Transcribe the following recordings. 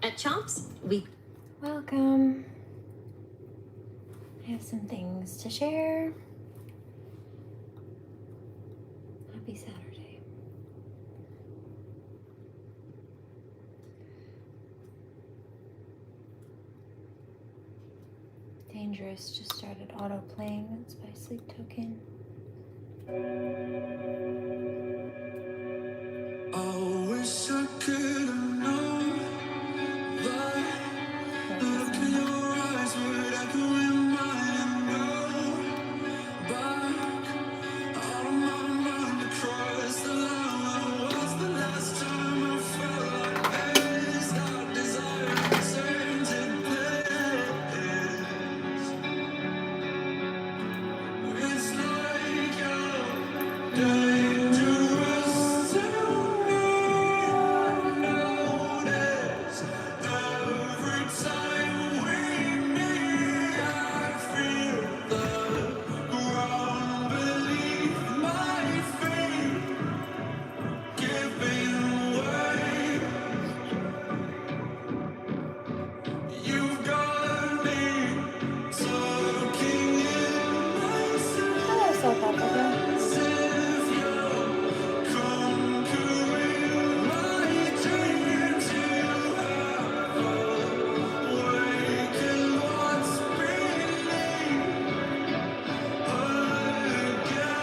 At Chomps, we... Welcome. I have some things to share. Happy Saturday. Dangerous just started auto-playing. That's by Sleep Token. I wish I could have known that look in your eyes would echo in mine and go back out of my mind across the line. When was the last time I felt like this? That desire returned to place. It's like you're dangerous to me. I notice every time we meet, I feel the ground beneath my feet giving way. You've got me soaking in myself. Hello, South Africa. As if you're conquering my dreams. You have awakened what's beneath again.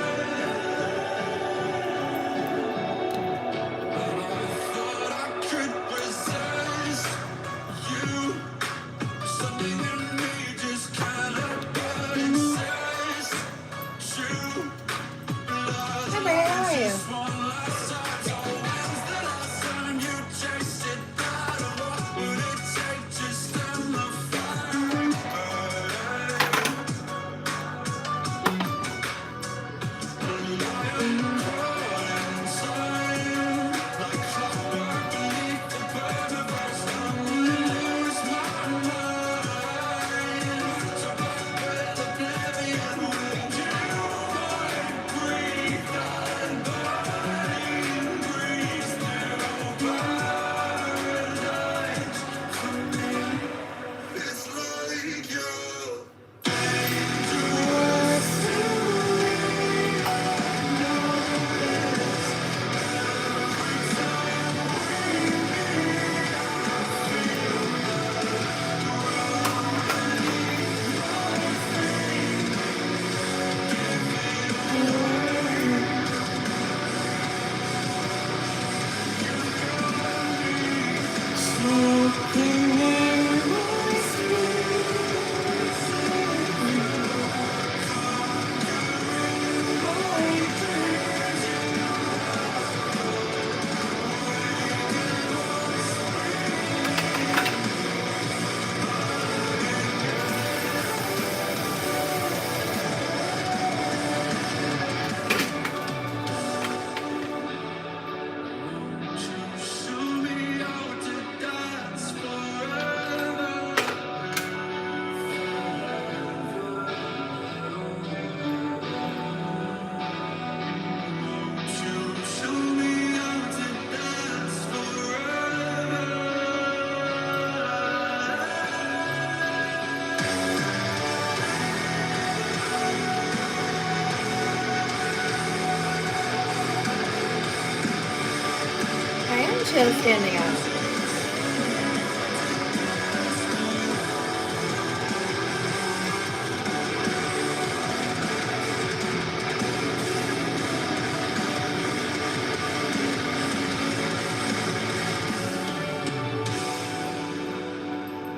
Thought I could resist you. Something in me just cannot but exist. True love. Hi, Mary. How are you? One last time. So when's the last time you tasted that? What would it take to stem the fire? And I am caught in time, like clockwork beneath the perverse. I'm gonna lose my mind. So back with oblivion, would you mind breathe that burning breeze through paradise for me? It's like you're dangerous to show me how to dance forever. Show me how to dance forever. I am chill standing up.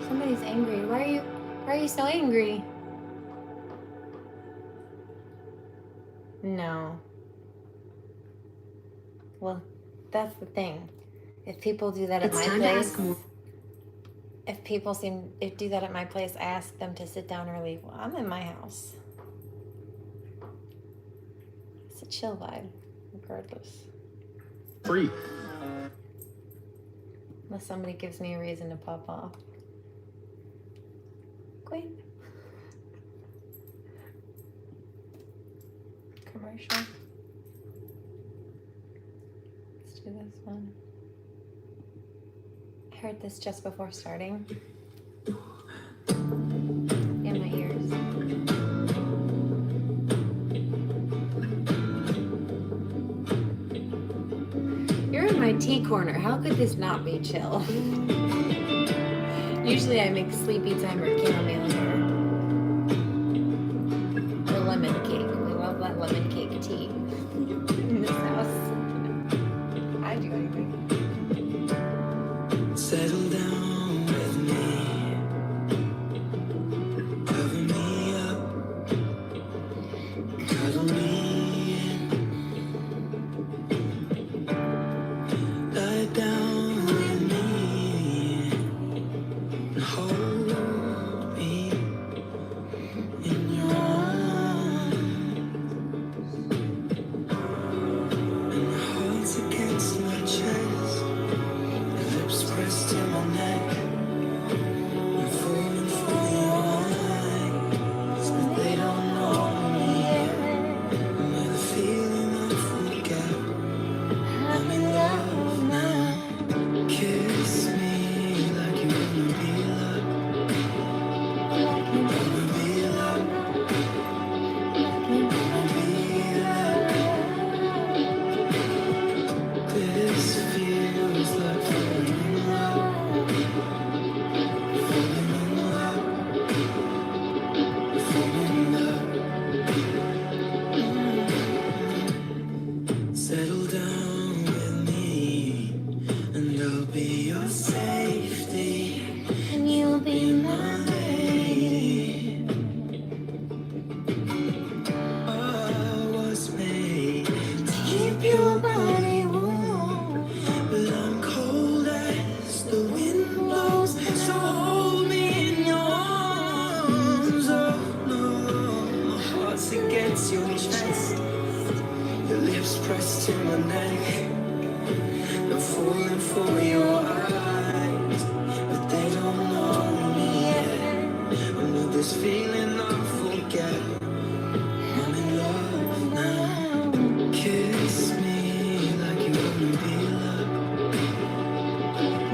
Somebody's angry. Why are you so angry? No. Well, that's the thing. If people do that at It's my time to place, ask more. if do that at my place, I ask them to sit down or leave. Well, I'm in my house. It's a chill vibe, regardless. Free. Unless somebody gives me a reason to pop off. Queen. Commercial. Let's do this one. I heard this just before starting. In my ears. You're in my tea corner. How could this not be chill? Usually I make sleepy time or chamomile or lemon cake. We love that lemon cake tea in this house. I do anything. Settle down with me. Cover me up. Cuddle me in. Lie down with me. And hold me in your arms. And your heart's against my chest. Your lips pressed to my neck. I'm falling for your eyes, but they don't know me yet. And with a feeling I forget, I'm in love now. Kiss me like you wanna be loved. Wanna be loved. Wanna be loved. This feels like falling in love. Falling in love. Falling in love. Settle down with me, and I'll be your safety, And you'll be my lady. I was made to keep your body warm, but I'm cold as the wind blows. So hold me in your arms. Oh no, my heart's against your chest. Your lips pressed to my neck. I'm falling for your eyes, but they don't know me yet. Under this feeling I forget, I'm in love now. Kiss me like you wanna be loved.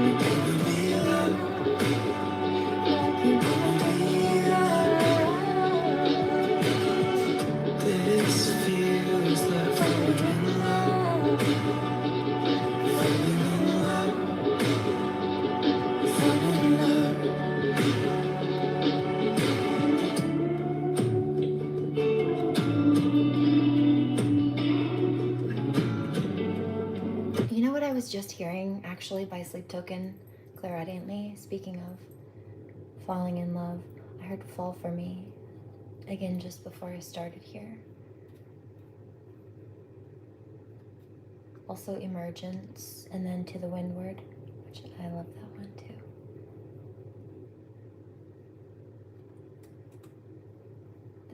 Wanna be loved. Wanna be loved. This feels like falling in love. Falling in love. Falling in love. You know what I was just hearing actually by Sleep Token clairaudiently? Speaking of falling in love, I heard Fall For Me again just before I started here. Also Emergence, and then To the Windward, which I love that one too.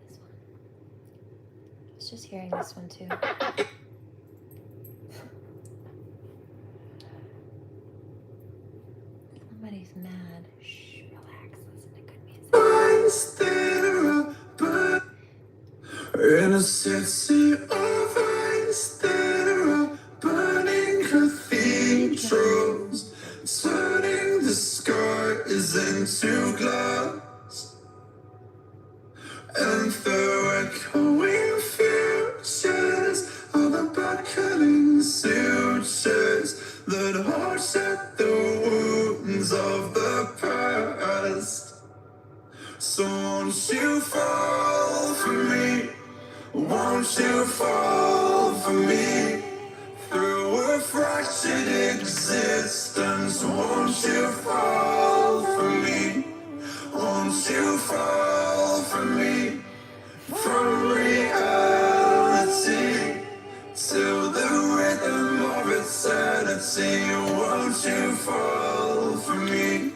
This one. I was just hearing this one too. Somebody's mad. Shh, relax, listen to good music. In a city of ice, there are burning cathedrals, turning the skies into glass. And through echoing futures are the beckoning sutures that harsh at the wounds of the past. So won't you fall for me? Won't you fall for me? Through a fractured existence, won't you fall for me? Won't you fall for me? From reality to the rhythm of eternity, won't you fall for me?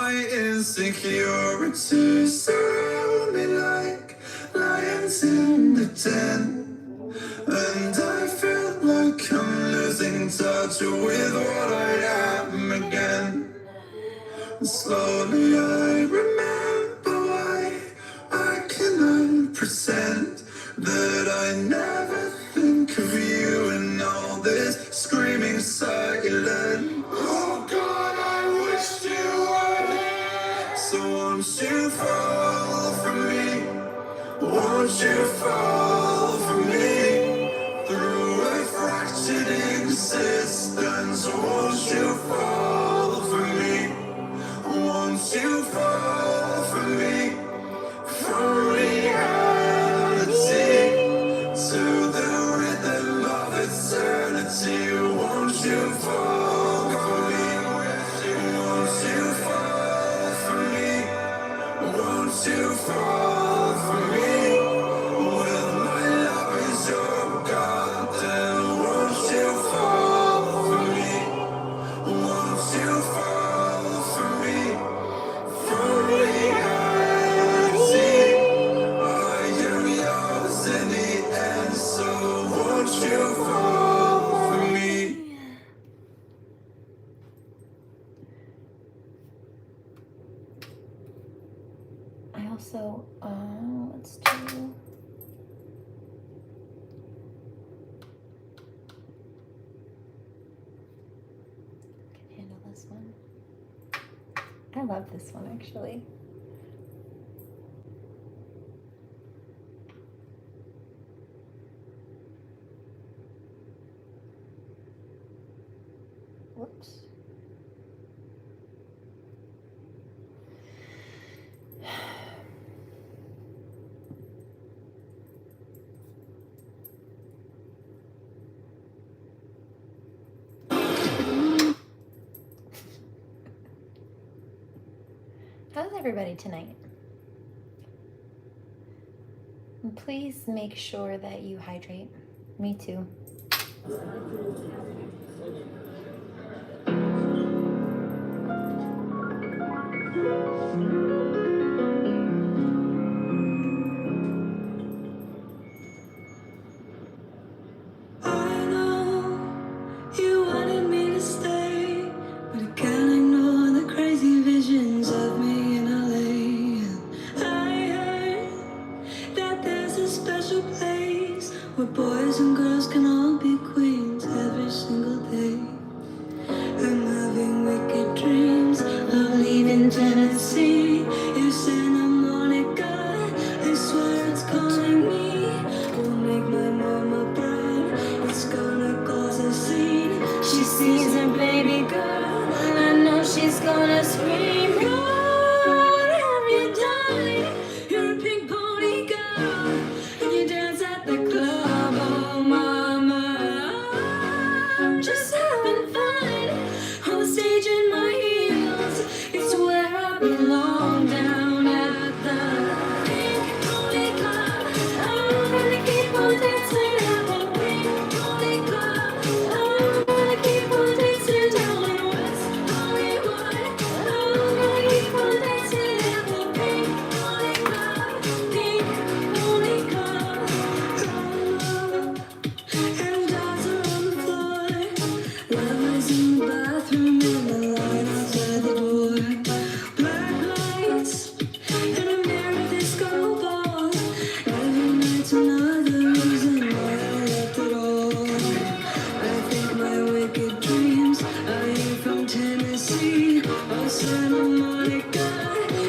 My insecurities surround me like lions in the den, and I feel like I'm losing touch with what I am again. Slowly I remember why I cannot pretend that I never think of you, and all this screaming silent. Oh God, I wish you were. So won't you fall for me? Won't you fall for me? Through a fractured existence, won't you fall for me? Won't you fall for me? From reality to the rhythm of eternity, won't you fall for me? Won't you fall for me? Won't you fall for me? With my love is your God, then won't you fall for me? Won't you fall for me? For reality, I am yours in the end, so won't you fall for me? I also, let's do. Can handle this one. I love this one actually. Whoops. How's everybody tonight? And please make sure that you hydrate. Me too. I know you wanted me to stay, but I can't ignore the crazy visions of me in LA. I heard that there's a special place where boys and girls can all be queens every single day. I'm having wicked dreams of leaving Tennessee. In Santa Monica, I swear it's calling me. Will make my mama proud. It's gonna cause a scene. She sees her baby girl, I know she's gonna scream. God, have you died? You're a pink pony girl, and you dance at the club. Oh, mama, I'm just having fun on the stage in my heels. It's where I belong, down at the pink pony club. I'm gonna keep on dancing at the pink pony club. I'm gonna keep on dancing down in West Hollywood. I'm gonna keep on dancing at the pink pony club. Pink pony club. And dolls are on the floor. Lovers in the bathroom and the line outside the door. Black lights and a mirror disco ball. Every night's another reason why I left it all. I think my wicked dreams are here from Tennessee. Oh, Santa Monica,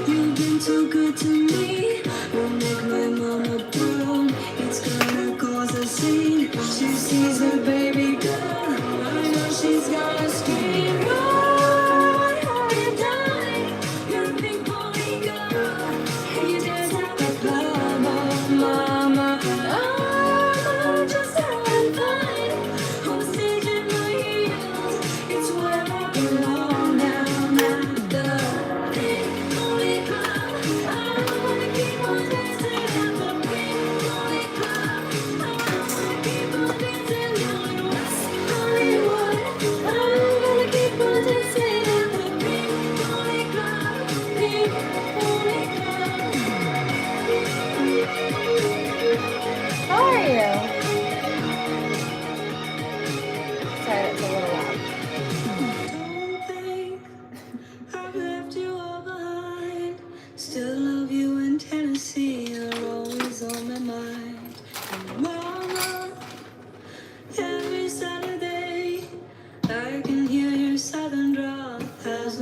you've been too good to me. Will make my mama proud. It's gonna cause a scene. She sees her baby girl, I know she's gonna scream. God, have you died? You're a pink pony girl, and you dance at the club. Oh, mama, I'm just having fun on the stage in my heels. It's where I belong, down at the pink pony club. I'm gonna keep on dancing at the pink pony club. I'm gonna keep on dancing down in West Hollywood. I'm gonna keep on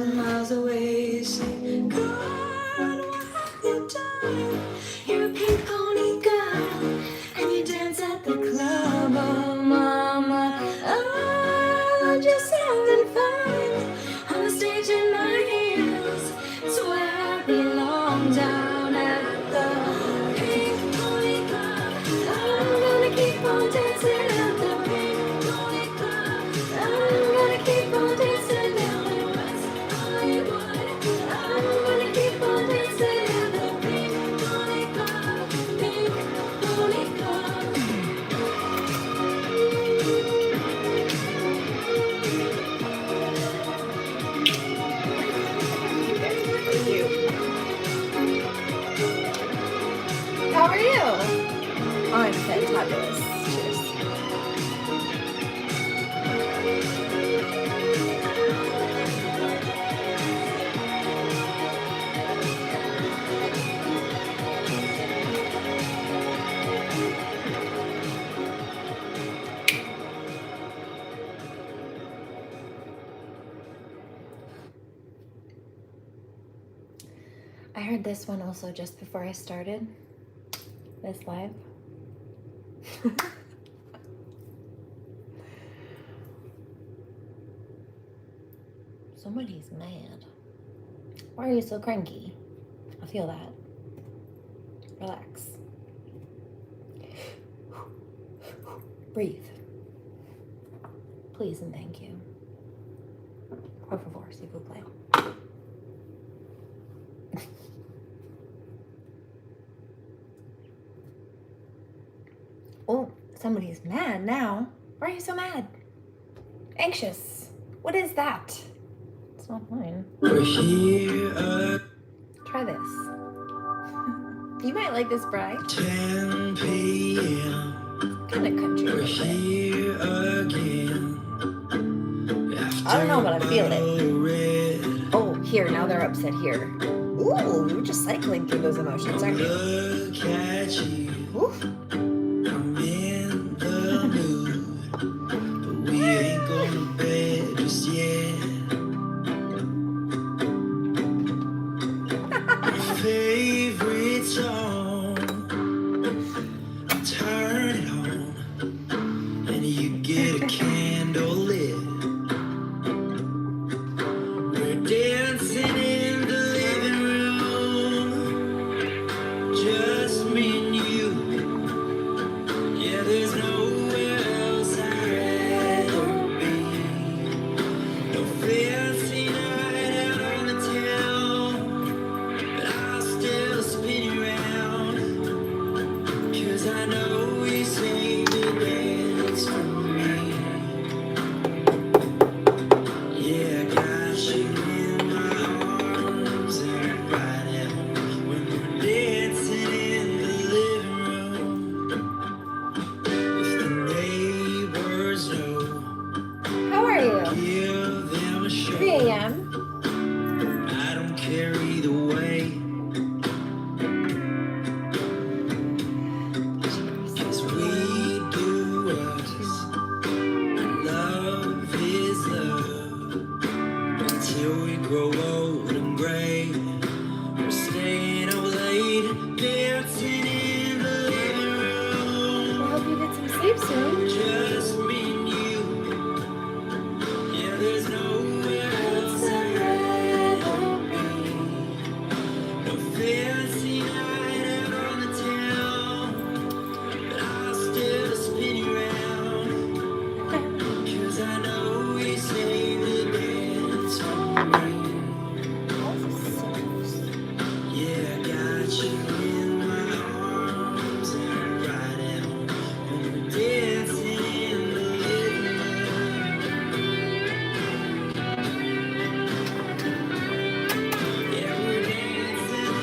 1,000 miles away. Say, God, what have you done? You're a pink pony girl, and you dance at the club. Oh, mama, oh, just having fun on the stage in my heels. It's where I belong, down at the pink pony club. I'm gonna keep on dancing at the pink pony club. I'm gonna keep on dancing down in West Hollywood. I'm gonna keep on dancing at the pink pony club. Pink pony club. How are you? I'm fantabulous. Cheers. I heard this one also just before I started this live. Somebody's mad. Why are you so cranky? I feel that. Relax. Breathe. Please and thank you. Por favor, s'il vous plaît. Oh, somebody's mad now. Why are you so mad? Anxious. What is that? It's not mine. We're here Try this. You might like this, Bri. 10 p.m. Kind of country. We're but here again. I don't know, but I feel it. Red. Oh, here, now they're upset here. Ooh, you're just cycling through those emotions, aren't you? Look at you. Oof. I'm in the mood, but we ain't going to bed just yet. My favorite song, turn it on, and you get a candle lit. We're dancing in the living room, just me and you. Yeah, there's nowhere else I'd rather be. No fancy night out on the town, but I'll still spin you around. 'Cause I know you saved the dance for me. Yeah, I got you in my arms and right now when we're dancing in the living room. If the neighbors know, How are you? give them a show. 3 a.m. I don't care either way. 'Cause we do us. Love is love. Until we grow old and gray. We're staying up late, dancing in the living room. I hope you get some sleep soon. Just me and you. Yeah, there's nowhere else I'd rather be. No fancy night out on the town, but I'll still spin you around. 'Cause I know we saved the dance for me. Yeah, I got you in my arms and right now when we're dancing in the living room. Yeah, we're dancing.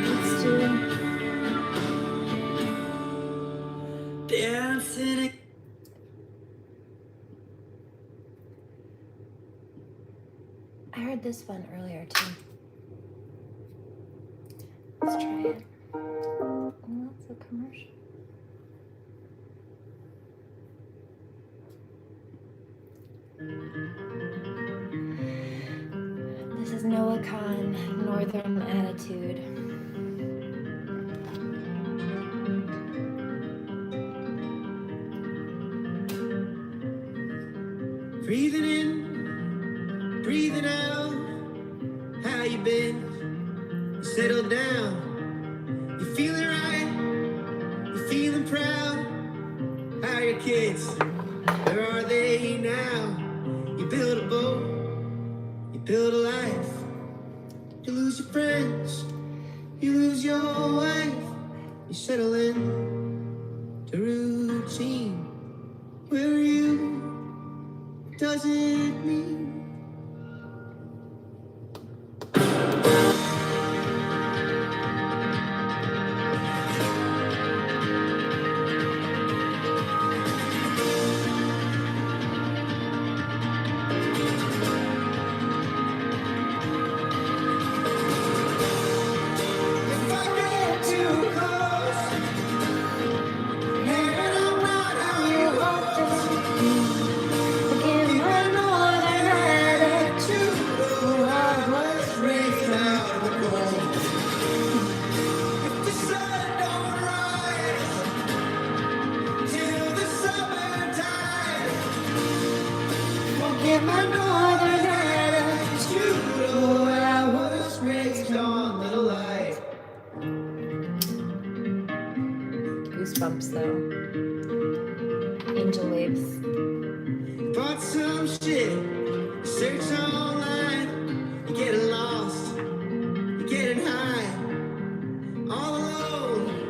Let's do. Dancing. I heard this one earlier too. Let's try it. Oh, that's a commercial. This is Noah Khan, Northern Attitude. Breathing in, breathing out. How you been? You settled down. You feeling right? You feeling proud? How are your kids? Where are they now? You build a boat, you build a life. You lose your friends, you lose your wife. You settle in to routine. Where are you? Does it mean? Goosebumps though. Angel waves. Bought some shit, search online, you're getting lost, you're getting high, all alone,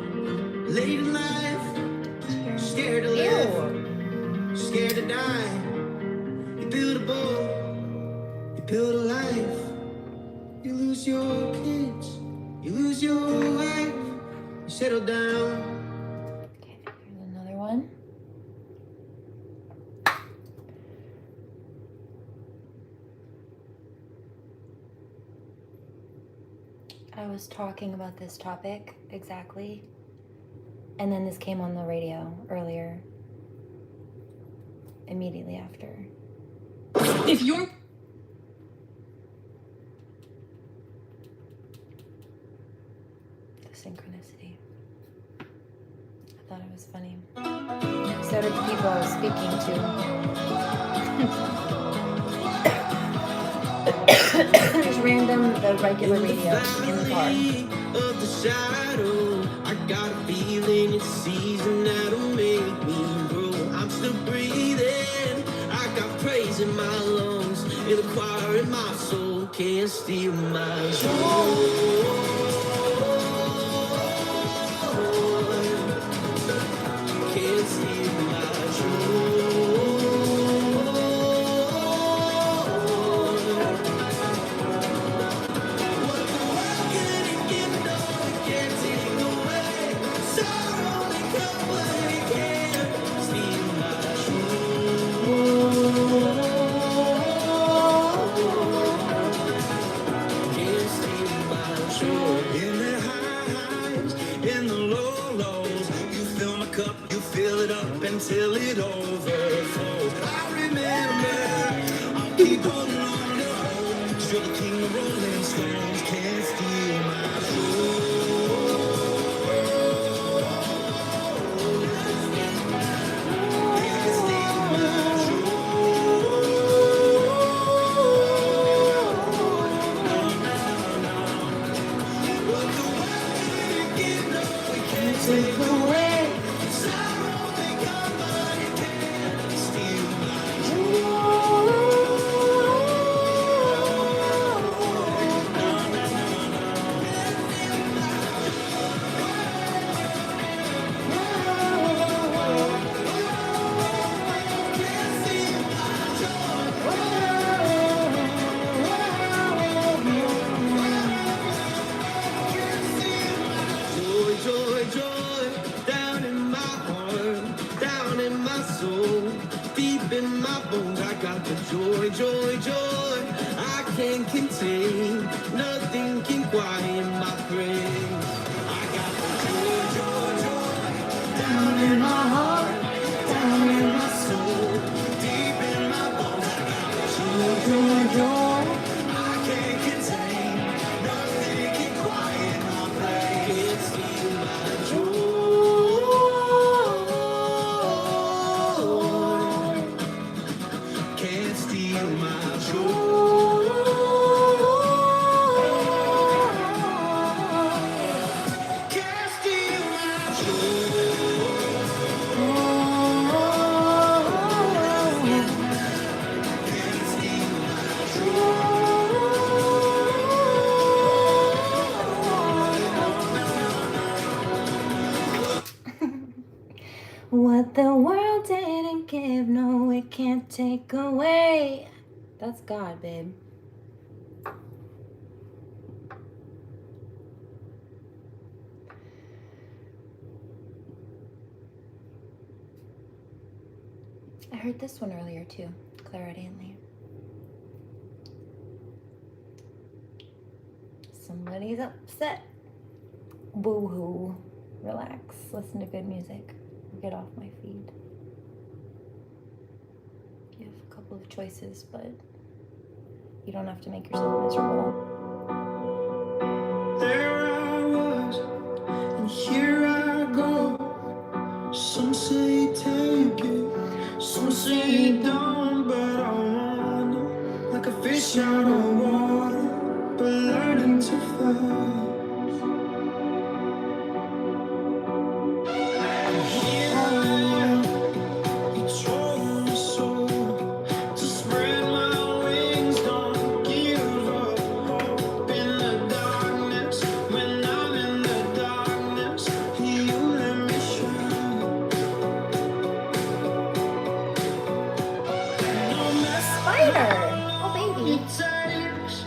late in life, scared to live, scared to die. You build a boat, you build a life, you lose your kids, you lose your wife, you settle down. Okay, here's another one. I was talking about this topic exactly, and then this came on the radio earlier, immediately after. If you're The synchronicity. I thought it was funny. So did the people I was speaking to. Just random, the regular radio in the car. Of the shadow, I got a feeling it's season that'll make me grow. I'm still breathing, I got praise in my lungs, in the choir in my soul, can't steal my joy. Can't steal my joy. What the world couldn't give, no, it can't take away. Sorrow only comes when it can't steal my joy. Can't steal my joy. In the highs, in the lows, you fill my cup, you fill it up until it overflows. I remember, I'll keep holding on to hope. 'Cause you're the king of rolling stones, can't steal my joy. Can't steal my joy. What the world couldn't give, no, it can't take away. Sorrow only comes when it can't steal my joy, joy, joy, down in my heart, down in my soul, deep in my bones. I got the joy, joy, joy, I can't contain, nothing can quiet my praise. I got the joy, joy, joy, down in my heart, down in my soul, deep in my bones. I it can't take away. That's God, babe. I heard this one earlier too, clairaudiently. Somebody's upset. Boo-hoo. Relax. Listen to good music. Get off my feed. You have a couple of choices, but you don't have to make yourself miserable. There I was, and here I go. Some say take it, some say don't, but I wander like a fish out of water, but learning to fly. And here I am, you told me so, to spread my wings, don't give up hope in the darkness. When I'm in the darkness, you let me shine. No matter Spider! Oh, baby. it takes,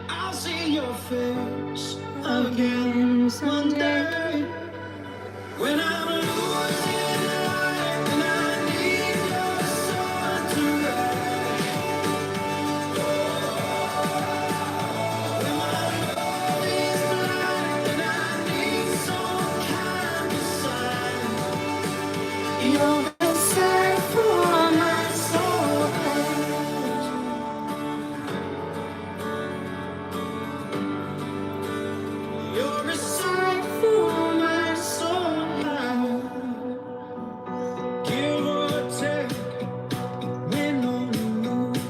I'll see your face again someday. When I'm losing light and I need your sun to rise. When my love is blind and I need some kind of sign. You're the sign for my soul. You're a sign for my soul. Give or take, win or lose.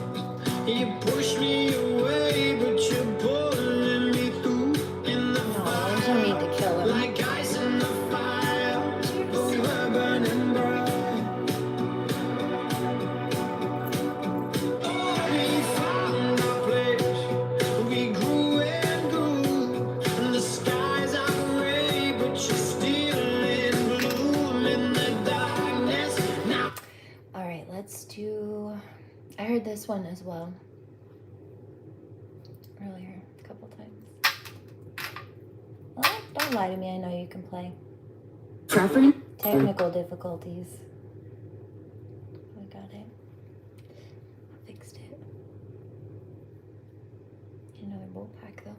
You push me away, but you're pulling me through in the No, there's no need to kill him. like ice in the fire. Oh, we're burning bright. Oh, we found our place. We grew and grew. And the skies are gray, but you're still in bloom in the darkness. Now All right, let's do. I heard this one as well earlier a couple times. Oh, don't lie to me. I know you can play. Preference? Technical difficulties. I got it. I fixed it. Another bowl pack though.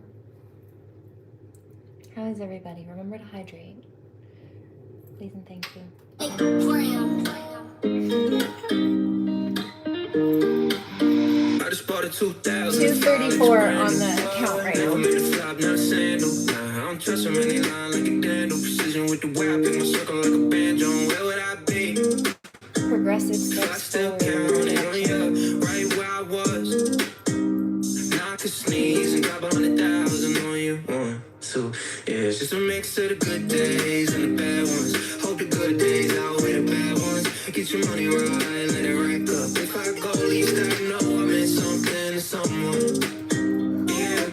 How is everybody? Remember to hydrate. Please and thank you. I just bought a 2000. 234 on the account right now. Made a flop, not a sandal. Nah, I don't trust him, and they lying like a dandle. Precision with the way I pick my circle like a banjo. Where would I be? Progressive I steps still forward. counting on you, right where I was. Now I could sneeze and drop 100,000 on you. 1, 2, yeah, it's just a mix of the good days and the bad ones. Hope the good days outweigh the bad ones. Get your money right, let it rack up. If I go, at least I know I meant something to someone. Yeah,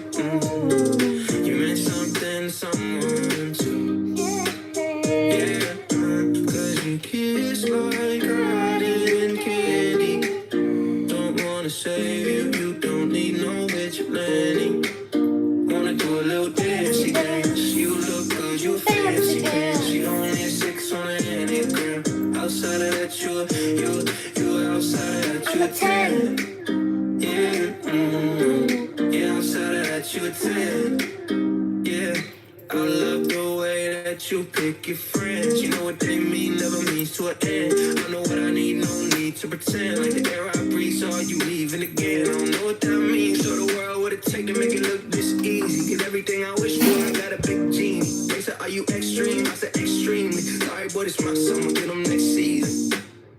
you meant something to someone too. Yeah, 'cause you kiss like cotton candy. Don't wanna save you, you don't need no vigilante. Wanna do a little dancey dance. You look good, you fancy pants. You only a 6 on an Enneagram. Outside of that, you outside of that, you a 10. Yeah, yeah, outside of that, you a 10. Yeah, I love the way that you pick your friends. You know what they mean, never means to an end. I know what I need, no need to pretend. Like the air I breathe, so are you leaving again? I don't know what that means. Show the world what it take to make it look this easy. Get everything I wish for, I got a big genie. They said, are you extreme? I said, extremely. Sorry, but it's my summer, get them next season.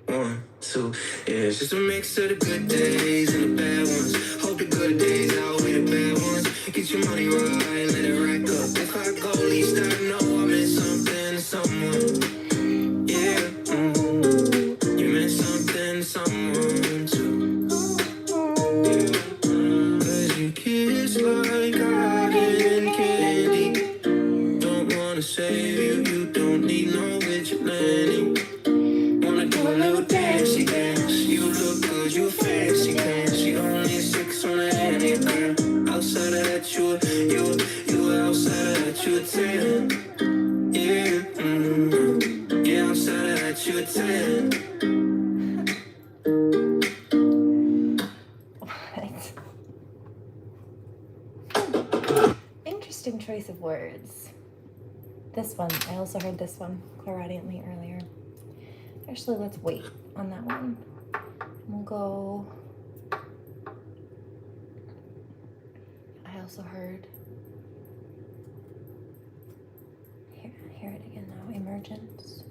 1, 2, yeah, it's just a mix of the good days and the bad ones. Hope the good days outweigh the bad ones. Get your money right, let it rack up. If I go, at least I know I meant something to someone. Yeah, you meant something to someone too. Yeah, 'cause you kiss like cotton candy. Don't wanna save you, you don't need no vigilante. Wanna do a little dancey dance. You look choice of words. This one, I also heard this one clairaudiently earlier. Actually, let's wait on that one. We'll go. I also heard. Hear it again now. Emergence.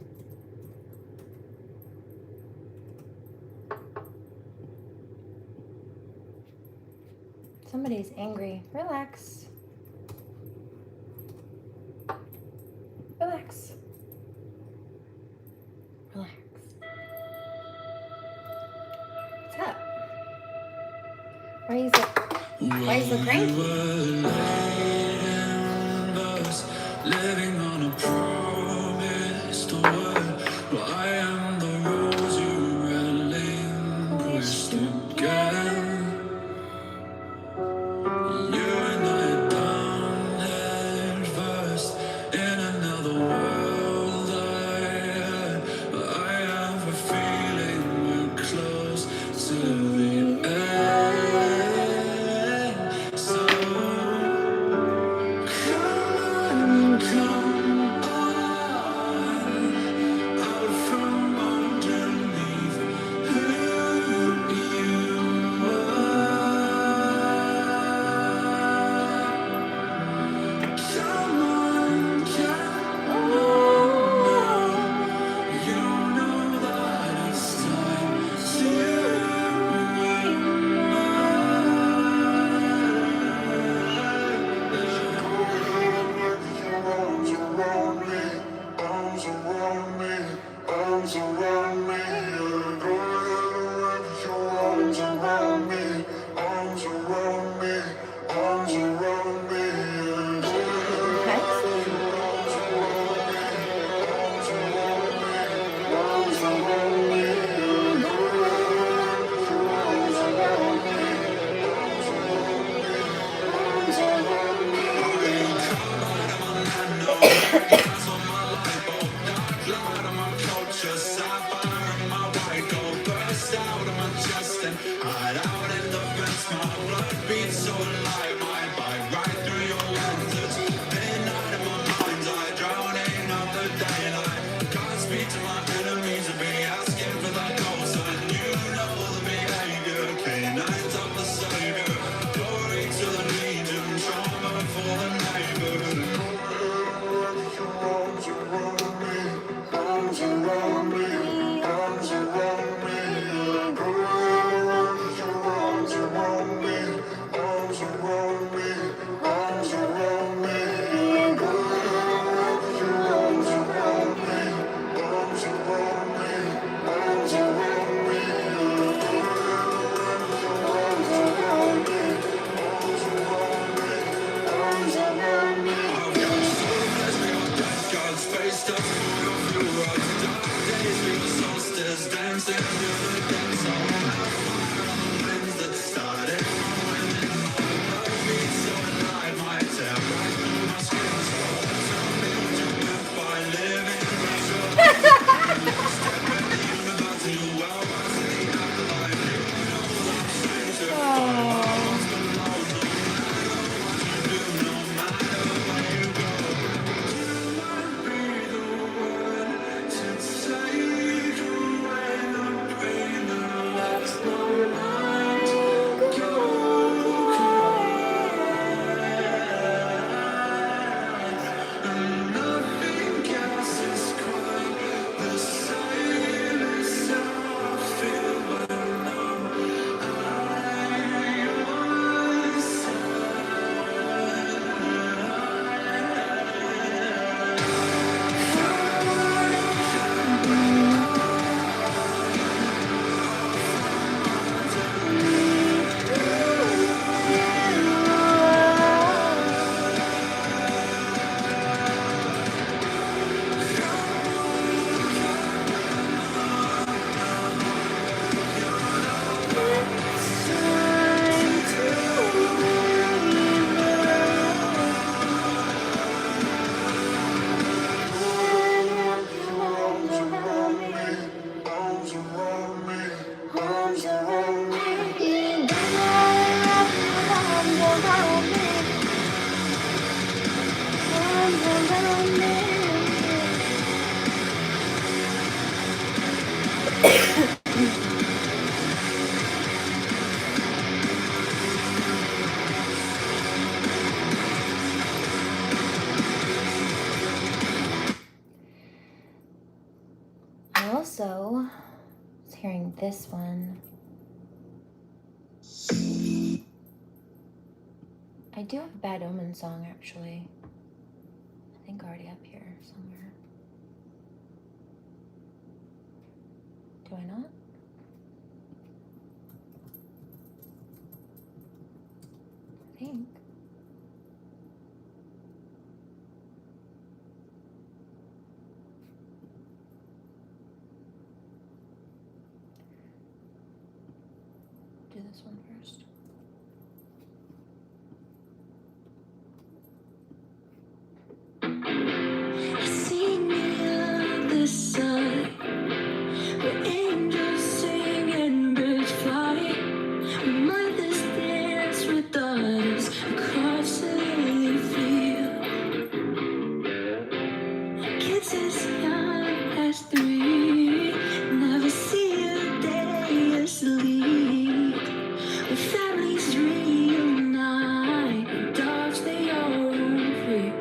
Somebody's angry. Relax. Relax. Relax. What's up? Why are you so cranky? Living on a promised world. Well, I am the rose you relinquished again. You and I are down head first in another world. I have a feeling we're close to the end. So come out from underneath who you come on now. You know that it's time to arms around me, arms around me, yeah. Go ahead and wrap your arms around me, arms around me, arms around me, yeah. Go ahead and wrap your arms around me, arms around me, arms around me, yeah. Go ahead and wrap your arms around me, arms around me, arms around me, yeah. Just sapphire in my white gold burst out of my chest and hide out in the vents. My blood beats so light, my bite right through your lenses. Midnight in my mind's eye, drowning out the daylight. God speak to my enemies and be asking for that ghost. And you know the behavior, canines of the savior. Glory to the legion, trauma for the neighborhood. Arms around me, arms around me, arms around me, yeah. Go ahead and wrap your arms around me, arms around me, arms around me, yeah. Go ahead and wrap your arms around me, arms around me, arms around me, yeah. Go ahead and wrap your arms around me, arms around me, arms around me. God's face doesn't feel right. Dark days, we were solstice dancing under the dance on winds that started flowing in. Blood beats so alive, my tear right through my skin. So tell me what you meant by living. Step in the universe, you well rise in the afterlife. You know I'm sanctified. I lost the road, no matter what you do, no matter where you go. I also was hearing this one. I do have a Bad Omen song, actually. I think already up here somewhere. Do I not? I think. Do this one first. I see me on the side, where angels sing and birds fly, where mothers dance with daughters across the lily field. Kids as young as 3 never see a day asleep. When families reunite, and dogs they all roam free.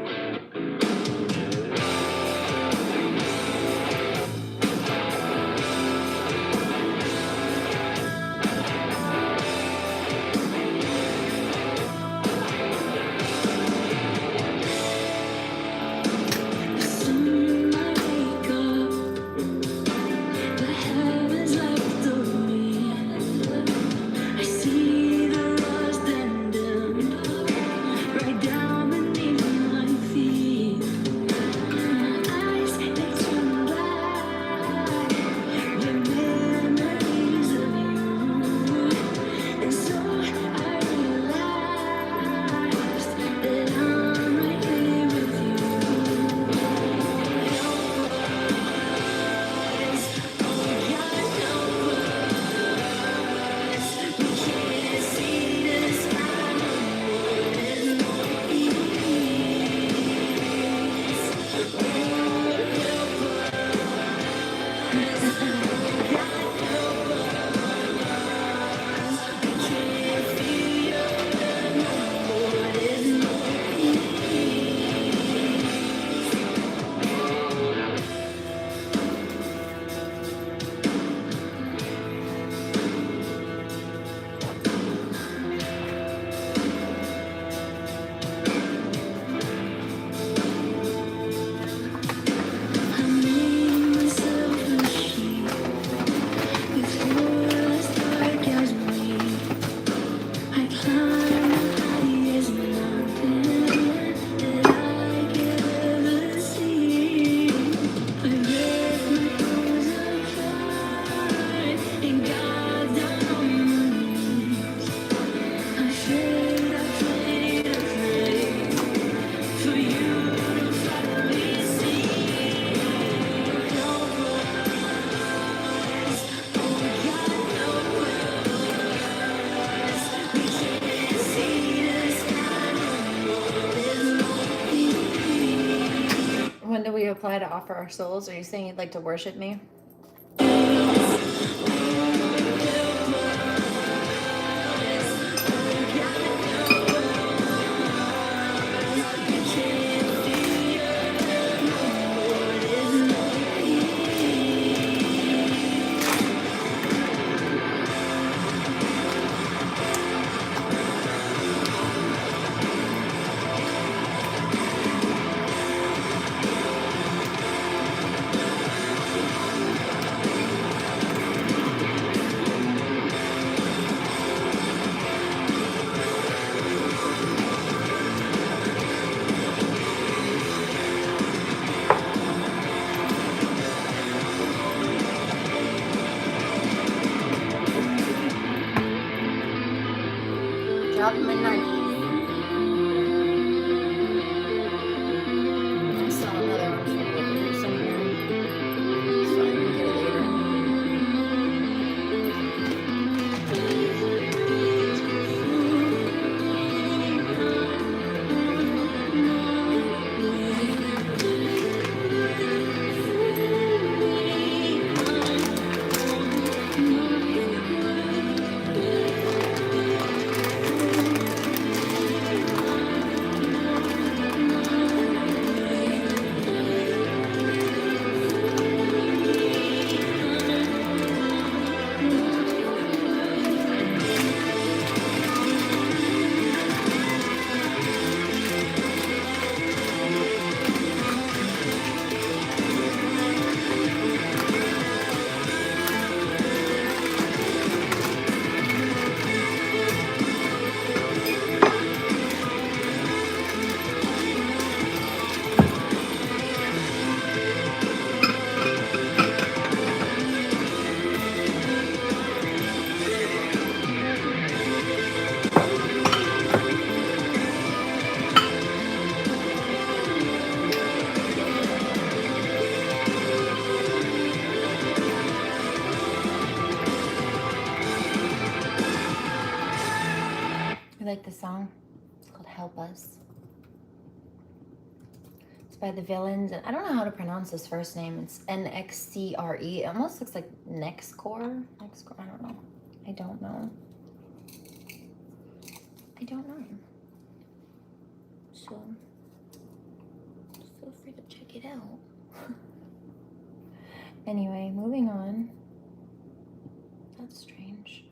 Soon I wake up, the heavens left of me. I see the rust and dimmed, right down beneath my feet. My eyes they turn black, the memories of you. And so I realized that I'm right here with you. I made myself a sheet with yours dark as me. I climbed the highest mountain that I could ever see. I ripped my clothes apart and got down on my knees. I played for you to finally see. When do we apply to offer our souls? Are you saying you'd like to worship me? Drop midnight. I saw another one from over here somewhere. So I can get it later. like the song? It's called Help Us. It's by the Villains. And I don't know how to pronounce this first name. It's Nxcre. It almost looks like Nextcore. Nextcore. I don't know. I don't know. So feel free to check it out. Anyway, moving on. That's strange.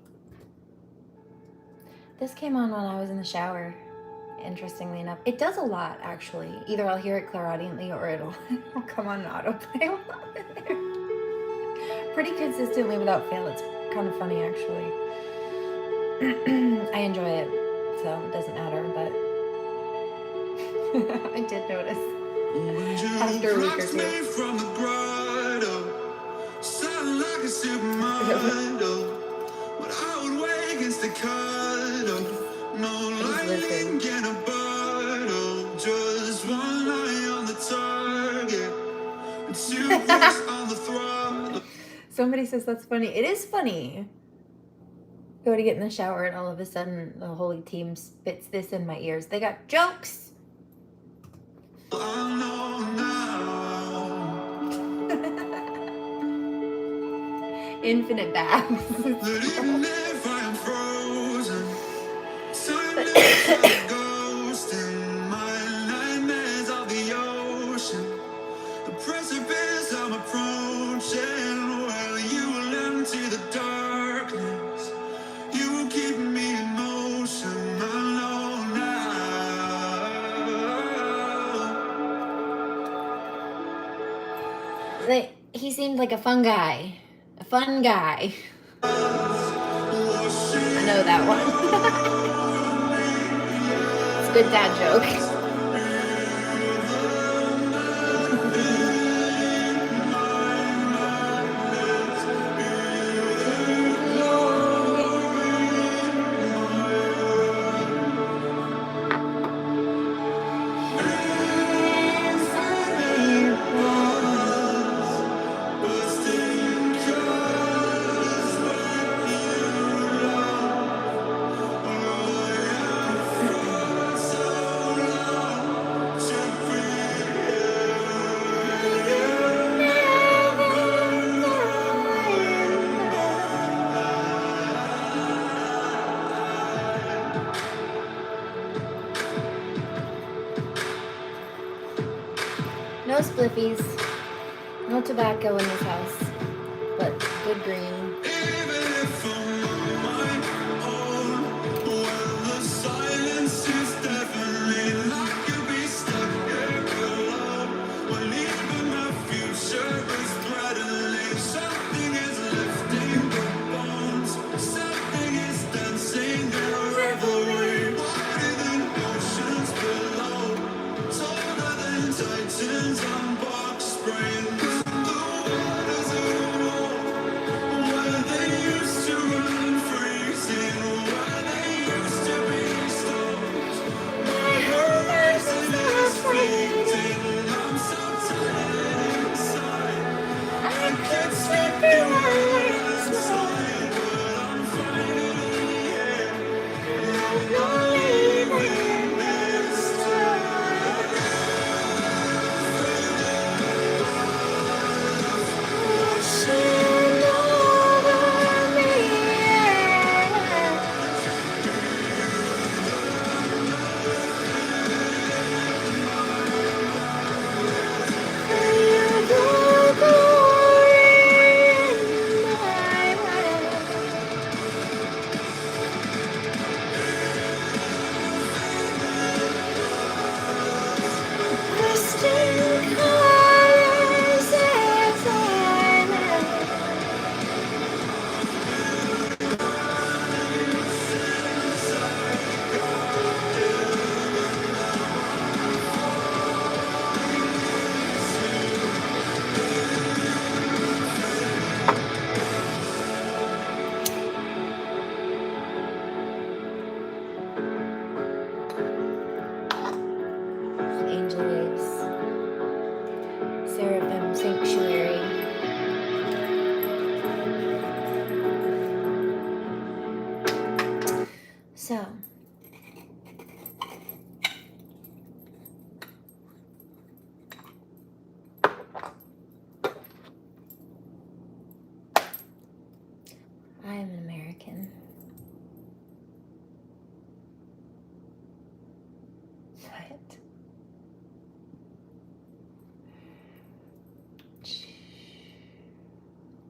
This came on when I was in the shower, interestingly enough. It does a lot, actually. Either I'll hear it clairaudiently or it'll come on an autoplay while I'm in there. Pretty consistently without fail. It's kind of funny, actually. I enjoy it, so it doesn't matter, but I did notice after a week or two. From the grotto, sound like a supermodel. When I would wake in staccato, no lightning in a bottle, just one eye on the target, and two clicks on the throttle. Somebody says that's funny. It is funny. Go to get in the shower and all of a sudden the whole team spits this in my ears. They got jokes. I know now. Infinite baths. That even if I am frozen, time never a ghost in my nightmares of the ocean. The precipice I'm approaching, well, you will empty the darkness. You will keep me in motion. I know now. He seemed like a fun guy. A fun guy. I know that one. It's a good dad joke. No spliffies, no tobacco in this house, but good green. Even if I'm on my own, well, the silence is deafening. I could be stuck here alone. When even my future is threatening, something is lifting the bones. Something is dancing their revelry. Wider than oceans below, taller than titans on box springs. The waters of war, where they used to run freezing, where they used to be stones. My heart is fleeting. I'm so tired inside. I could sleep through my last night, but I'm finally here. I'm not leaving this time. Washing over me. You go glory in my way. Pristine colors as I lay. Angel waves. Seraphim sanctuary. So, American. What?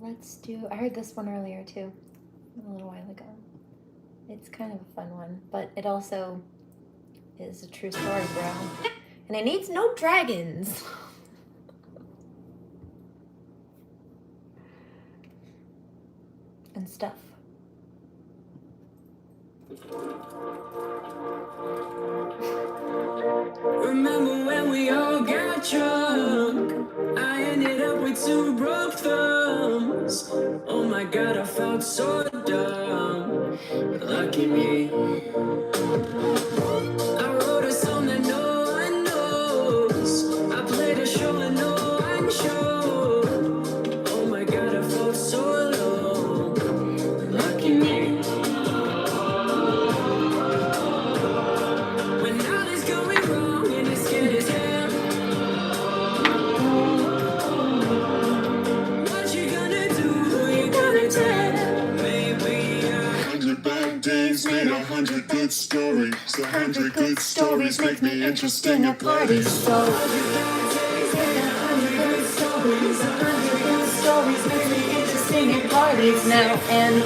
Let's do, I heard this one earlier too, a little while ago. It's kind of a fun one, but it also is a true story, bro. And it needs no dragons. And stuff. Remember when we all got drunk? I ended up with 2 broke thumbs. Oh my god, I felt so dumb. Lucky me. I wrote a song that no one knows. I played a show and no one showed. Oh my god, I felt so low. Lucky me. When all is going wrong and it's scared as hell, what you gonna do? Who you gonna tell? Maybe 100 bad days made 100 good stories. 100 good stories make me interesting at parties. So 100 bad days made 100 good stories. 100 good stories make me interesting at parties Now, and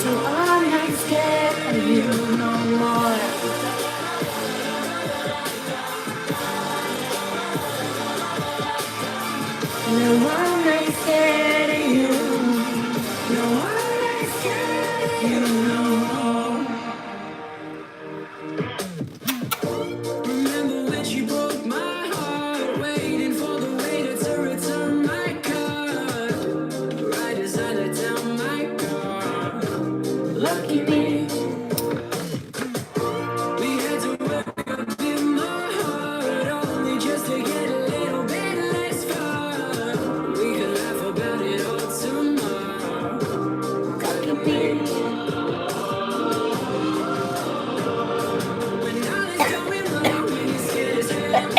so I'm not scared of you no more. No, I'm not scared of you. No, I'm not scared of you no more. Remember when she broke my heart, waiting for the waiter to return my card, right as I let down my guard. Lucky me. We had to work up in my heart, only just to get a little bit less far. We could laugh about it all tomorrow. Lucky me. When all is going wrong and you're scared as hell,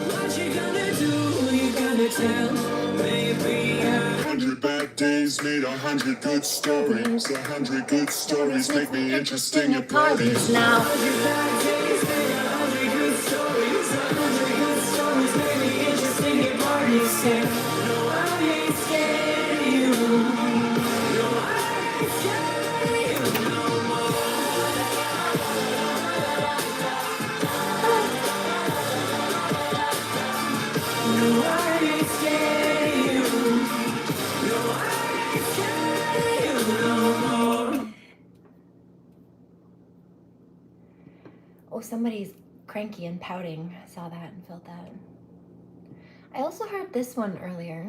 what you gonna do? Who you gonna tell? Maybe 100 bad days made 100 good stories. 100 good stories make me interesting at parties. now, 100 bad days made 100 good stories. 100 good stories make me interesting at parties. No, I ain't scared of you. No, I ain't scared of you no more. No, I ain't scared of you. No, I ain't scared of you no more. oh, somebody's cranky and pouting. I saw that and felt that. I also heard this one earlier.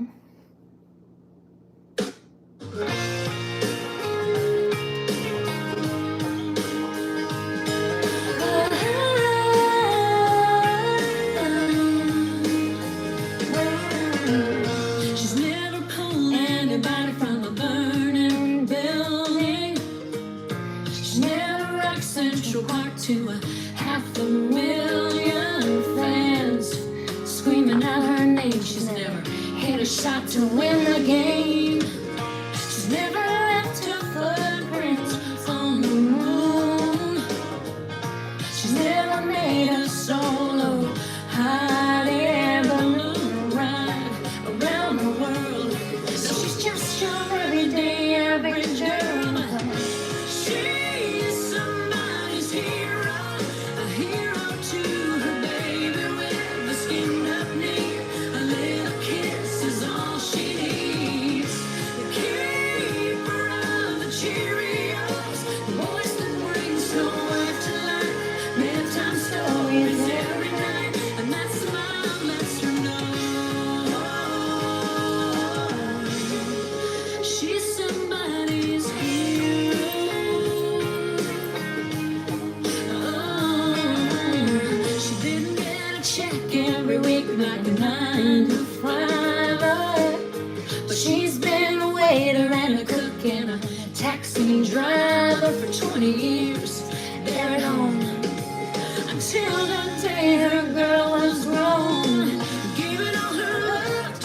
She's never pulled anybody from a burning building. She's never rocked Central Park to 500,000 fans screaming out her name. She's never hit a shot to win the game. She's never left her footprints on the moon. She's never made a solo hot air balloon ride around the world. So she's just your everyday average girl. She is somebody's hero, a hero to her baby with the skin up knee. A little kiss is all she needs. The keeper of the Cheerios, the voice that brings nowhere to life. Bedtime stories every night, and that smile lets her know she's somebody's hero. Oh, she didn't get a check every week like a 9-to-5, but she's been a waiter and a cook and a taxi driver for 20 years there at home. Until the day her girl was grown, giving all her love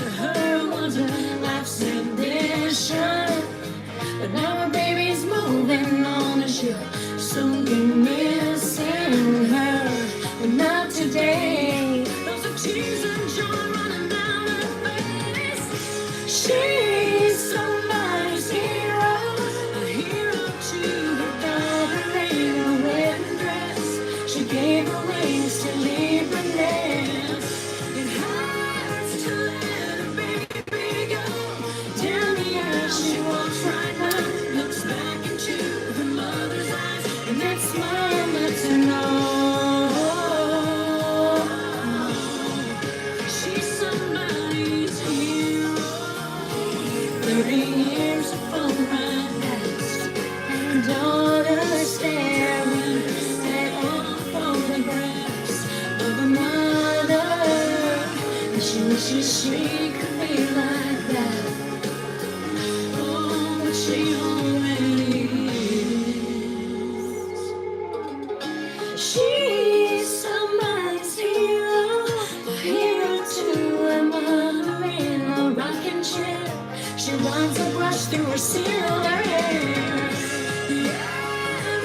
runs a brush through her silver hair.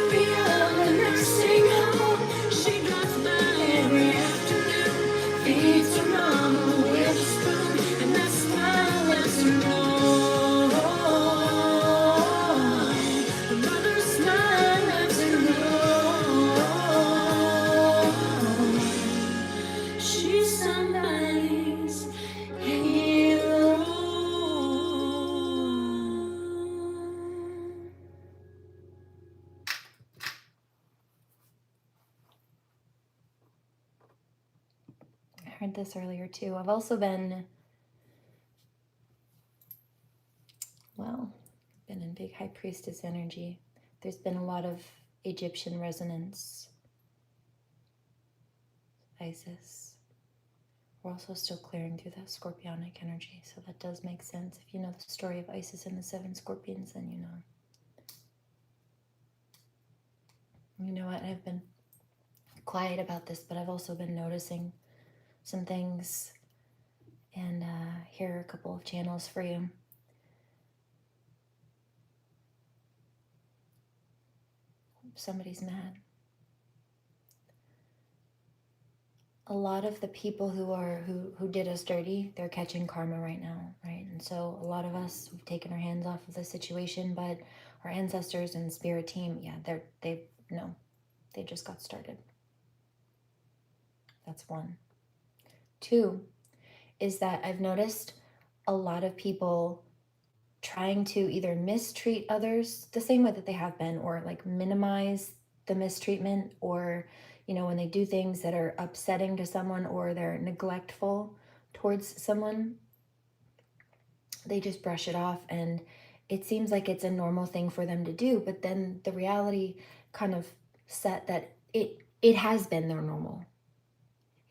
Beyond the nursing home, she drives by every afternoon, feeds her mama with a spoon, and that smile lets her know. The mother's smile lets her know. She's somebody's hero. I heard this earlier too. I've also been, well, been in big high priestess energy. There's been a lot of Egyptian resonance. Isis. We're also still clearing through that scorpionic energy, so that does make sense. If you know the story of Isis and the 7 scorpions, then you know. You know what? I've been quiet about this, but I've also been noticing some things, and here are a couple of channels for you. Somebody's mad. A lot of the people who did us dirty, they're catching karma right now, right? And so a lot of us, we've taken our hands off of the situation, but our ancestors and spirit team, yeah, they just got started. That's one. 2 is that I've noticed a lot of people trying to either mistreat others the same way that they have been, or like minimize the mistreatment, or, you know, when they do things that are upsetting to someone or they're neglectful towards someone, they just brush it off, and it seems like it's a normal thing for them to do. But then the reality kind of set that it has been their normal.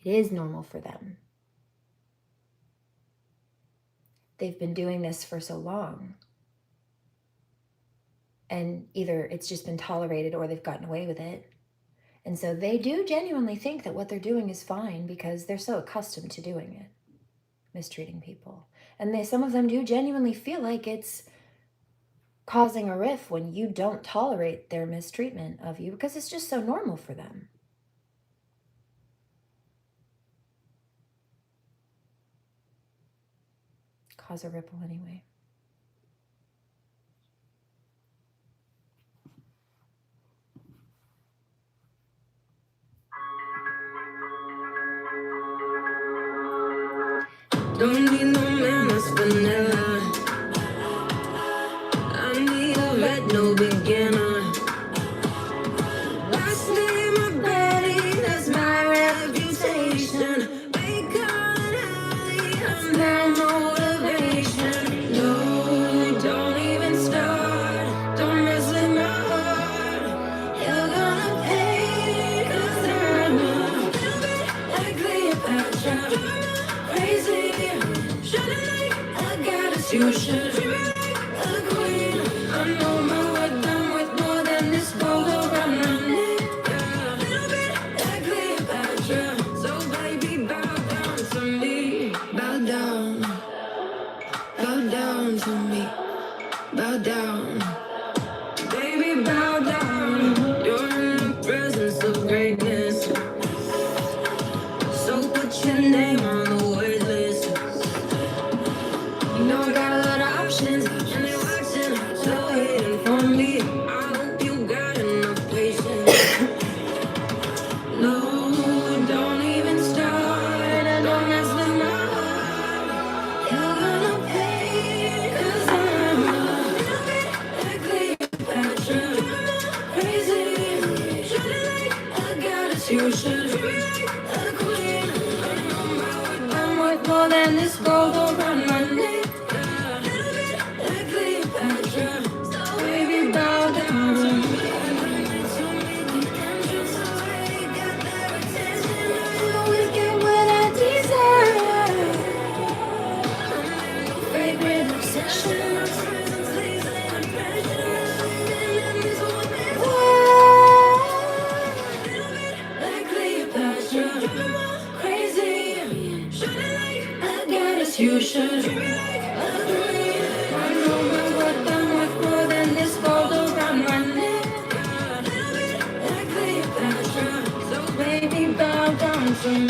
It is normal for them. They've been doing this for so long. And either it's just been tolerated or they've gotten away with it. And so they do genuinely think that what they're doing is fine because they're so accustomed to doing it, mistreating people. And some of them do genuinely feel like it's causing a rift when you don't tolerate their mistreatment of you, because it's just so normal for them. Cause a ripple anyway. Don't need no man that's vanilla. I need a vet, no beginner. Last name my body, that's my reputation. Bacon and honey, I'm my motivation. No, don't even start. Don't mess with my heart. You're gonna pay, 'cause I'm a little bit like Cleopatra. Crazy, shining like I got a fusion. A queen, I know my worth, I'm worth more than this gold around my neck. Yeah, a little bit like Cleopatra. So baby, bow down to me. Bow down to me. Bow down. Baby, bow down. You're in the presence of greatness. So put your name on the wait list. You know I got a lot of options, and they're watching, so waiting for me. I hope you got enough patience. No, don't even start. Don't mess with my heart. You're gonna pay, 'cause I'm a little bit like Cleopatra. Crazy, shining like I got a fusion. A queen, I know my worth, I'm worth more than this gold around my neck. A little bit like Cleopatra. So baby, bow down to me. I always get what I deserve. Favorite obsession. Like Cleopatra. Crazy, shining like I got a fusion. I to me.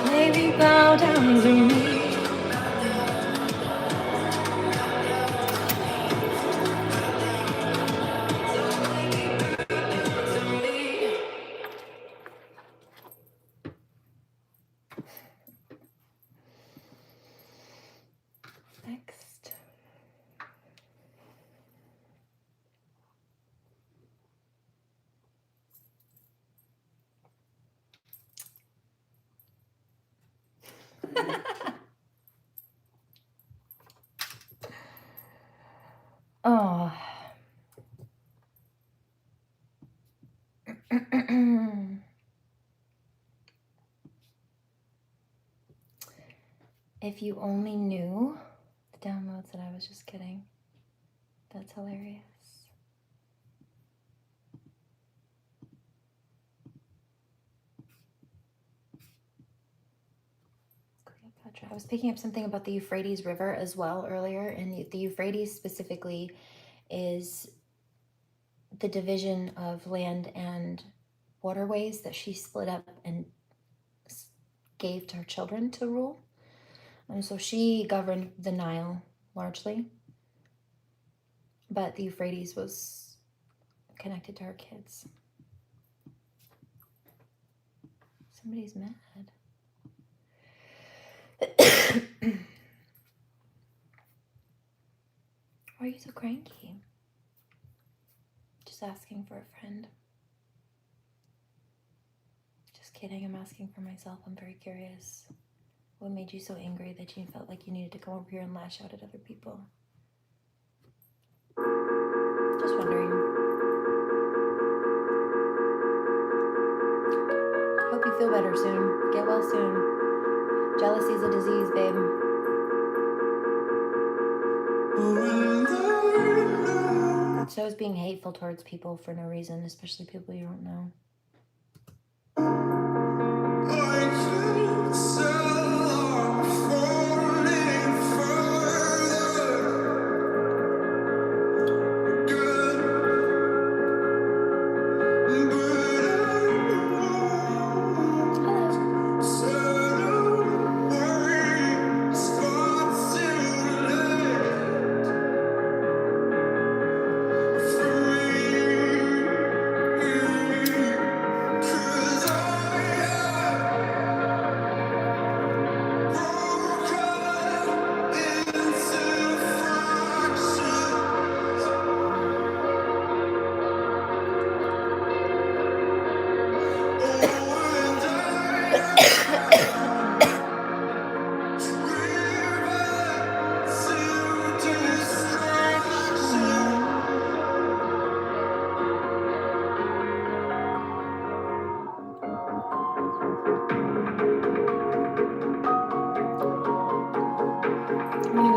Maybe bow down to me. Next. Oh. If you only knew the downloads that I was just kidding. That's hilarious. Cleopatra. I was picking up something about the Euphrates River as well earlier, and the Euphrates specifically is the division of land and waterways that she split up and gave to her children to rule. And so she governed the Nile largely, but the Euphrates was connected to her kids. Somebody's mad. Why are you so cranky? Just asking for a friend. Just kidding, I'm asking for myself. I'm very curious. What made you so angry that you felt like you needed to come over here and lash out at other people? Just wondering. Hope you feel better soon. Get well soon. Jealousy's a disease, babe. So is being hateful towards people for no reason, especially people you don't know.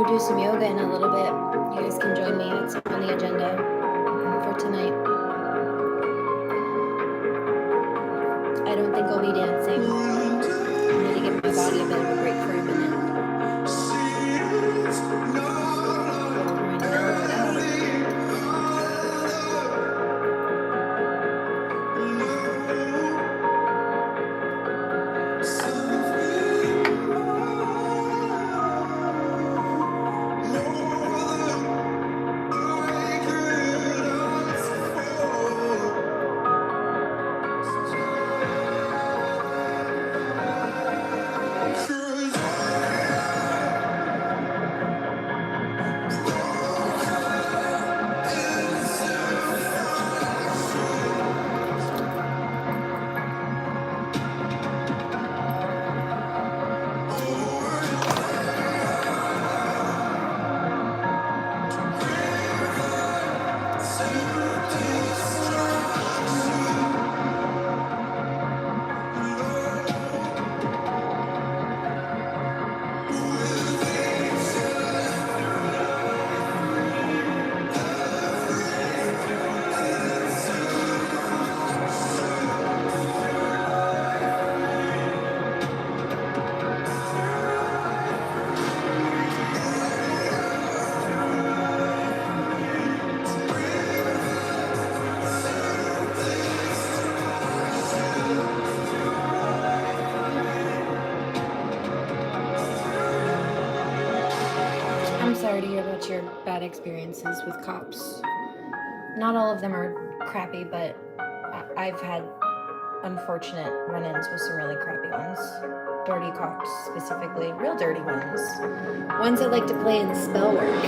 Do some yoga in a little bit. You guys can join me. It's on the agenda for tonight. I don't think I'll be dancing. I need to give my body a bit of a break for a minute. Cause to hear about your bad experiences with cops. Not all of them are crappy, but I've had unfortunate run-ins with some really crappy ones. Dirty cops, specifically, real dirty ones. Ones that like to play in spell work.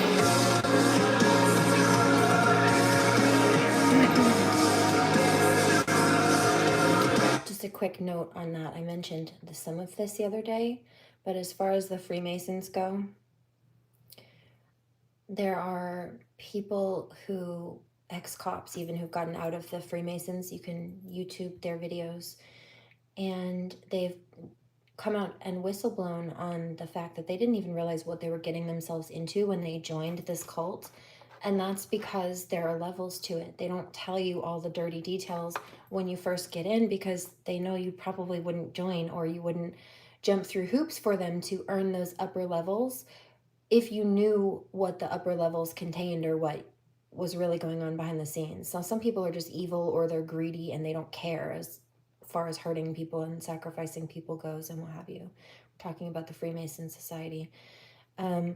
Just a quick note on that. I mentioned some of this the other day, but as far as the Freemasons go, there are people who, ex-cops even, who've gotten out of the Freemasons. You can YouTube their videos, and they've come out and whistleblown on the fact that they didn't even realize what they were getting themselves into when they joined this cult. And that's because there are levels to it. They don't tell you all the dirty details when you first get in, because they know you probably wouldn't join, or you wouldn't jump through hoops for them to earn those upper levels if you knew what the upper levels contained or what was really going on behind the scenes. So some people are just evil, or they're greedy and they don't care as far as hurting people and sacrificing people goes, and what have you. We're talking about the Freemason Society, and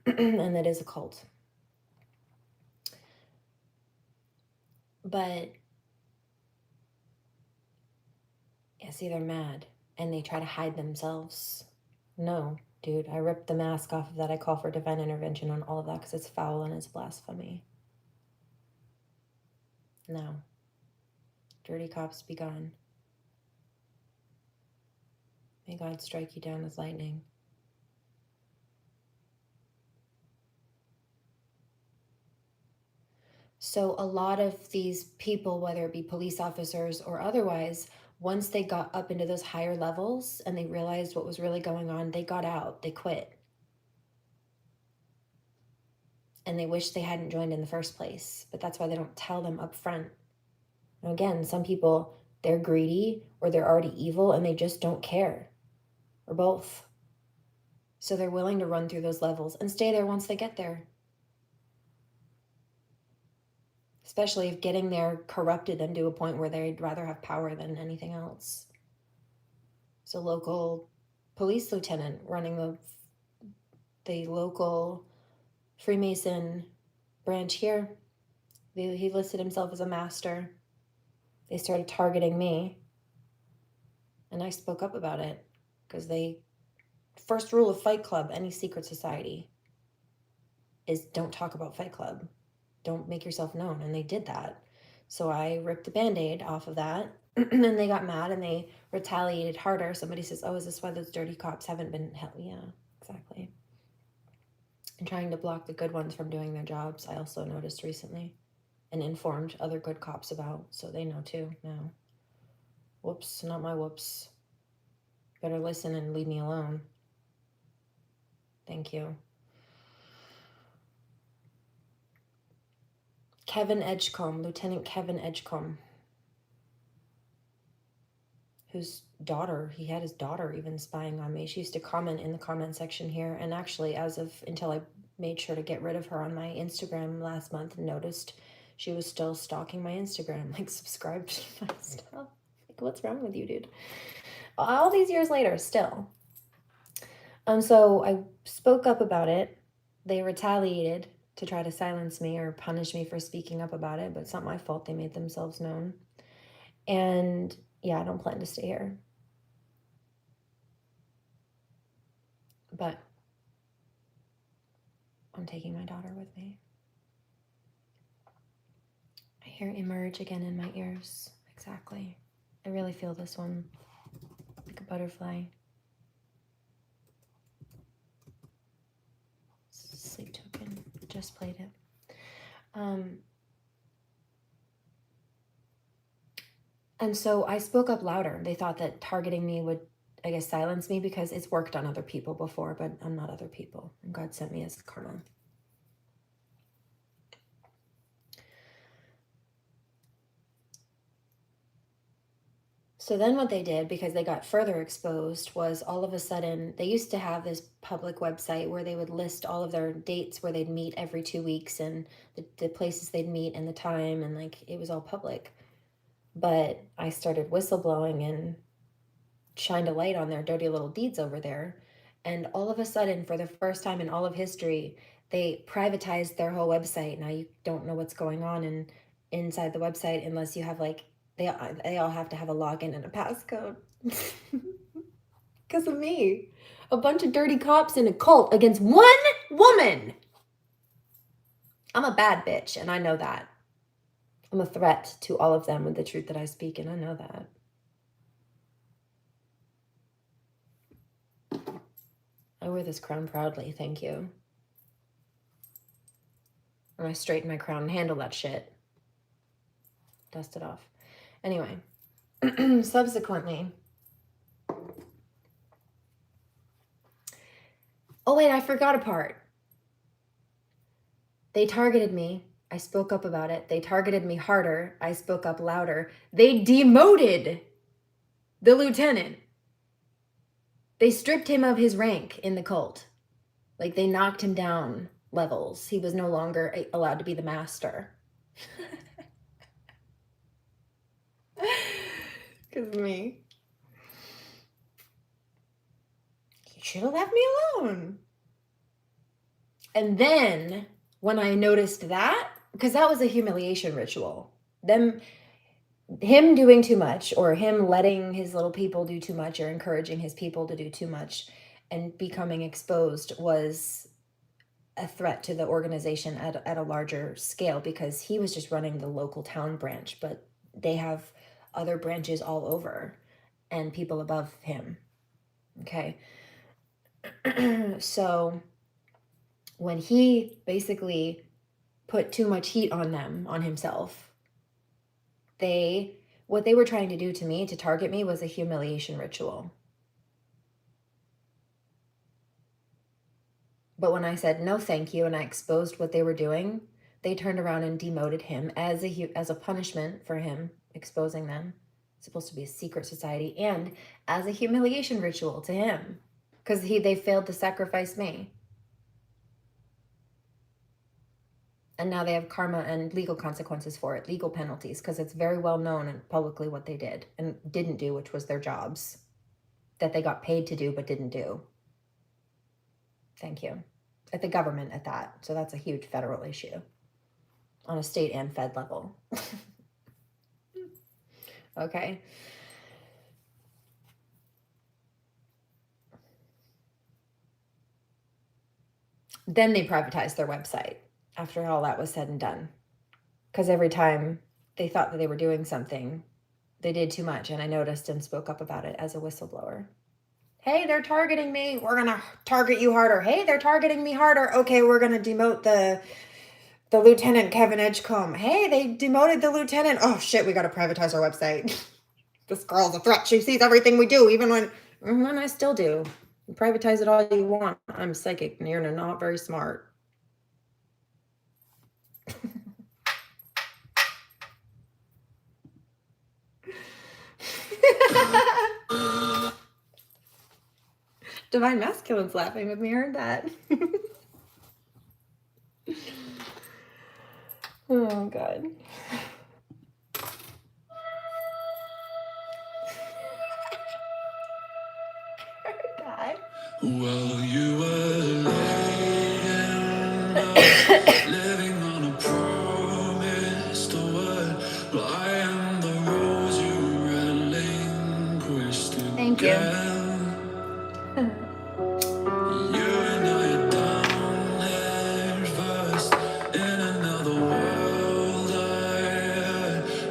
that is a cult. But yeah, see, they're mad and they try to hide themselves. No, dude, I ripped the mask off of that. I call for divine intervention on all of that because it's foul and it's blasphemy. No. Dirty cops be gone. May God strike you down with lightning. So a lot of these people, whether it be police officers or otherwise, once they got up into those higher levels and they realized what was really going on, they got out, they quit. And they wish they hadn't joined in the first place. But that's why they don't tell them up front. And again, some people, they're greedy or they're already evil and they just don't care, or both. So they're willing to run through those levels and stay there once they get there. Especially if getting there corrupted them to a point where they'd rather have power than anything else. So local police lieutenant running the local Freemason branch here, he listed himself as a master. They started targeting me, and I spoke up about it because first rule of Fight Club, any secret society, is don't talk about Fight Club. Don't make yourself known. And they did that. So I ripped the Band-Aid off of that. And they got mad and they retaliated harder. Somebody says, oh, is this why those dirty cops haven't been held? Yeah, exactly. And trying to block the good ones from doing their jobs, I also noticed recently, and informed other good cops about, so they know too now. Whoops, not my whoops. Better listen and leave me alone. Thank you. Kevin Edgecombe, Lieutenant Kevin Edgecombe, whose daughter, he had his daughter even spying on me. She used to comment in the comment section here, and actually until I made sure to get rid of her on my Instagram last month, and noticed she was still stalking my Instagram, like subscribed to my stuff. Like, what's wrong with you, dude? All these years later, still. So I spoke up about it. They retaliated to try to silence me or punish me for speaking up about it, but it's not my fault. They made themselves known. And yeah, I don't plan to stay here. But I'm taking my daughter with me. I hear emerge again in my ears. Exactly. I really feel this one like a butterfly. Sleep token. Just played it. And so I spoke up louder. They thought that targeting me would, I guess, silence me because it's worked on other people before, but I'm not other people. And God sent me as karma. So then what they did, because they got further exposed, was all of a sudden, they used to have this public website where they would list all of their dates where they'd meet every 2 weeks, and the places they'd meet and the time, and like it was all public. But I started whistleblowing and shined a light on their dirty little deeds over there. And all of a sudden, for the first time in all of history, they privatized their whole website. Now you don't know what's going on inside the website unless you have like, they all have to have a login and a passcode. Because of me. A bunch of dirty cops in a cult against one woman. I'm a bad bitch, and I know that. I'm a threat to all of them with the truth that I speak, and I know that. I wear this crown proudly, thank you. And I straighten my crown and handle that shit. Dust it off. Anyway, subsequently. Oh wait, I forgot a part. They targeted me. I spoke up about it. They targeted me harder. I spoke up louder. They demoted the lieutenant. They stripped him of his rank in the cult. Like, they knocked him down levels. He was no longer allowed to be the master. Because of me. You should have left me alone. And then, when I noticed that, because that was a humiliation ritual. Him doing too much, or him letting his little people do too much, or encouraging his people to do too much and becoming exposed was a threat to the organization at a larger scale, because he was just running the local town branch, but they have other branches all over and people above him. Okay. So when he basically put too much heat on them, on himself, what they were trying to do to me, to target me, was a humiliation ritual. But when I said no thank you and I exposed what they were doing, they turned around and demoted him as a punishment for him exposing them. It's supposed to be a secret society, and as a humiliation ritual to him, because they failed to sacrifice me. And now they have karma and legal consequences for it, legal penalties, because it's very well known and publicly what they did and didn't do, which was their jobs that they got paid to do but didn't do. Thank you. At the government at that. So that's a huge federal issue on a state and fed level. Okay. Then they privatized their website after all that was said and done. Because every time they thought that they were doing something, they did too much. And I noticed and spoke up about it as a whistleblower. Hey, they're targeting me. We're going to target you harder. Hey, they're targeting me harder. Okay, we're going to demote the Lieutenant Kevin Edgecombe. Hey, they demoted the lieutenant. Oh, shit, we got to privatize our website. This girl's a threat. She sees everything we do, even when I still do. You privatize it all you want. I'm psychic and you're not very smart. Divine Masculine's laughing with me. I heard that. Oh, God. God. Well, you were living on a promised word. Well, I am the rose you relinquished again. Thank you. You and I are down there first in another world.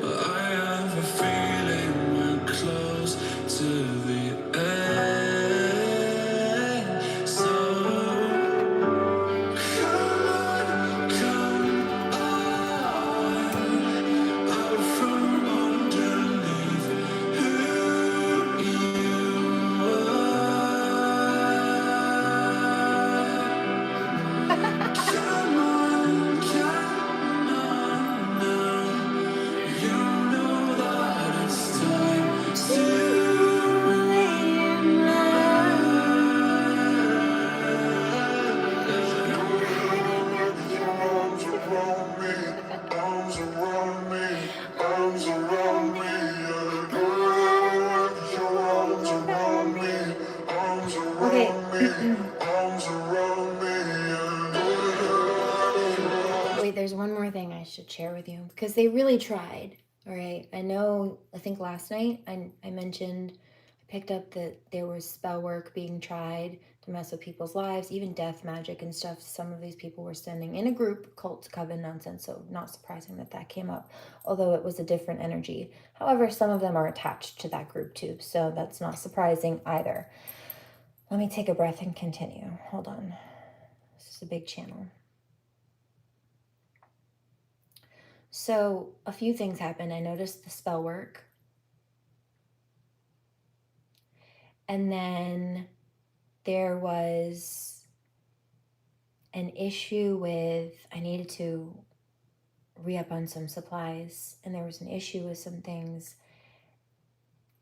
I have a feeling we're close to the end. So come on, out from underneath who you are. share with you because they really tried. All right. I think last night I mentioned, I picked up that there was spell work being tried to mess with people's lives, even death magic and stuff. Some of these people were sending in a group, cult, coven nonsense. So not surprising that came up, although it was a different energy. However, some of them are attached to that group too. So that's not surprising either. Let me take a breath and continue. Hold on. This is a big channel. So a few things happened. I noticed the spell work. And then there was an issue with, I needed to re-up on some supplies. And there was an issue with some things.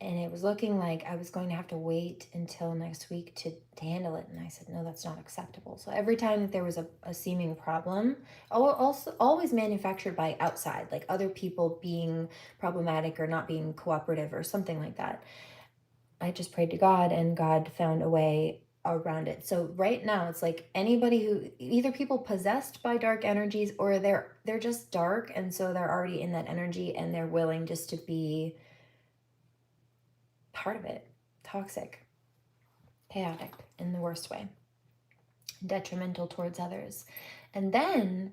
And it was looking like I was going to have to wait until next week to handle it. And I said, no, that's not acceptable. So every time that there was a seeming problem, also always manufactured by outside, like other people being problematic or not being cooperative or something like that, I just prayed to God and God found a way around it. So right now it's like anybody who, either people possessed by dark energies or they're just dark. And so they're already in that energy and they're willing just to be part of it, toxic, chaotic in the worst way, detrimental towards others. And then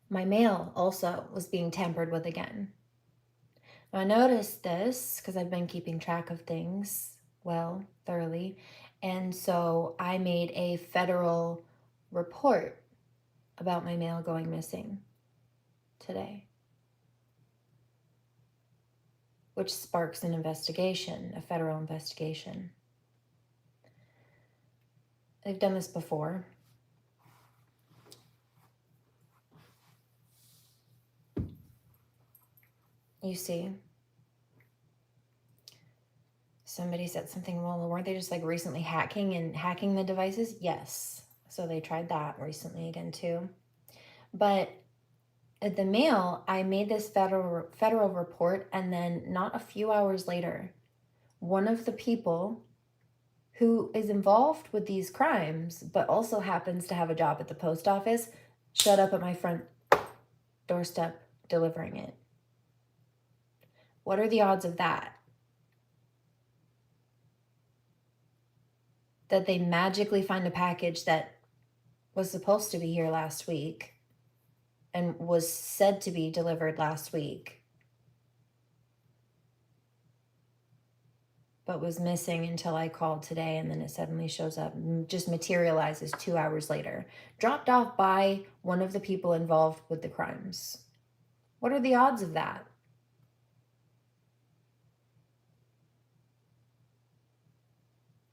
my mail also was being tampered with again. Now, I noticed this because I've been keeping track of things thoroughly. And so I made a federal report about my mail going missing today, which sparks an investigation, a federal investigation. They've done this before. You see, somebody said something, well, weren't they just like recently hacking the devices? Yes. So they tried that recently again too. But at the mail, I made this federal report, and then not a few hours later, one of the people who is involved with these crimes, but also happens to have a job at the post office, showed up at my front doorstep delivering it. What are the odds of that? That they magically find a package that was supposed to be here last week and was said to be delivered last week, but was missing until I called today, and then it suddenly shows up, just materializes 2 hours later, dropped off by one of the people involved with the crimes. What are the odds of that?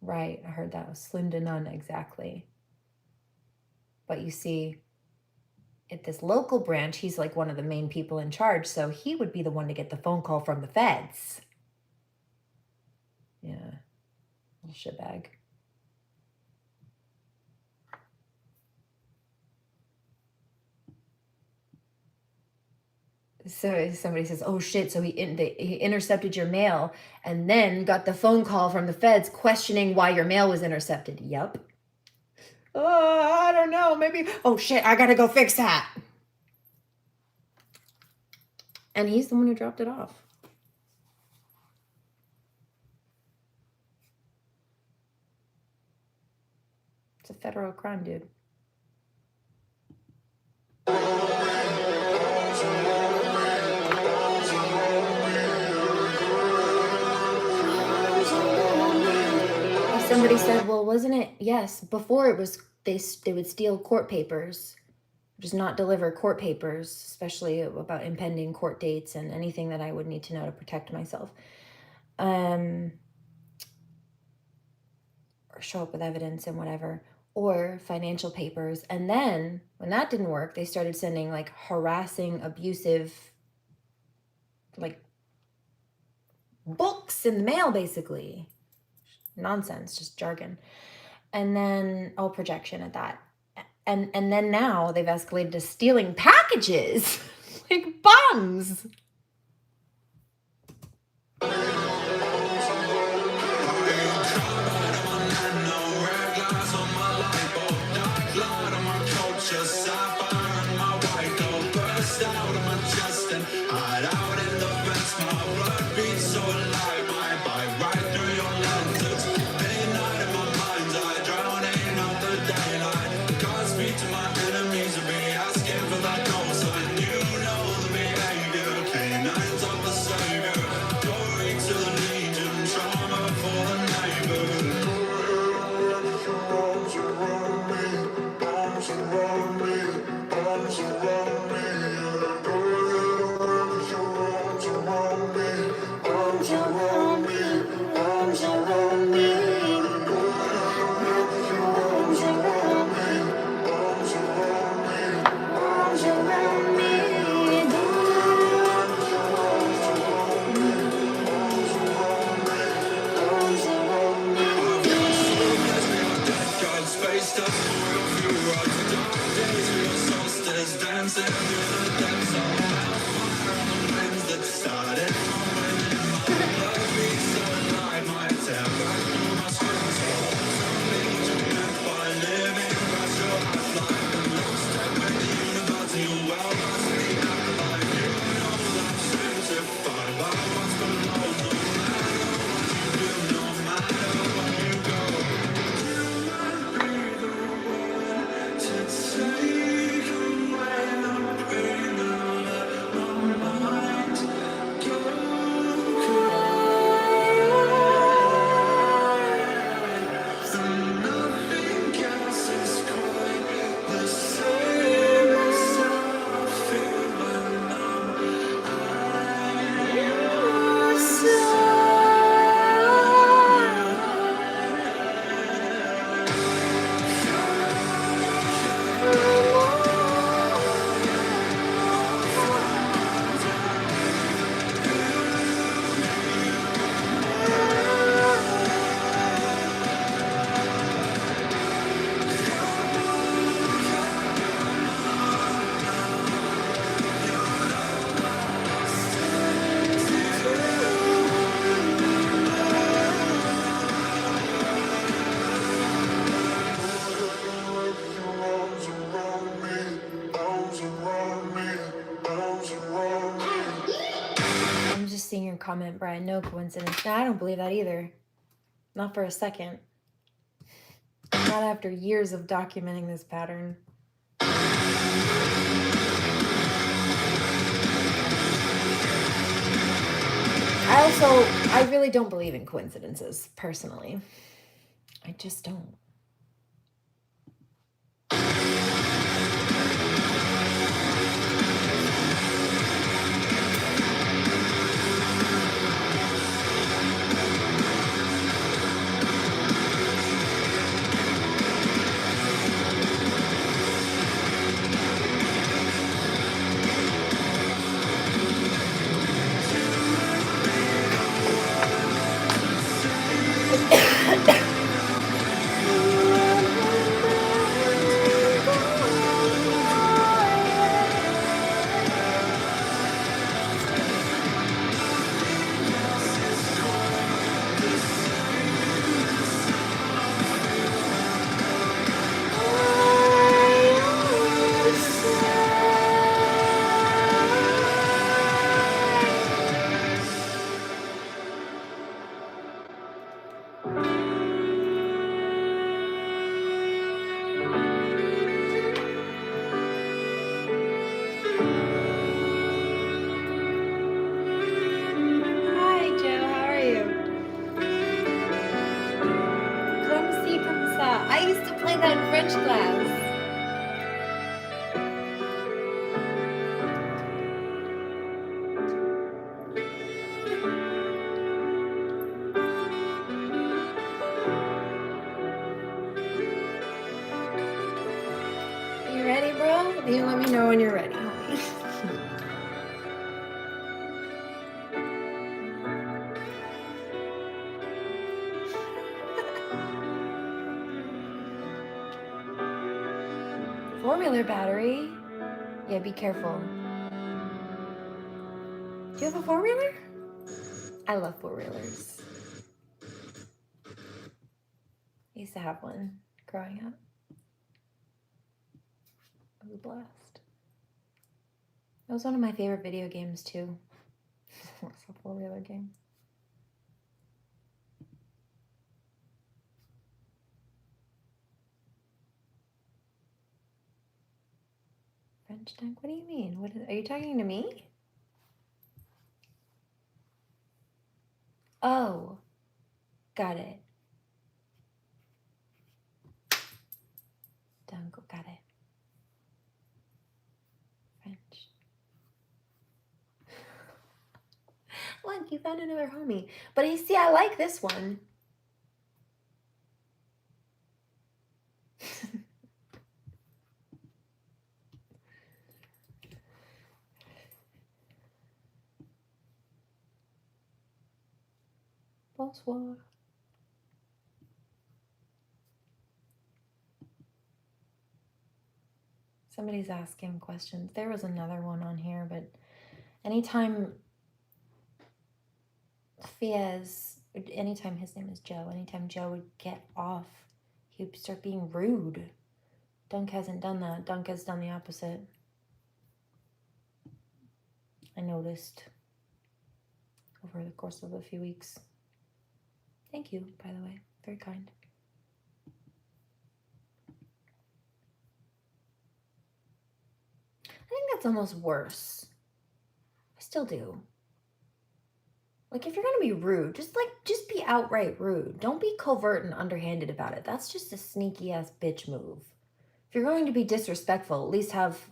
Right, I heard that was slim to none, exactly. But you see, at this local branch, he's like one of the main people in charge, so he would be the one to get the phone call from the feds. Yeah, shitbag. So somebody says, oh shit, so he intercepted your mail and then got the phone call from the feds questioning why your mail was intercepted. Yep. Oh, I don't know, maybe, oh shit, I gotta go fix that. And he's the one who dropped it off. It's a federal crime, dude. Somebody said, well, wasn't it? Yes, before it was, they would steal court papers, just not deliver court papers, especially about impending court dates and anything that I would need to know to protect myself. Or show up with evidence and whatever, or financial papers. And then when that didn't work, they started sending like harassing, abusive, like books in the mail, basically. Nonsense, just jargon. And then projection at that. And then now they've escalated to stealing packages like bums. comment, Brian. No coincidence. No, I don't believe that either. Not for a second. Not after years of documenting this pattern. I really don't believe in coincidences, personally. I just don't. I used to play that in French class. You ready, bro? You let me know when you're ready, homie. Four-wheeler battery? Yeah, be careful. Do you have a four-wheeler? I love four-wheelers. I used to have one growing up. It was a blast. It was one of my favorite video games, too. It's a four-wheeler game. French tank? What do you mean? Are you talking to me? Oh, got it. Danko, got it. French. Look, you found another homie. But you see, I like this one. Bonsoir. Somebody's asking questions. There was another one on here, but anytime anytime his name is Joe, anytime Joe would get off, he would start being rude. Dunk hasn't done that. Dunk has done the opposite. I noticed over the course of a few weeks. Thank you, by the way. Very kind. I think that's almost worse. I still do. Like, if you're gonna be rude, just be outright rude. Don't be covert and underhanded about it. That's just a sneaky ass bitch move. If you're going to be disrespectful, at least have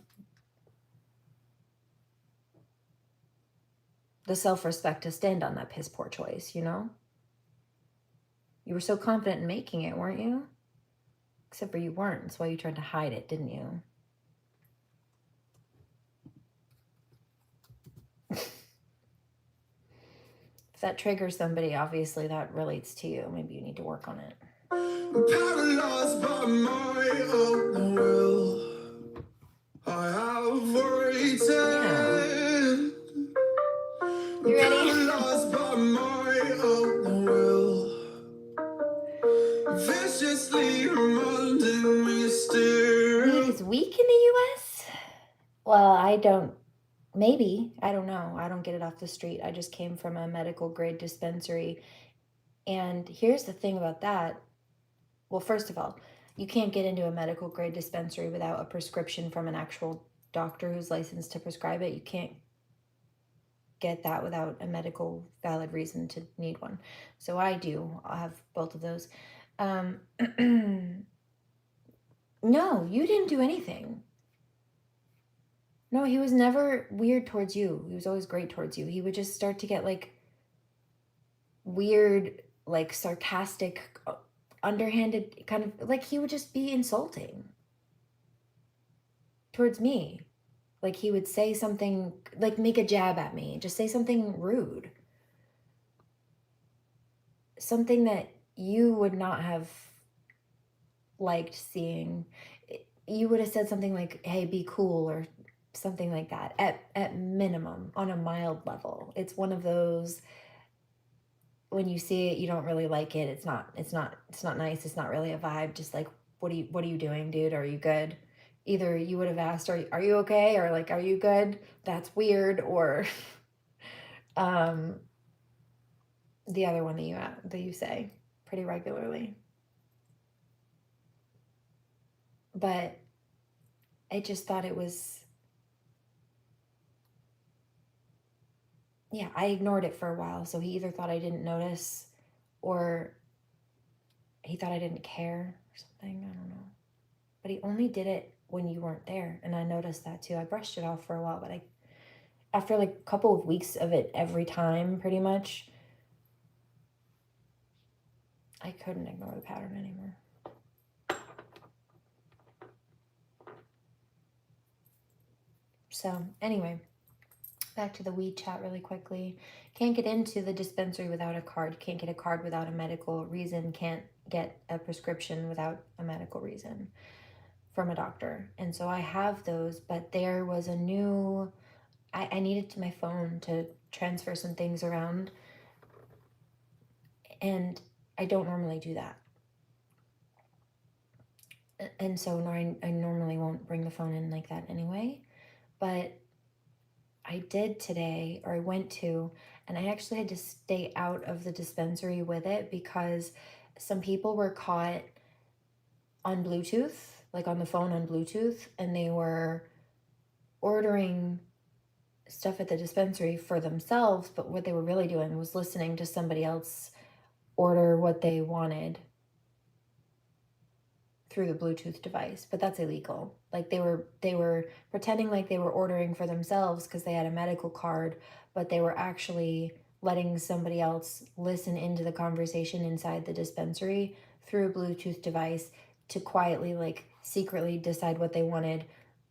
the self-respect to stand on that piss poor choice, you know? You were so confident in making it, weren't you? Except for you weren't. That's why you tried to hide it, didn't you? If that triggers somebody, obviously that relates to you. Maybe you need to work on it. Paralyzed by my own will, I have waited. You ready? Paralyzed by my own will, viciously reminding me still. Weed is weak in the U.S.? Well, I don't Maybe, I don't know. I don't get it off the street. I just came from a medical grade dispensary. And here's the thing about that. Well, first of all, you can't get into a medical grade dispensary without a prescription from an actual doctor who's licensed to prescribe it. You can't get that without a medical valid reason to need one. So I do. I have both of those. No, you didn't do anything. No, he was never weird towards you. He was always great towards you. He would just start to get like weird, like sarcastic, underhanded kind of like he would just be insulting towards me. Like he would say something, like make a jab at me, just say something rude. Something that you would not have liked seeing. You would have said something like, hey, be cool, or something like that at minimum, on a mild level. It's one of those, when you see it, you don't really like it. It's not nice. It's not really a vibe. Just like, what are you doing, dude? Are you good? Either you would have asked, are you okay? Or like, are you good? That's weird. Or the other one that you say pretty regularly. But I just thought it was, yeah, I ignored it for a while. So he either thought I didn't notice, or he thought I didn't care or something. I don't know. But he only did it when you weren't there. And I noticed that too. I brushed it off for a while, but after like a couple of weeks of it every time, pretty much, I couldn't ignore the pattern anymore. So anyway, back to the weed chat really quickly. Can't get into the dispensary without a card. Can't get a card without a medical reason. Can't get a prescription without a medical reason from a doctor. And so I have those, but there was a new, I needed my phone to transfer some things around, and I don't normally do that. And so I normally won't bring the phone in like that anyway, but I did today, or I went to, and I actually had to stay out of the dispensary with it because some people were caught on Bluetooth, like on the phone on Bluetooth, and they were ordering stuff at the dispensary for themselves, but what they were really doing was listening to somebody else order what they wanted through the Bluetooth device. But that's illegal. Like they were pretending like they were ordering for themselves because they had a medical card, but they were actually letting somebody else listen into the conversation inside the dispensary through a Bluetooth device to quietly, like secretly decide what they wanted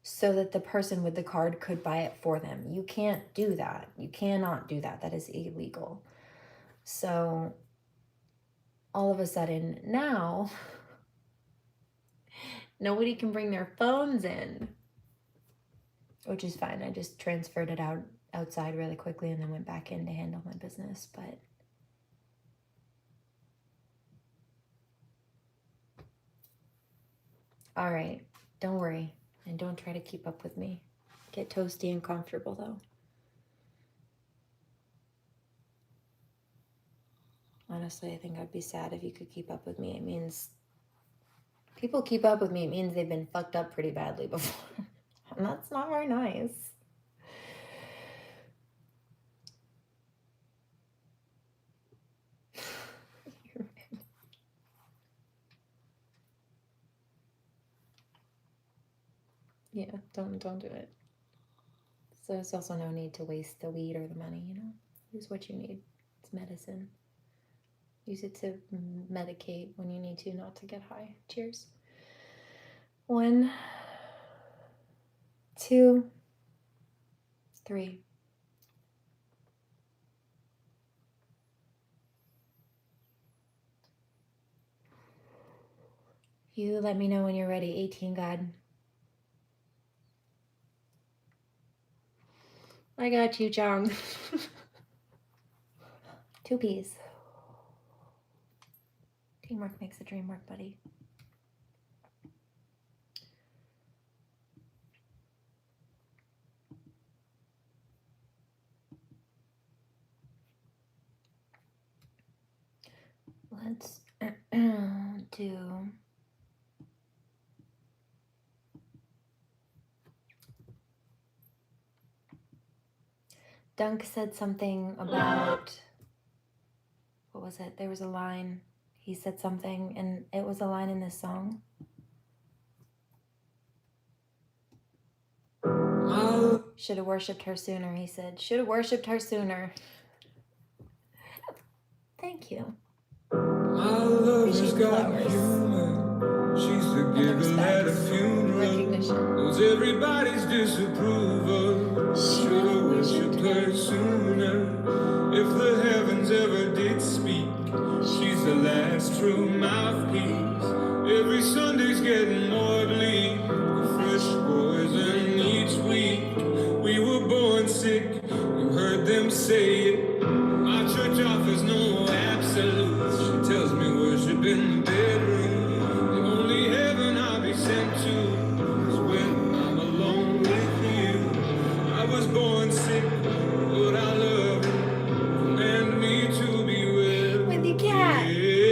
so that the person with the card could buy it for them. You can't do that. You cannot do that. That is illegal. So all of a sudden now nobody can bring their phones in, which is fine. I just transferred it outside really quickly and then went back in to handle my business. But all right, don't worry, and don't try to keep up with me. Get toasty and comfortable though. Honestly, I think I'd be sad if you could keep up with me. It means people keep up with me. It means they've been fucked up pretty badly before. And that's not very nice. Yeah, don't do it. So there's also no need to waste the weed or the money, you know? Use what you need. It's medicine. Use it to medicate when you need to, not to get high. Cheers. 1, 2, 3. You let me know when you're ready. 18, God. I got you, Chong. 2 P's. Teamwork makes the dream work, buddy. to Dunk said something about, what was it? There was a line. He said something, and it was a line in this song. Should have worshipped her sooner, he said. Should have worshipped her sooner. Thank you. Appreciate the flowers. She's the giggle at a funeral. Recognition. Knows everybody's disapproval. Should have worshipped her sooner. If the heavens ever did speak, she's the last true mouthpiece. Every Sunday's getting more bleak. Fresh poison each week. We were born sick, you heard them say it. My church offers no absolutes. She tells me worship in the bedroom. The only heaven I'll be sent to is when I'm alone with you. I was born sick, but I love you. Command me to be with your cat. Amen.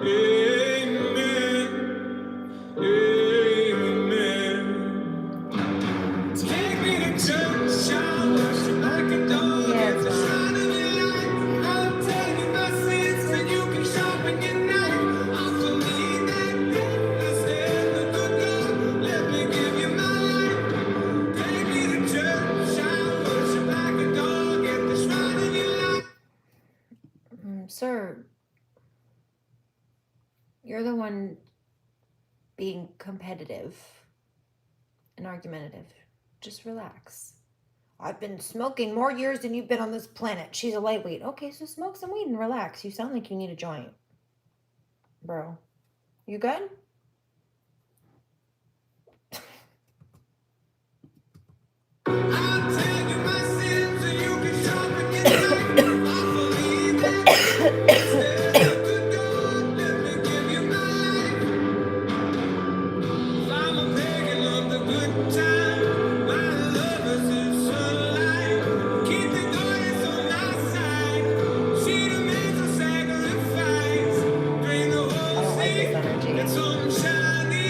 Amen. Amen. Take me to church, I'll worship like a dog. At the sign of your light, I'll tell you my sins, and you can sharpen your knife. I'll believe that death is dead, the good God. Let me give you my life. Take me to church, I'll worship like a dog. At the shrine of your light. Sir, you're the one being competitive and argumentative. Just relax. I've been smoking more years than you've been on this planet. She's a lightweight. Okay, so smoke some weed and relax. You sound like you need a joint. Bro, you good? I'll tell you my sins, and you can sharpen your knife. I believe that death is dead, the good God. Let me give you my life. I'm a pagan of the good time. My lover's is sunlight. Keep the goddess on my side. She demands a sacrifice. Drain the whole don't like sea. this energy. Get something shiny,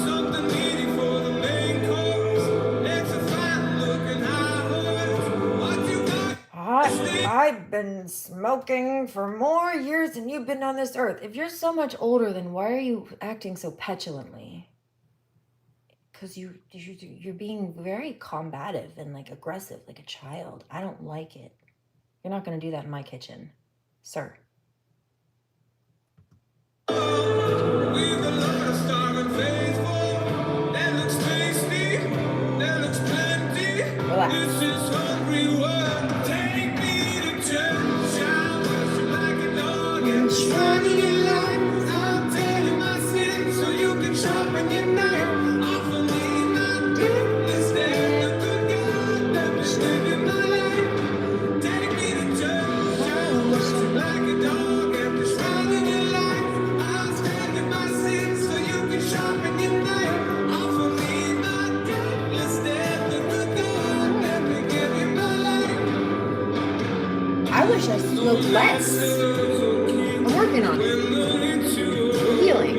something meaty for the main course. It's a fine looking high horse. What you got? I've been smoking for more years than you've been on this earth. If you're so much older, then why are you acting so petulantly? Because you're being very combative and like aggressive, like a child. I don't like it. You're not going to do that in my kitchen, sir. We've a lot of starving faithful. That looks tasty. That looks plenty. Relax. This is hungry world. Take me to church. I'll worship like a dog and shrine in your life. I'll tell you my sins so you can sharpen your knife. Offer me my gift instead. The good God, let me live in my life. Take me to church. I'll worship like a dog at the shrine in your life. I'll stand in my sins so you can sharpen your knife. Offer me my gift instead. The good God, let me give you my life. I wish I smoked less. I'm working on it. We're healing.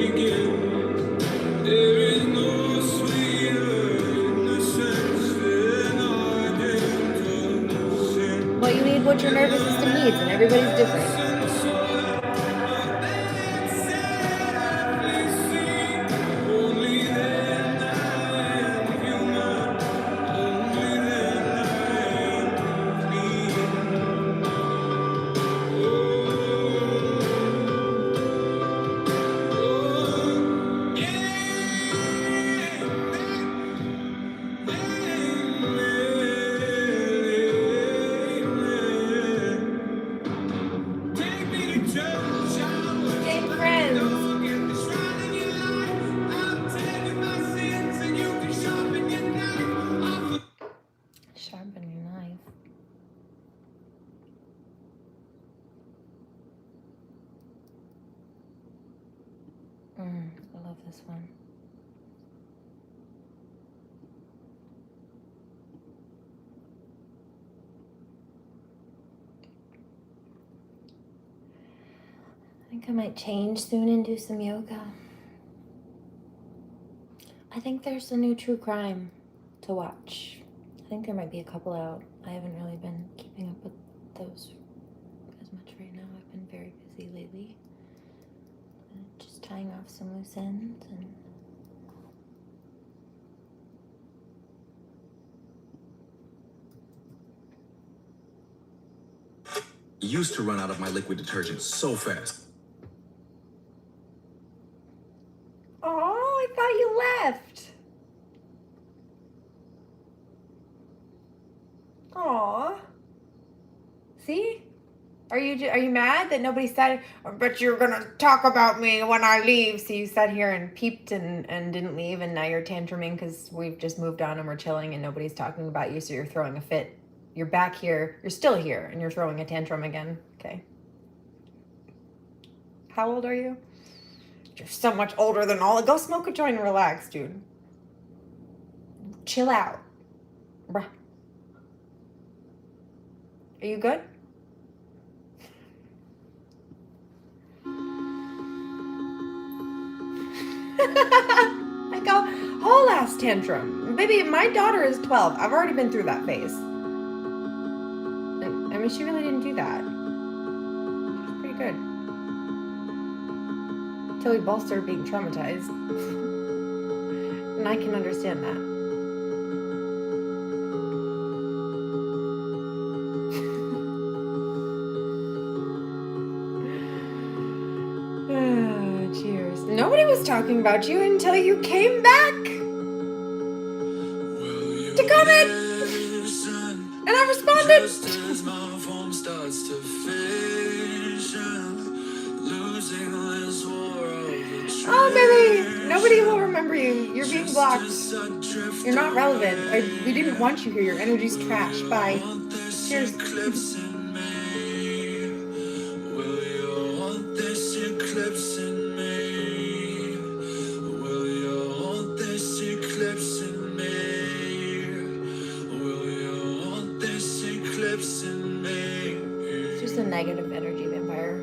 There is no sweeter innocence than ardent sin. Well, you need what your nervous system needs, and everybody's different. Only then I am human. Only then I am clean. Hey, friends. Sharpen your knife. I love this one. think I might change soon and do some yoga. I think there's a new true crime to watch. I think there might be a couple out. I haven't really been keeping up with those as much right now. I've been very busy lately. Just tying off some loose ends and Used to run out of my liquid detergent so fast. oh, I thought you left. Aw. See? Are you mad that nobody said, I bet you're gonna talk about me when I leave? So you sat here and peeped and didn't leave, and now you're tantruming because we've just moved on and we're chilling and nobody's talking about you, so you're throwing a fit. You're back here, you're still here, and you're throwing a tantrum again. Okay. How old are you? You're so much older than all. Go smoke a joint and relax, dude. Chill out. Bruh. Are you good? Like a whole ass tantrum. Baby, my daughter is 12. I've already been through that phase. I mean, she really didn't do that. She's pretty good. Until we both started being traumatized. And I can understand that. Cheers. Nobody was talking about you until you came back to comment. And I responded. Oh, baby. Nobody will remember you. You're being blocked. You're not relevant. We didn't want you here. Your energy's trash. Bye. Cheers. It's just a negative energy vampire.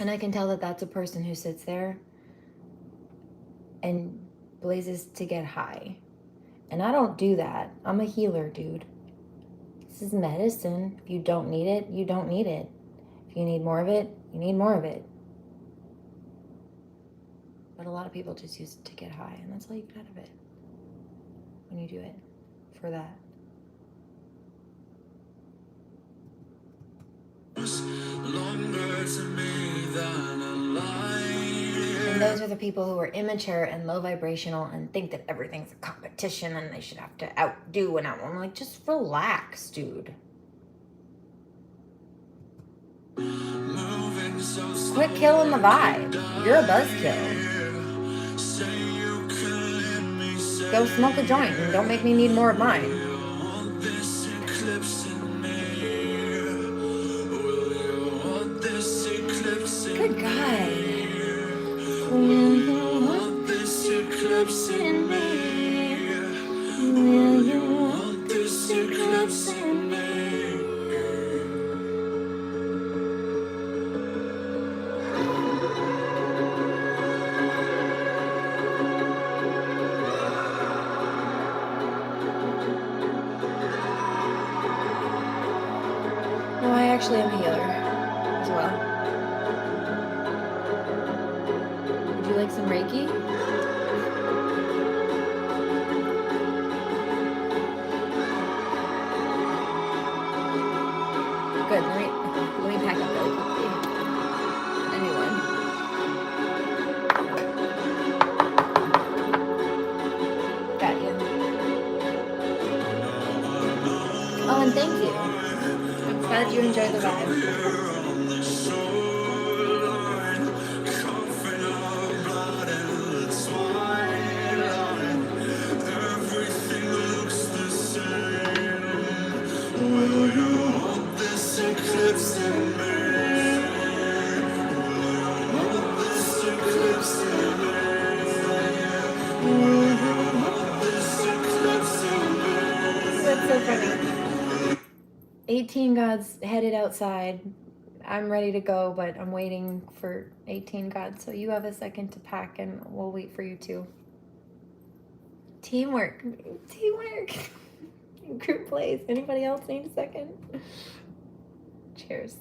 And I can tell that that's a person who sits there and blazes to get high. And I don't do that. I'm a healer, dude. This is medicine. If you don't need it, you don't need it. If you need more of it, you need more of it. But a lot of people just use it to get high, and that's all you get out of it when you do it for that. And those are the people who are immature and low vibrational and think that everything's a competition and they should have to outdo and I'm like, just relax, dude. Quit killing the vibe. You're a buzzkill. Go smoke a joint and don't make me need more of mine. Good guy. Will you want this eclipse in me? Will you want this eclipse in me? No, I actually am a healer as well. Would you like some Reiki? Good, let me pack up really quickly. Anyone? Got you. Oh, and thank you. I'm glad you enjoy the vibe. That's so funny. 18 gods headed outside. I'm ready to go, but I'm waiting for 18 gods. So you have a second to pack and we'll wait for you too. Teamwork. Teamwork. Group plays. Anybody else need a second? Cheers.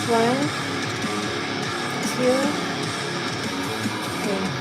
One, two, three.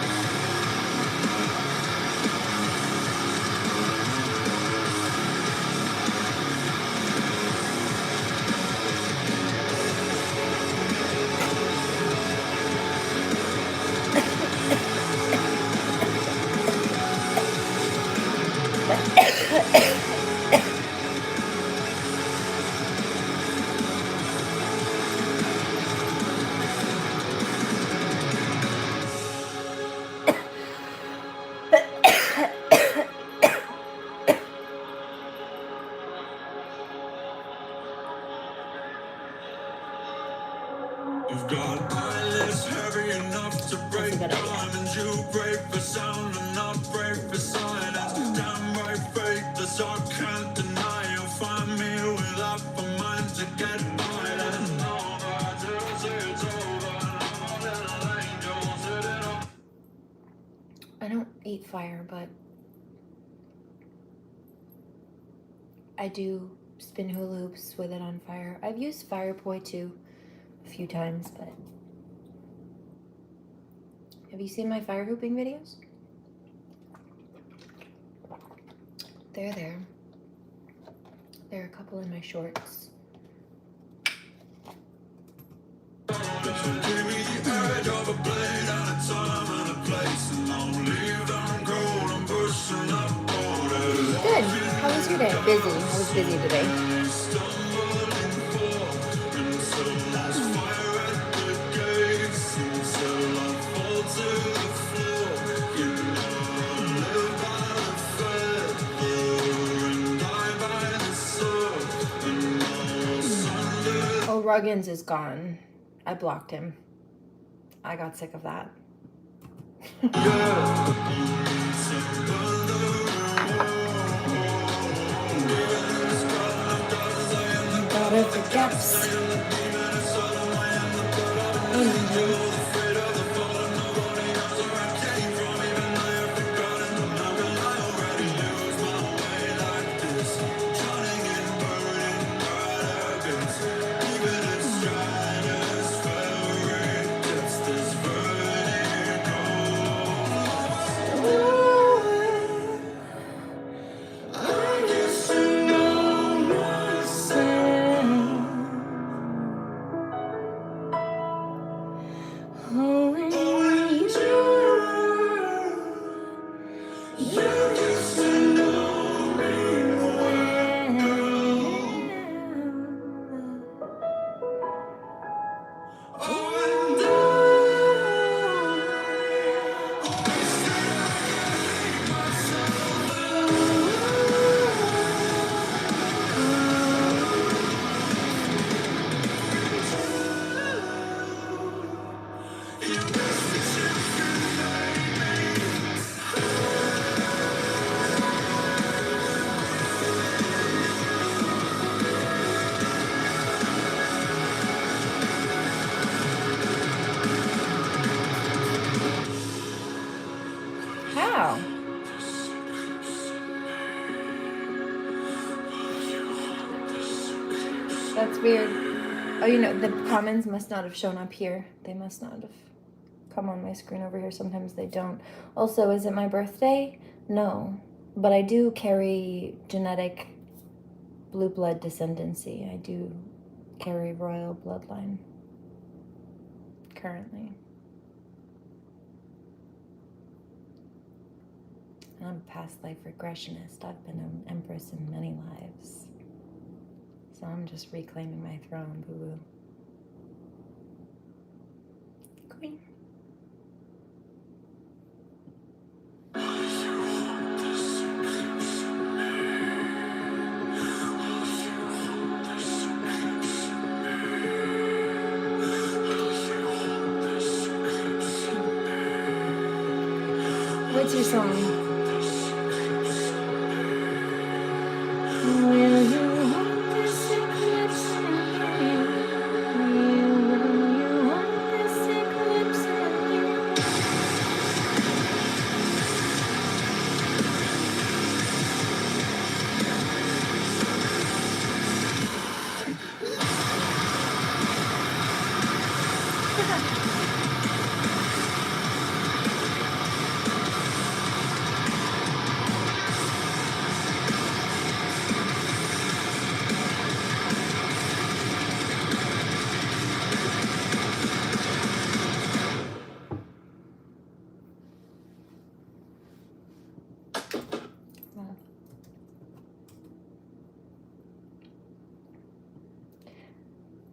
You've got eyelids heavy enough to break diamonds. You break for sound and not break for silence. Damn right faithless, I can't deny. You'll find me without a mind to get violent. I don't eat fire, but I do spin hula hoops with it on fire. I've used fire poi too a few times, but have you seen my fire hooping videos? They're there. There are a couple in my shorts. Good. How was your day? Busy. I was busy today. Oh, Ruggins is gone. I blocked him. I got sick of that. Got it for gaps. How? That's weird. Oh, you know, the comments must not have shown up here. They must not have come on my screen over here. Sometimes they don't. Also, is it my birthday? No. But I do carry genetic blue blood descendancy. I do carry royal bloodline currently. I'm a past life regressionist. I've been an empress in many lives. So I'm just reclaiming my throne, boo-boo. Queen. What's your song? Will you hold this eclipse in you? Will you hold this eclipse in you?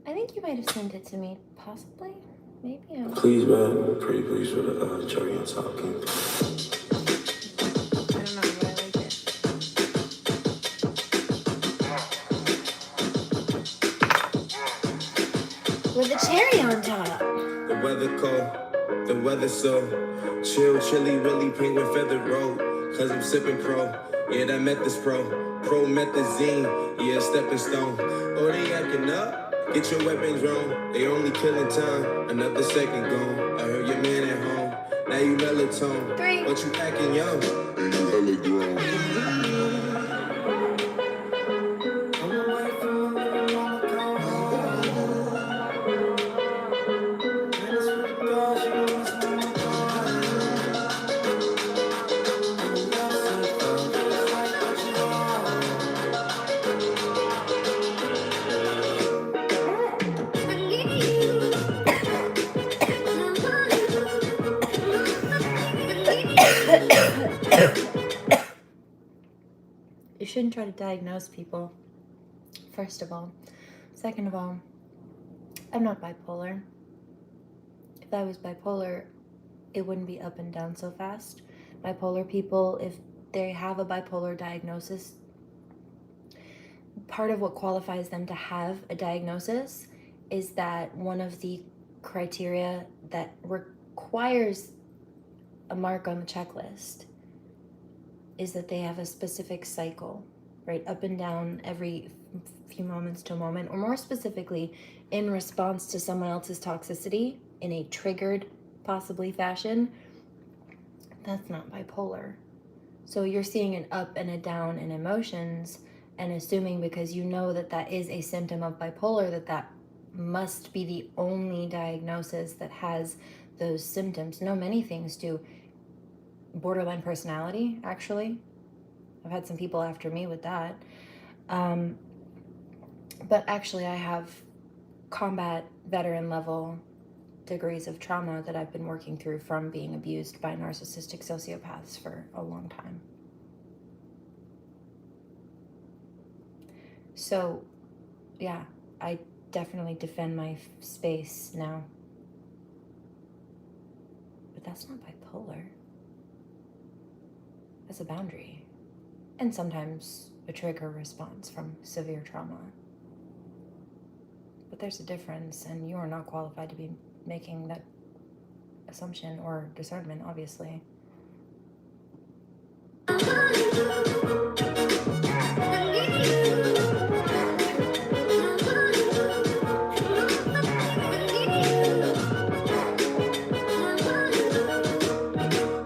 I think you might have sent it to me, possibly. Maybe. Please, man, I'm pretty pleased with the cherry on top. King. I don't know, but I like it. With a cherry on top. The weather cold, the weather so chill, chilly, really penguin feather road. Cause I'm sipping pro, yeah, that Amethyst pro. Promethazine, yeah, stepping stone. Oh, they acting up. Get your weapons wrong, they only killing time. Another second gone. I heard your man at home. Now you melatonin. 3. But you acting young. And you hella grown. I'm away from my little mama come home. And it's with the girl, she wants me to go home. And you love so far, just like what you want. You shouldn't try to diagnose people, first of all. Second of all, I'm not bipolar. If I was bipolar, it wouldn't be up and down so fast. Bipolar people, if they have a bipolar diagnosis, part of what qualifies them to have a diagnosis is that one of the criteria that requires a mark on the checklist is that they have a specific cycle, right? Up and down every few moments to a moment, or more specifically, in response to someone else's toxicity in a triggered, possibly fashion. That's not bipolar. So you're seeing an up and a down in emotions and assuming because you know that that is a symptom of bipolar, that must be the only diagnosis that has those symptoms. No, many things do. Borderline personality, actually. I've had some people after me with that. But actually I have combat veteran level degrees of trauma that I've been working through from being abused by narcissistic sociopaths for a long time. So, yeah, I definitely defend my space now. But that's not bipolar. That's a boundary. And sometimes a trigger response from severe trauma. But there's a difference, and you are not qualified to be making that assumption or discernment, obviously.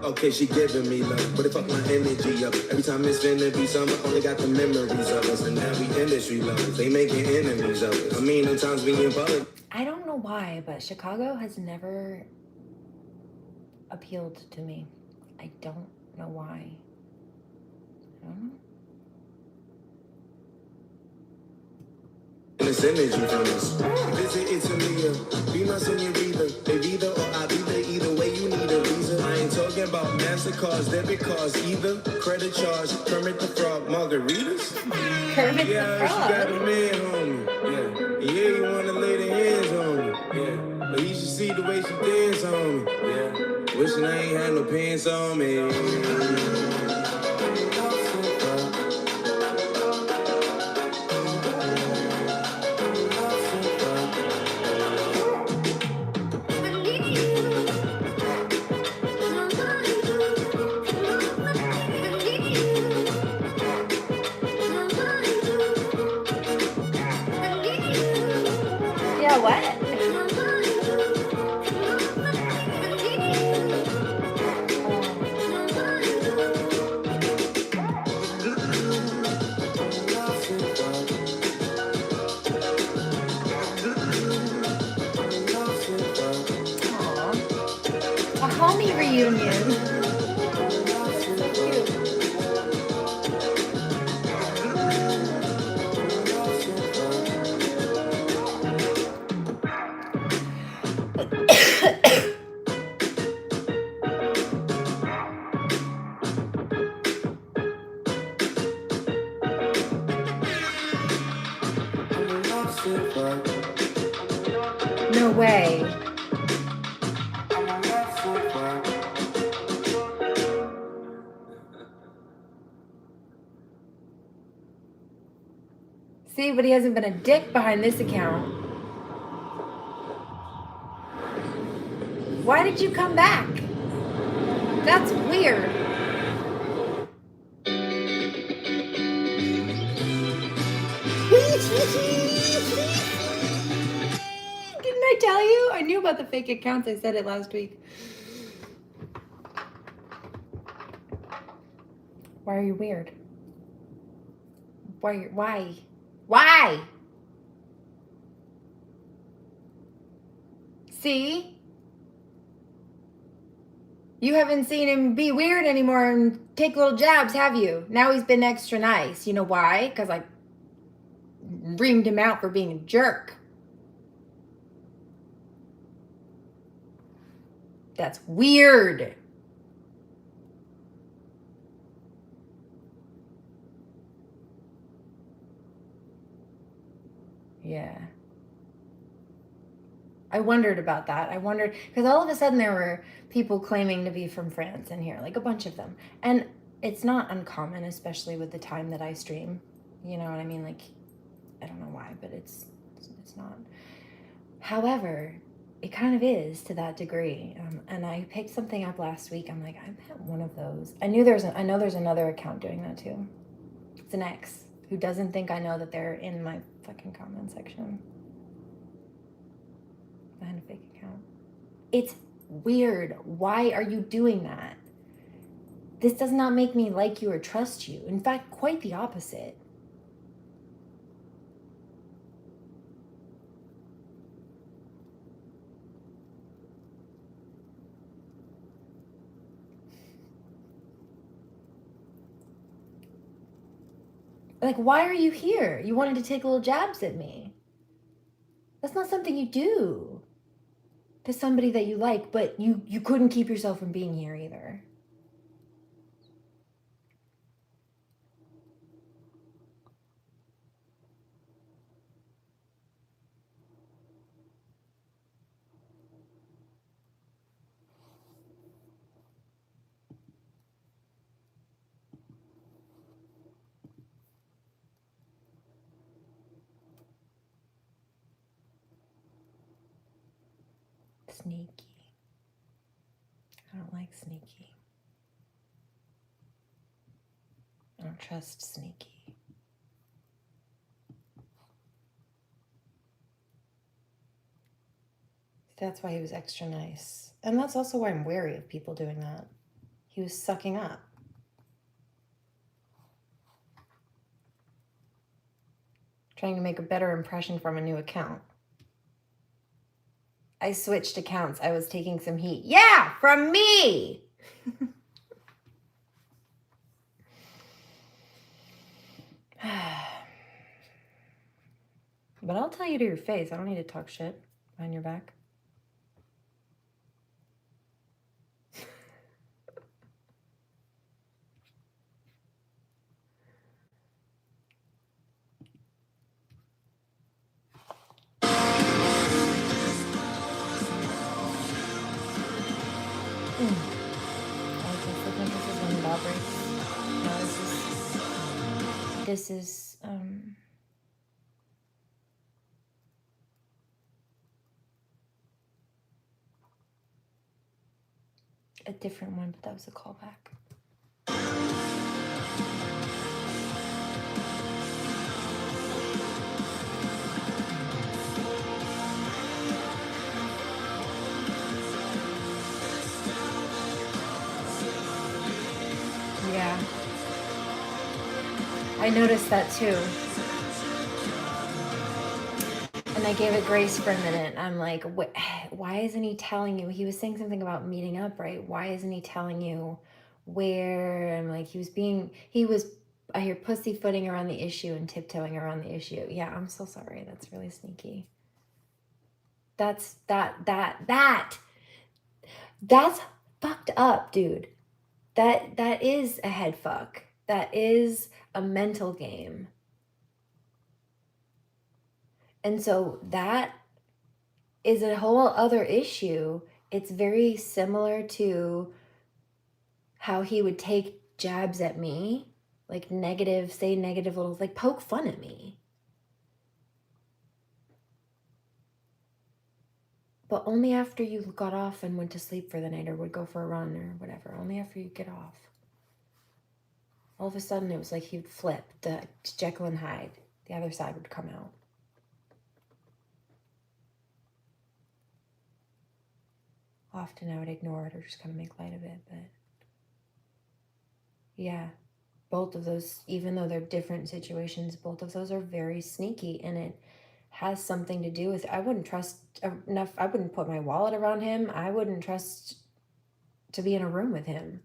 Okay, she giving me love, but it fuck my energy up. Every time it's finna be summer, only got the memories of us. And now we industry lovers, they making enemies of us. I mean, sometimes we in public. I don't know why, but Chicago has never appealed to me. I don't know why. I don't know. And it's energy from us. Visit Italy, be my senorita. They either or I be there, either way you need a visa. I ain't talking about man MasterCards, debit cards, either credit charge, Kermit the Frog, margaritas. Kermit the Yeah, she got Frog. a man, homie. Yeah, yeah, you wanna lay the hands on me. Yeah, but you should see the way she dance on me. Yeah, wishing I ain't had no pants on me. Yeah, what? A homie reunion. No way. See, but he hasn't been a dick behind this account. Why did you come back? That's weird. Didn't I tell you? I knew about the fake accounts. I said it last week. Why are you weird? Why? See? You haven't seen him be weird anymore and take little jabs, have you? Now he's been extra nice. You know why? Because I reamed him out for being a jerk. That's weird. Yeah. I wondered about that. I wondered, because all of a sudden there were people claiming to be from France in here, like a bunch of them. And it's not uncommon, especially with the time that I stream. You know what I mean? Like, I don't know why, but it's not. However, it kind of is to that degree. And I picked something up last week. I'm like, I bet one of those. I know there's another account doing that too. It's an ex who doesn't think I know that they're in my fucking comment section. Behind a fake account. It's weird. Why are you doing that? This does not make me like you or trust you. In fact, quite the opposite. Like, why are you here? You wanted to take little jabs at me. That's not something you do to somebody that you like, but you couldn't keep yourself from being here either. Sneaky. I don't like sneaky. I don't trust sneaky. That's why he was extra nice. And that's also why I'm wary of people doing that. He was sucking up. Trying to make a better impression from a new account. I switched accounts. I was taking some heat. Yeah, from me! But I'll tell you to your face. I don't need to talk shit behind your back. this is a different one, but that was a callback. Yeah. I noticed that too. And I gave it grace for a minute. I'm like, why isn't he telling you? He was saying something about meeting up, right? Why isn't he telling you where? And like, I hear pussyfooting around the issue and tiptoeing around the issue. Yeah, I'm so sorry. That's really sneaky. That's fucked up, dude. That is a head fuck. That is a mental game. And so that is a whole other issue. It's very similar to how he would take jabs at me, like say negative little, like poke fun at me. But only after you got off and went to sleep for the night or would go for a run or whatever. Only after you get off. All of a sudden it was like he would flip, the Jekyll and Hyde. The other side would come out. Often I would ignore it or just kind of make light of it, but yeah, both of those, even though they're different situations, both of those are very sneaky, and it has something to do with, I wouldn't trust enough, I wouldn't put my wallet around him, I wouldn't trust to be in a room with him.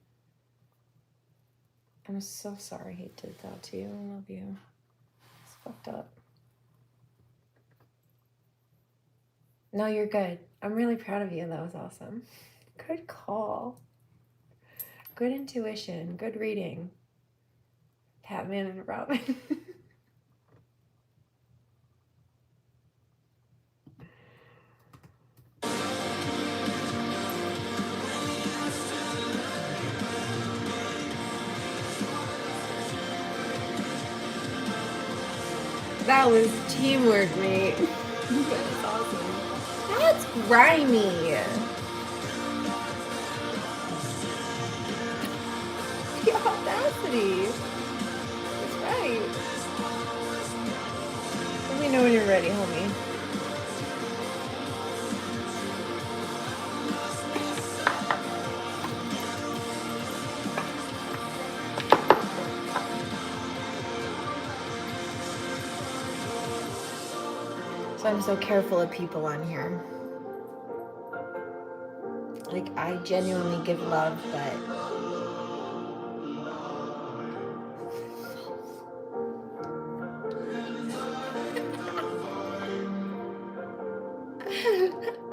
I'm so sorry he did that to you. I love you. It's fucked up. No, you're good. I'm really proud of you. That was awesome. Good call. Good intuition. Good reading. Batman and Robin. That was teamwork, mate. That's awesome. That's grimy. The audacity. That's right. Let me know when you're ready, homie. So I'm so careful of people on here. Like, I genuinely give love, but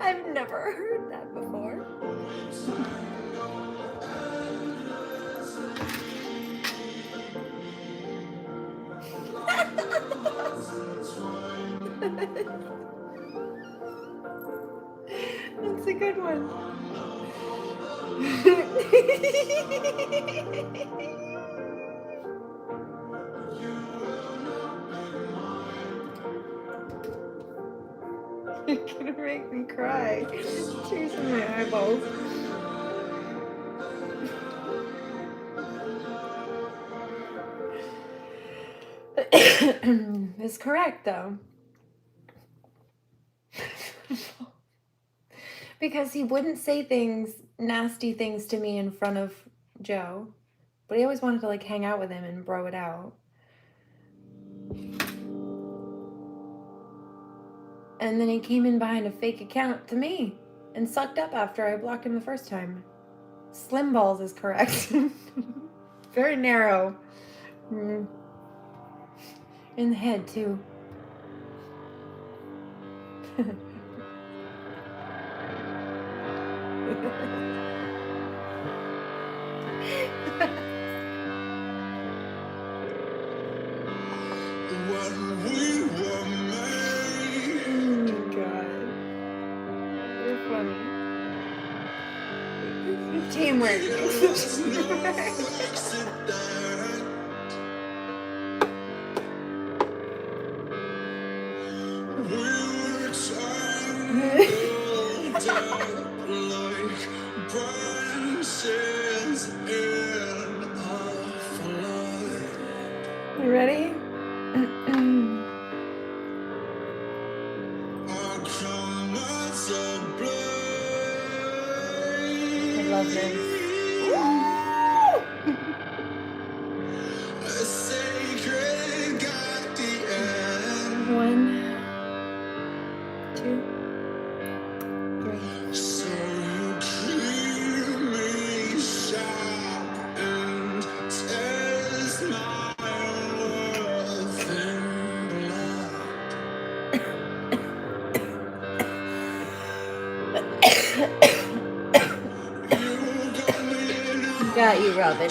I've never heard that before. That's a good one. You're gonna make me cry. Tears in my eyeballs. It's correct, though. Because he wouldn't say nasty things to me in front of Joe, but he always wanted to like hang out with him and bro it out. And then he came in behind a fake account to me and sucked up after I blocked him the first time. Slim balls is correct. Very narrow. In the head, too. When we were made, Oh, God. You're funny. Teamwork. no accident. You ready? I love this. One, two, three. So you keep me sharp and test my worth in blood. Got you, Robin.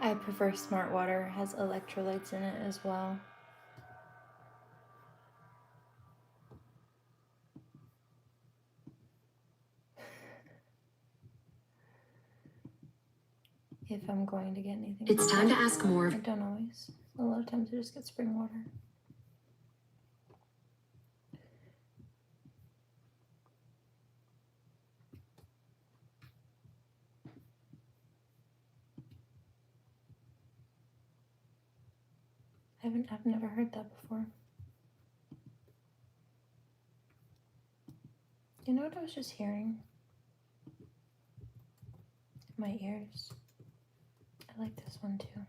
I prefer smart water. It has electrolytes in it as well. If I'm going to get anything. It's time to ask more. I don't always. A lot of times I just get spring water. I've never heard that before. You know what I was just hearing? My ears. I like this one too.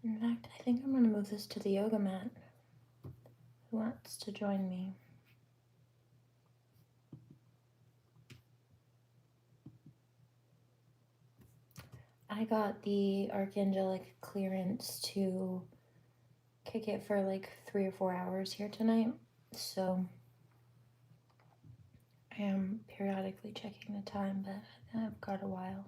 In fact, I think I'm gonna move this to the yoga mat. Who wants to join me? I got the archangelic clearance to kick it for like 3 or 4 hours here tonight, so I am periodically checking the time, but I've got a while.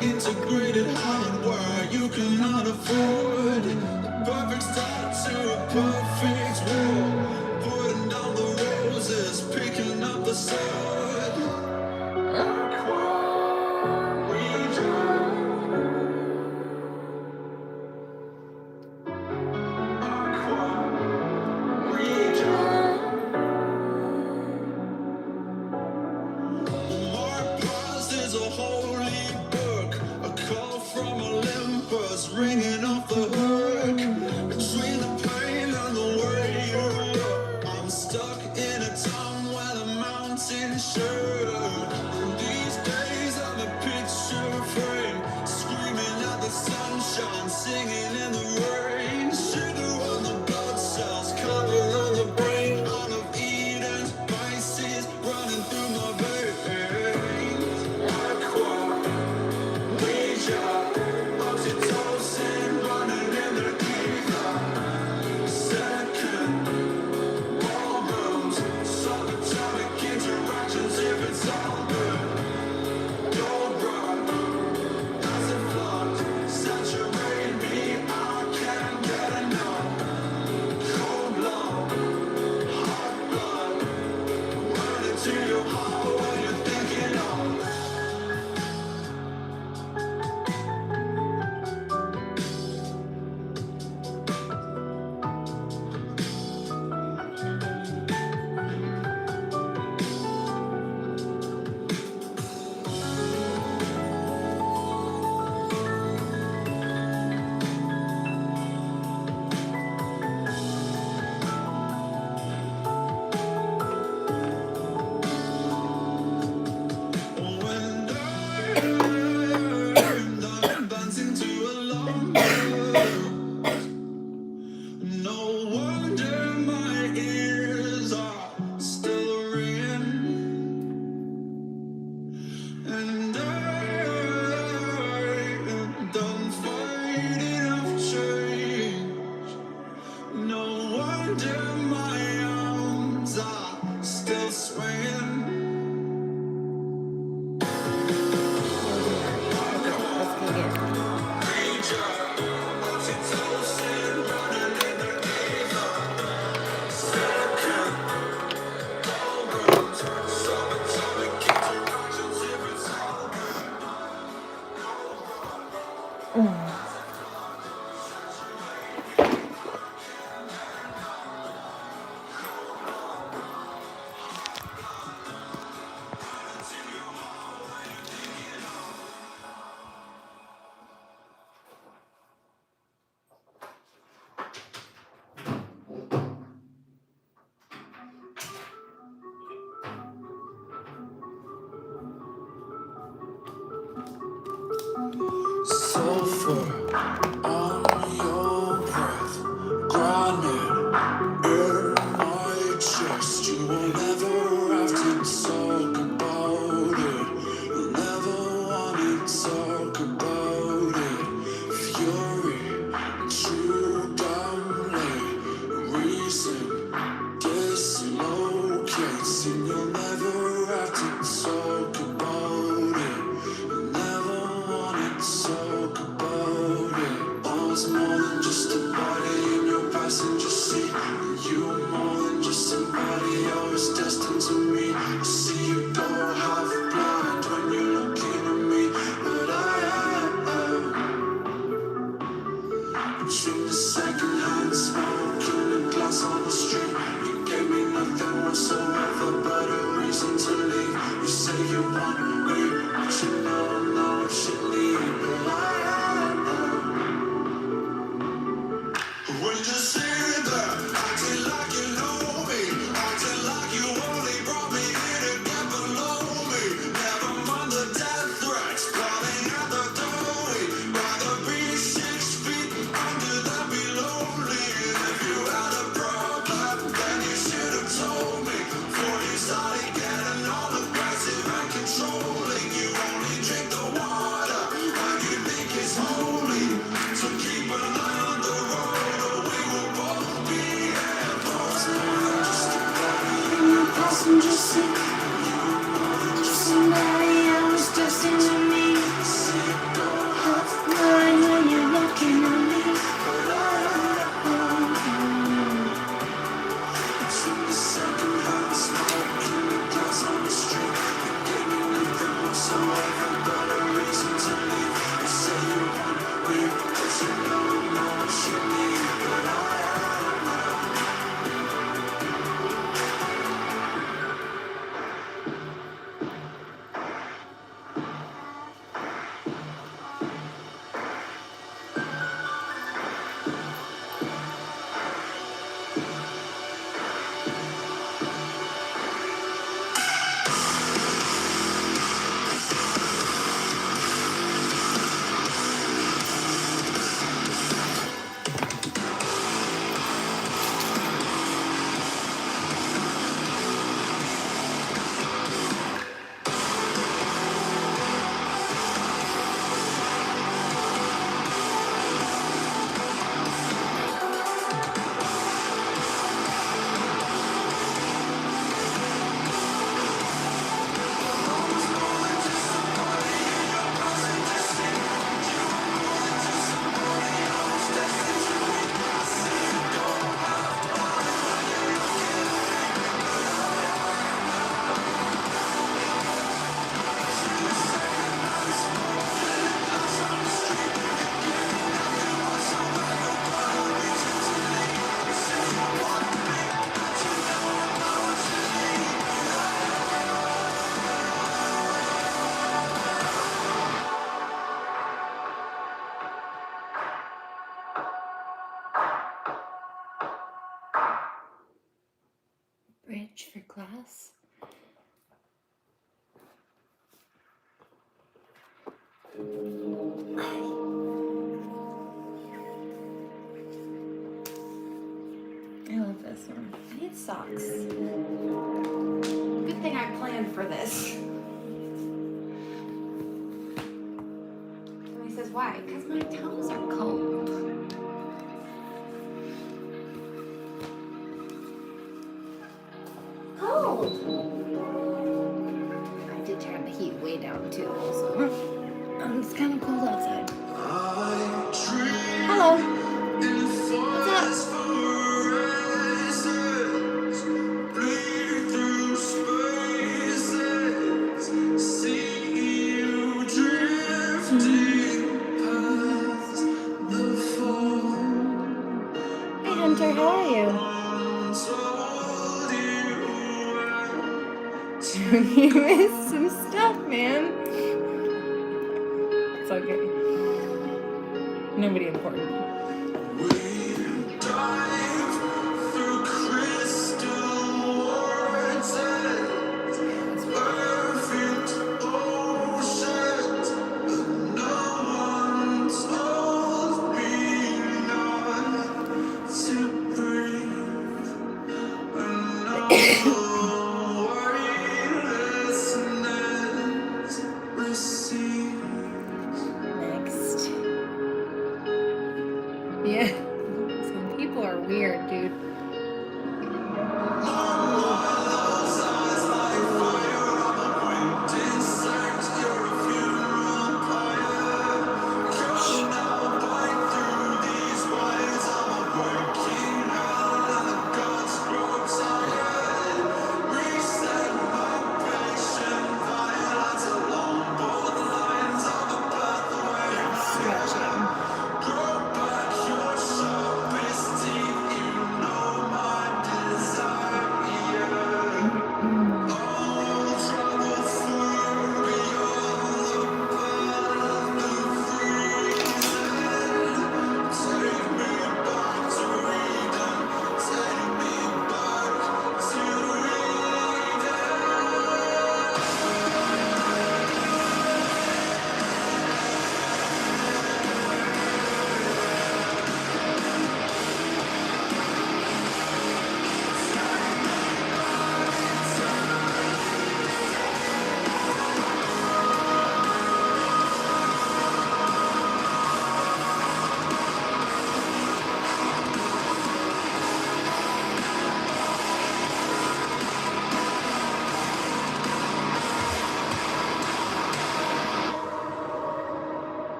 Integrated hardware you cannot afford. The perfect start to a perfect war. Putting down the roses, picking up the sword. Ringing off the hook between the pain and the way you look. I'm stuck in a town where the mountains shook. These days I'm a picture frame, screaming at the sunshine, singing in the rain. Sugar on the blood cells, color on the brain. Out of Eden, spices running through my veins. Aqua, Ouija. Sulfur on your breath, grinding in my chest. You will never have to talk about it. You'll never want to talk about it. Fury, too damn late. Reason dislocates, and you'll never have to talk about it. You'll never want to talk about it. I was more than just a body in your passenger seat. You were more than just somebody I was destined to meet. I see you say you want me, I should know what you need, but when you say that, acting like you know me, acting like you only brought me here to get below me. Never mind the death threats, plotting at the doorway. Rather be 6 feet under than be lonely. And if you had a problem, then you should have told me. Before you started getting all aggressive and controlling. You only drink the water like you think it's holy. So keep an eye on the road, or we will both be airports. In the passenger seat, just somebody else dressing to me. Half blind when you're looking at me. From the second hand, smoking the glass on the street. You gave me nothing whatsoever but a reason to leave. You say you want me, but you know what you need. But Bridge for glass. I love this one. I need socks. Good thing I planned for this. And he says, why? Because my toes are cold. Cold! I did turn the heat way down too, so it's kind of cold outside. Hello. What's up? Hey Hunter, how are you? You missed some stuff, man. It's okay. Nobody important. Next. Yeah. Some people are weird.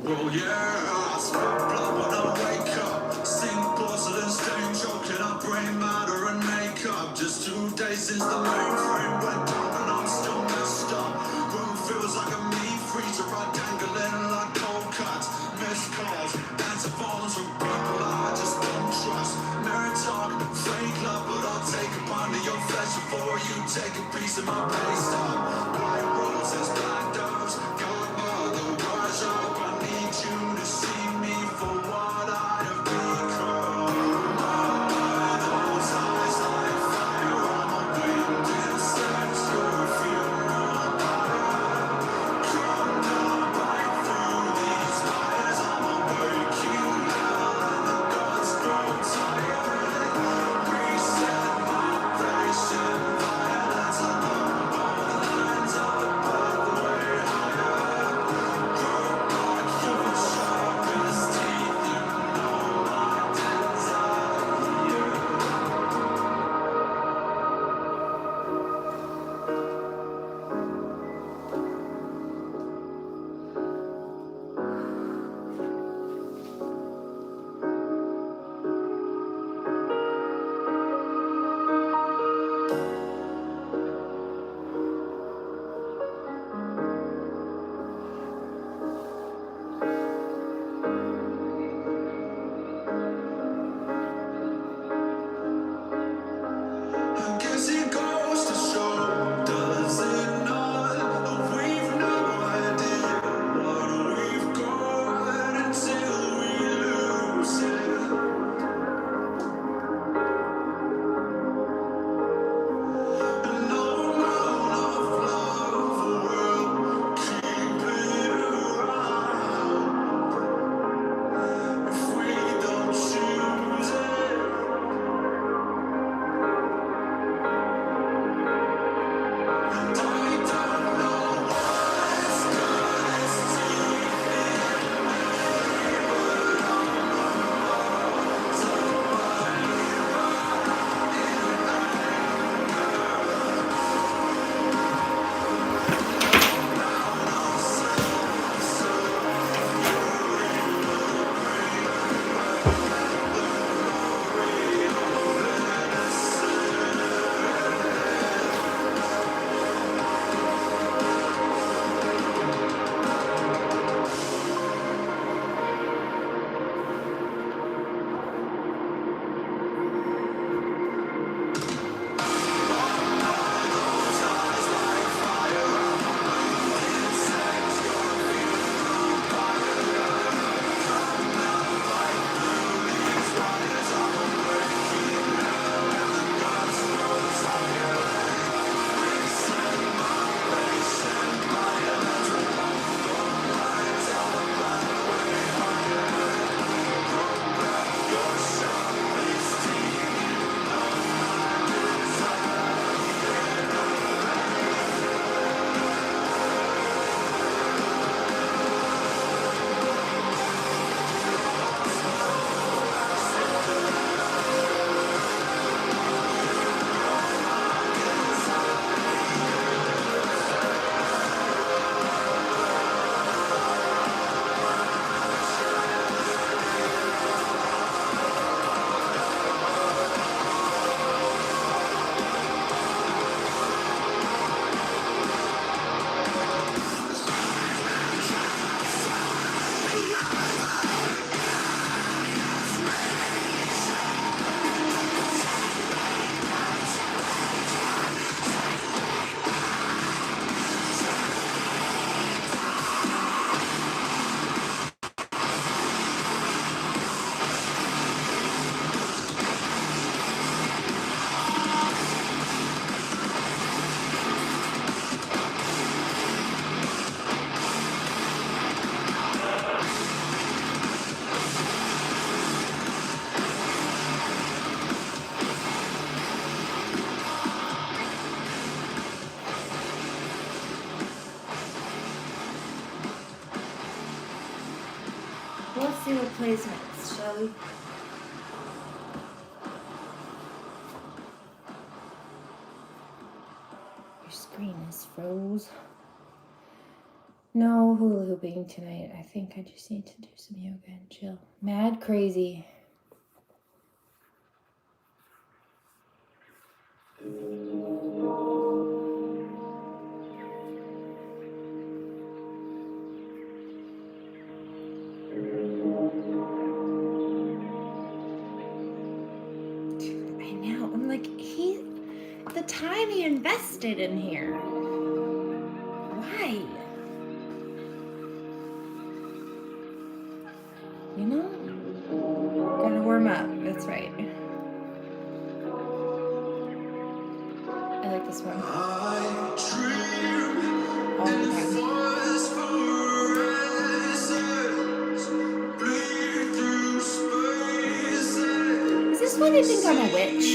Well, yeah, I sweat blood when I wake up. Sink porcelain stain, choking up brain matter and makeup. Just 2 days since the mainframe went down and I'm still messed up. Room feels like a meat freezer, I dangling like cold cuts. Missed calls, answer phones from people I just don't trust. Mirror talk, fake love, but I'll take a pound of your flesh before you take a piece of my pay stub. White roses, black doves, godmother, rise up. I need you to see me for what I have become. Those eyes like fire on my wind insects, your funeral pyre. Come down, bite through these wires. I'm awake, you hell, and the gods grow tired. Reset my patient violence. I know both lines of the pathway higher. Broke like your sharpest teeth, you know my desire. I guess it goes to show, does it not? That we've no idea what we've got until we lose it. And no amount of love will keep it around if we don't choose it. And I don't know what's got its teeth in. Let's see what plays next, shall we? Your screen is froze. No hula hooping tonight. I think I just need to do some yoga and chill. Mad crazy. Dude, I know. I'm like, the time he invested in here. Why? You know? Gotta warm up. That's right. I like this one. All the time. Is this why they think I'm a witch?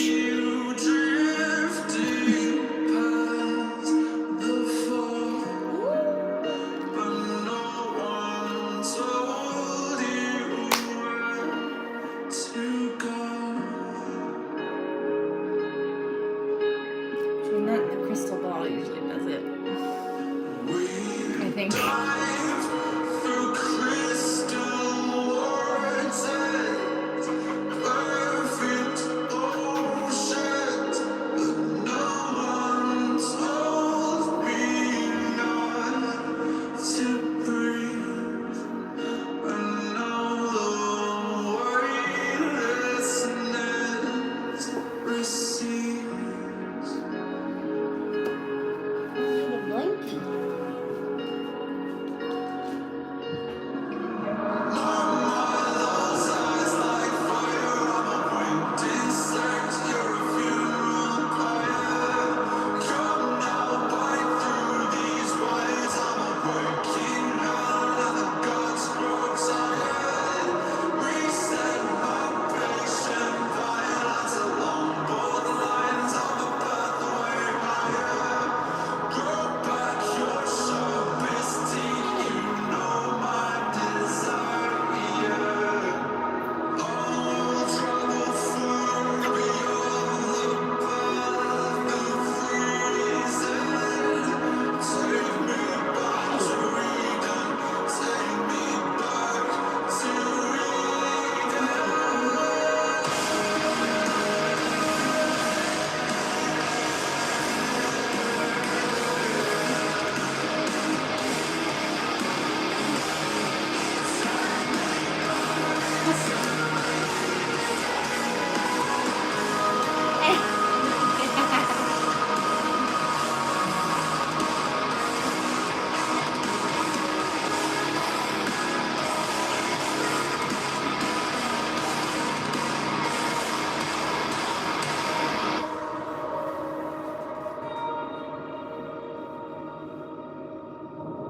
Not the crystal ball usually does it. I think.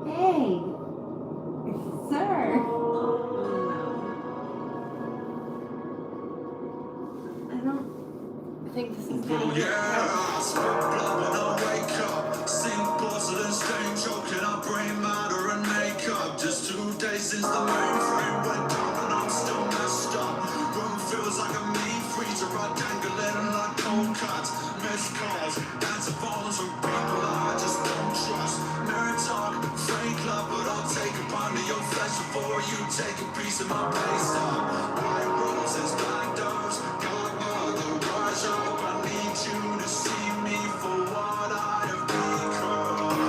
Hey, sir. I don't think this is Oh yeah, I spit blood when I wake up. Sink porcelain stain, choking up brain matter and makeup. Just 2 days since the mainframe went down and I'm still messed up. Room feels like a meat freezer, I dangling like cold cuts. Missed calls, answer phones from people I just don't trust. Nerd talk, fake love, but I'll take a pound of your flesh before you take a piece of my pay stub. White roses, black doves, godmother, rise up. I need you to see me for what I have become.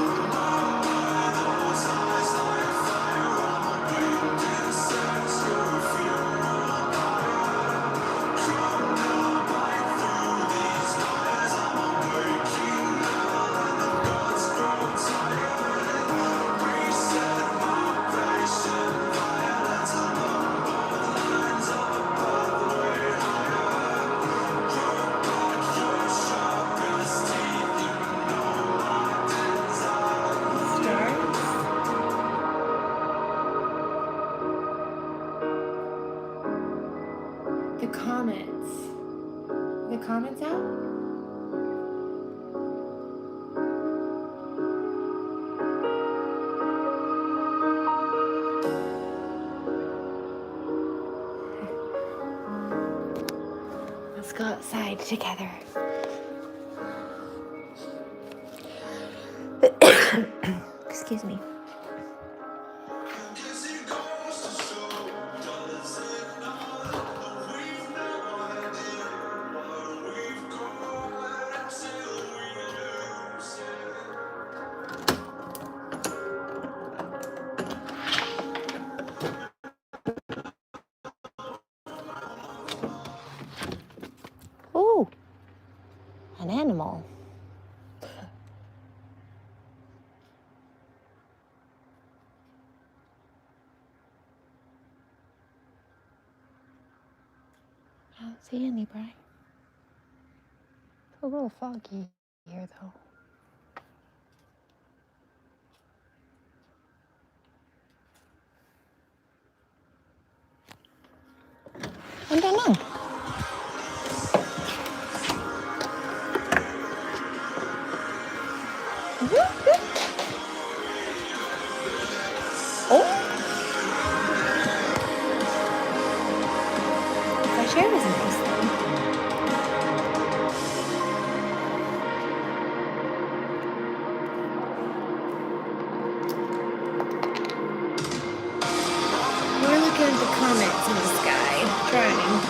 Those eyes like fire, I'm a winged insect, you're a funeral pyre. Come now, bite through these wires, I'm a waking hell and the gods grow tired. Reset my patient violence along both lines of a pathway higher. Grow back your sharpest teeth, you know my desire. The comments. The comments out? Let's go outside together. Excuse me. don't see any, Brian. It's a little foggy here, though. I don't know. Oh! Fresh air is nice, though. We're looking at the comets in the sky, trying.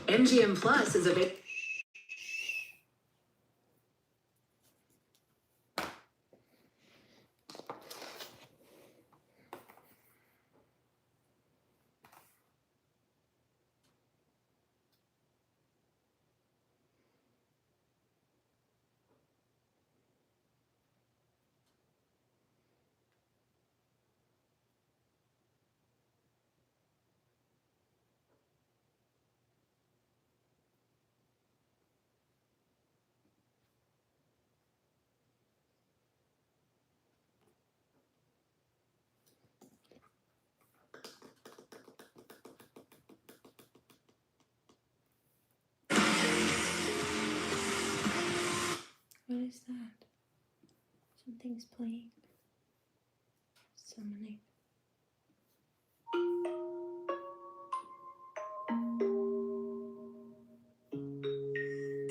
MGM Plus is a bit. What is that? Something's playing. Summoning.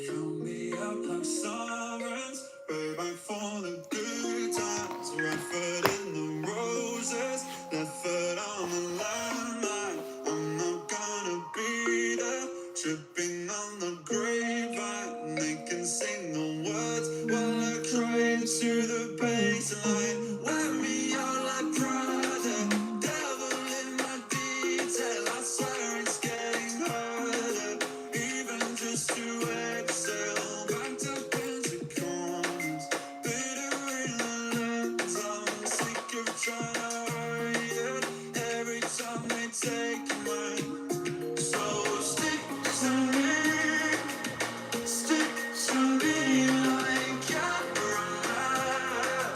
Count me out like sirens, way back for the good times. Right foot in the roses, left foot on the landmine. I'm not gonna be there, tripping on the grapevine. They can sing the words while I cry into the baseline. Wear me out like Prada, devil in my detail. I swear it's getting harder, even just to exhale. Backed up into corners, bitter in the lens. I'm sick of trying to hide it every time they take mine. So stick to me like you're alive.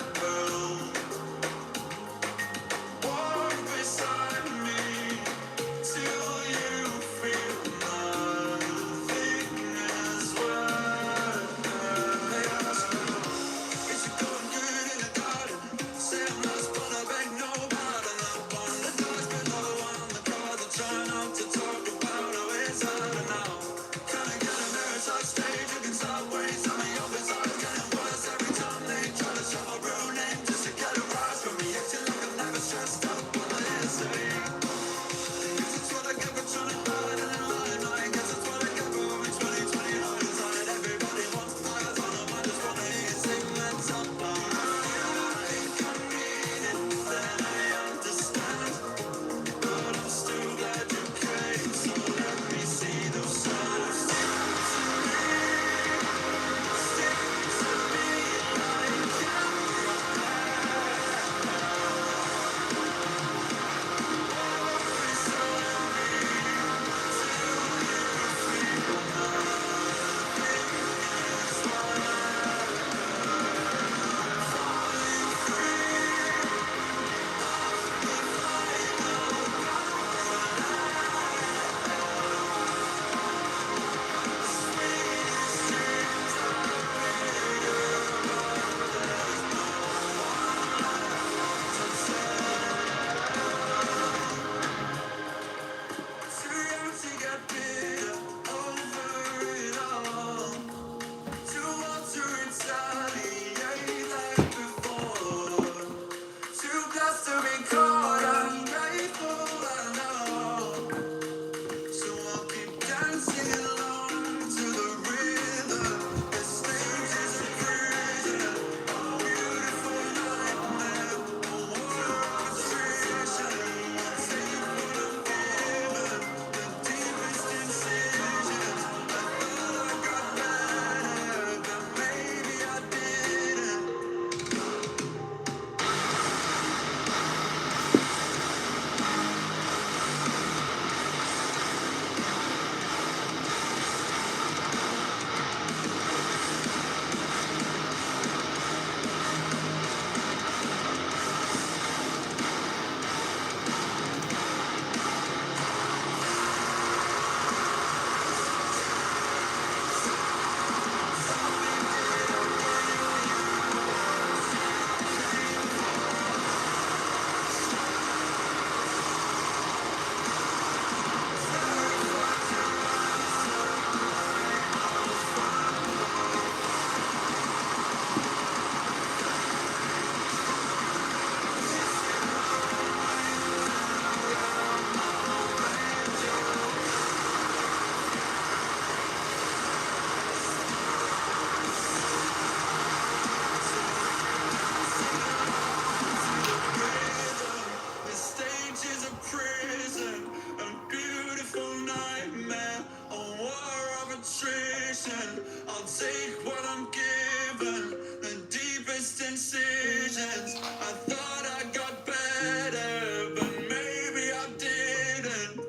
driven the deepest incisions. I thought I got better, but maybe I didn't.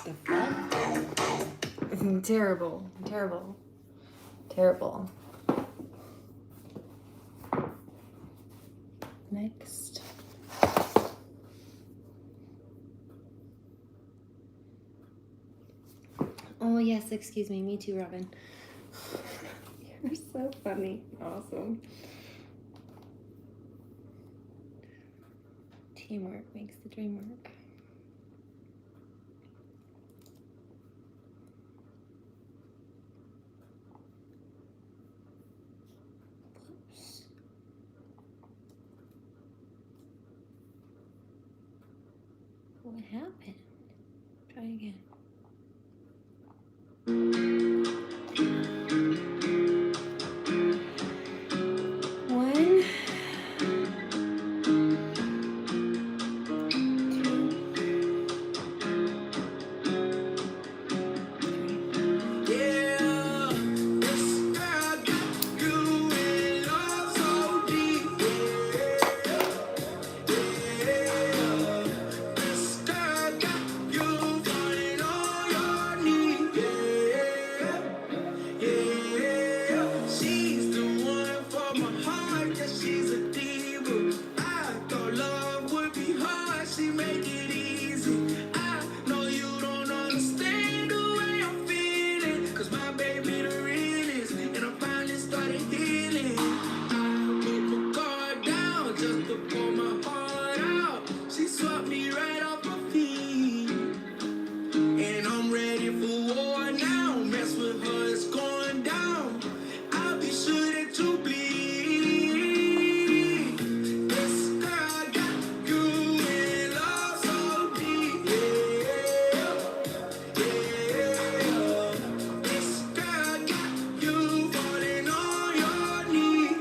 The fuck? Terrible, terrible, terrible. Next. Oh yes, excuse me. Me too, Robin. You're so funny. Awesome. Teamwork makes the dream work. Whoops. What happened? Try again. One, Yeah, this girl got you in love so deep. Yeah, this girl got you falling on your knees. Yeah, she's the one for my heart. Yeah, she's a diva. I thought love would be hard. She make it easy. I know you don't understand the way I'm feeling. Cause my baby the realest. And I finally started healing. I put my guard down just to pour my heart out. She swept me right off my feet. And I'm ready for war now. Mess with her, it's going down. I'll be sure that you bleed. This girl got you in love so deep. Yeah. This girl got you falling on your knees.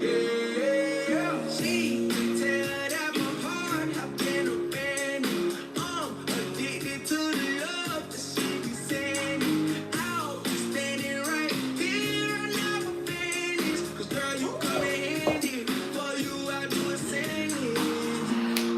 Yeah. She can tell that my heart have been abandoned. I'm addicted to the love that she be sending. I'll be standing right here, I never finish. Cause girl, you come in handy. For you, I do a sentence.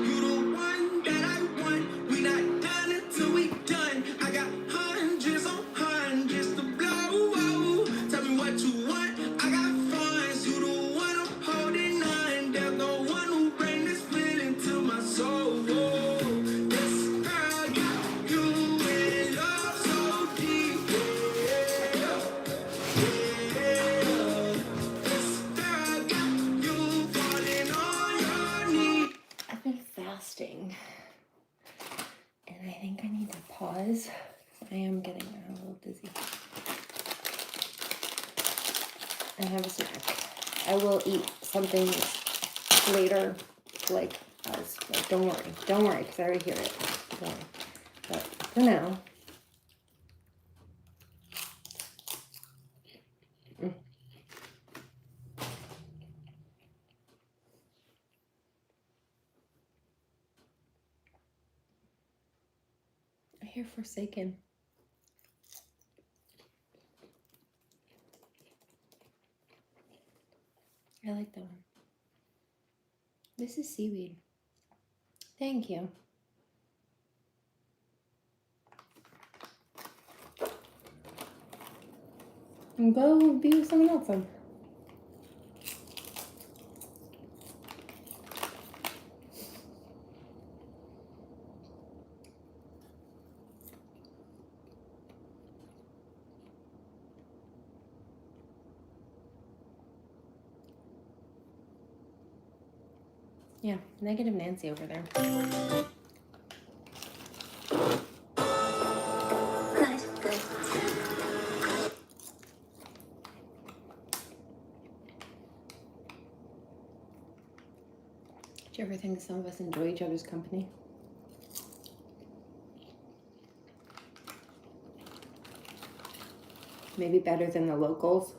You the one that I want. We not done until we done. I got hundreds on hundreds to blow. Tell me what you want. I got funds. You the one I'm holding on. There's no one who bring this feeling to my soul. This girl got you in love so deep. Yeah. This girl got you falling on your knees. I've been fasting, and I think I need to pause. I am getting a little dizzy. I have a snack. I will eat something later, like us. Like, don't worry, because I already hear it. Don't worry. But for now, I hear Forsaken. I like that one. This is seaweed. Thank you. And go be with someone else then. Yeah, negative Nancy over there. Do you ever think some of us enjoy each other's company? Maybe better than the locals?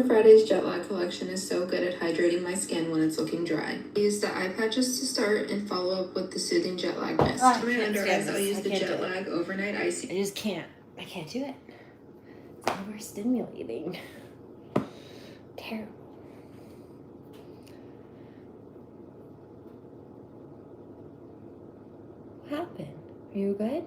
for Friday's jet lag collection is so good at hydrating my skin when it's looking dry. I use the eye patches to start and follow up with the soothing jet lag mist. For my under eyes, I'll use the jet lag overnight icing. I just can't. I can't do it. It's overstimulating. Terrible. What happened? Are you good?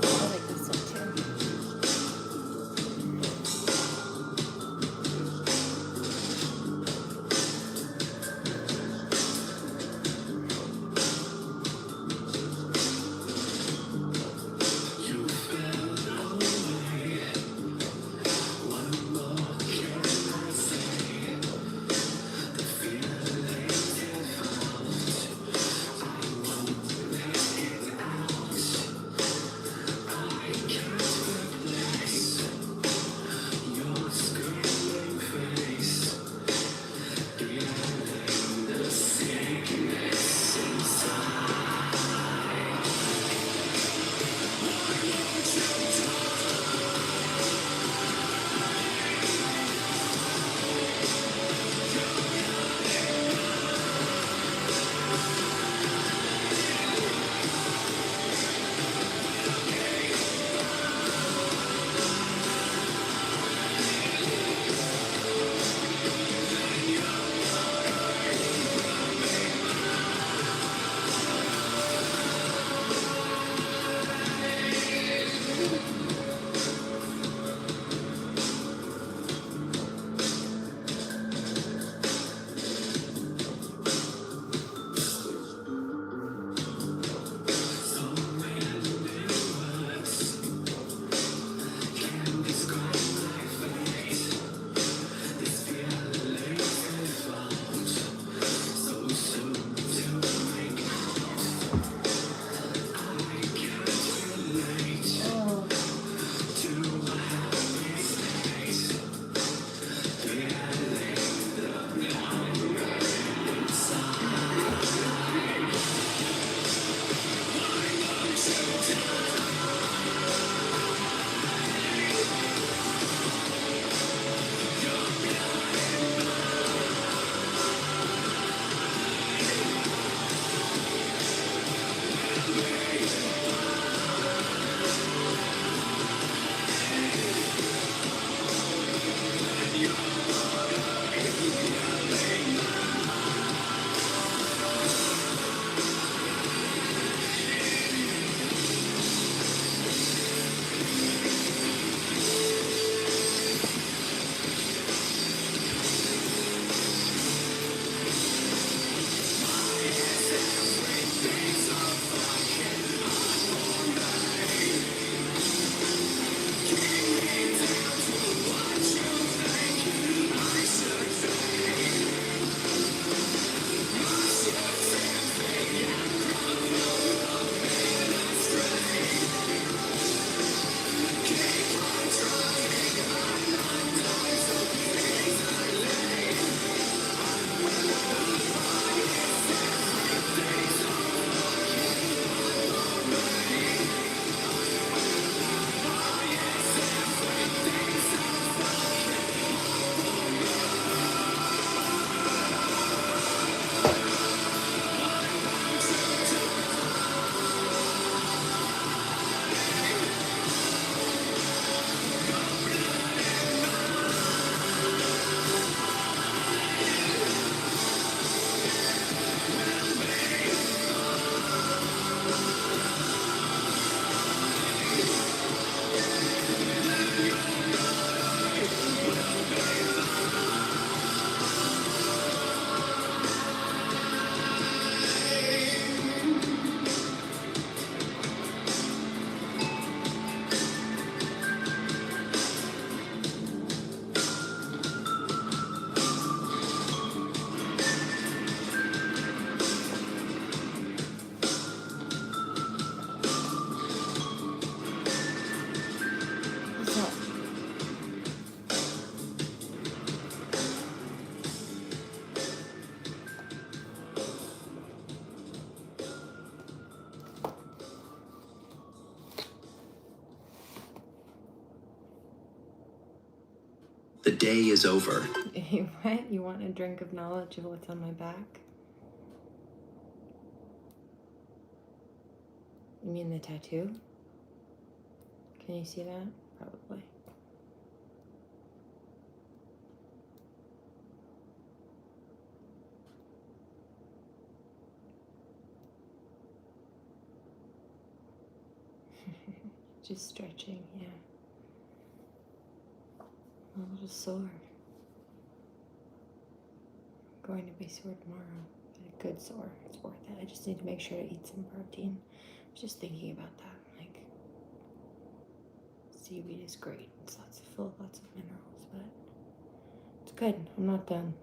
I like this one too. The day is over. What? You want a drink of knowledge of what's on my back? You mean the tattoo? Can you see that? Probably. Just stretching, yeah. I'm a little sore. I'm going to be sore tomorrow. A good sore. It's worth it. I just need to make sure to eat some protein. I was just thinking about that. Like, seaweed is great. It's full of lots of minerals, but it's good. I'm not done.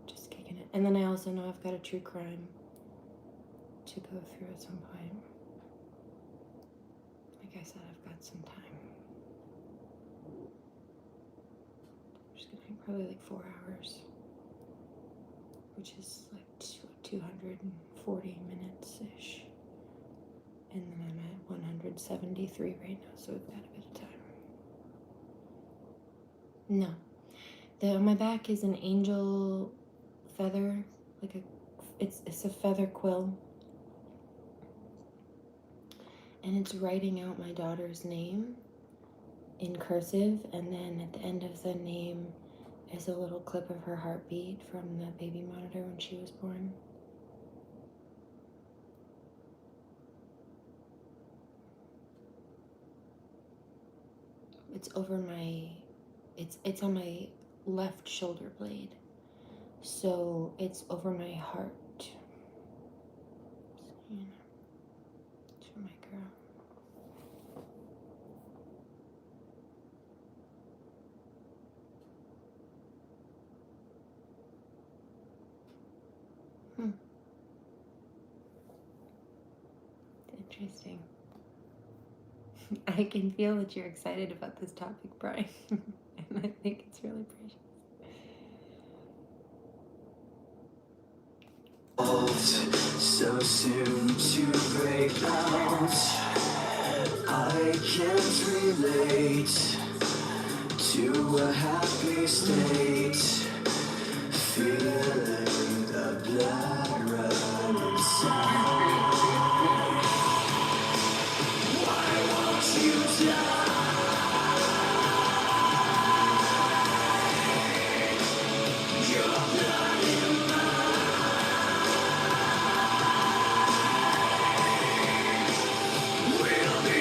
Just kicking it. And then I also know I've got a true crime to go through at some point. Like I said, I've got some time. I'm just gonna probably like 4 hours, which is like 240 minutes-ish. And then I'm at 173 right now, so we've got a bit of time. No. On my back is an angel feather, like it's a feather quill. And it's writing out my daughter's name in cursive, and then at the end of the name is a little clip of her heartbeat from the baby monitor when she was born. It's over my, it's on my left shoulder blade, so it's over my heart. So, you know, it's for my girl. Interesting. I can feel that you're excited about this topic, Brian. And I think it's really precious. So soon to break out. I can't relate to a happy state. Feeling the blood run inside. Why won't you die? Your blood in will be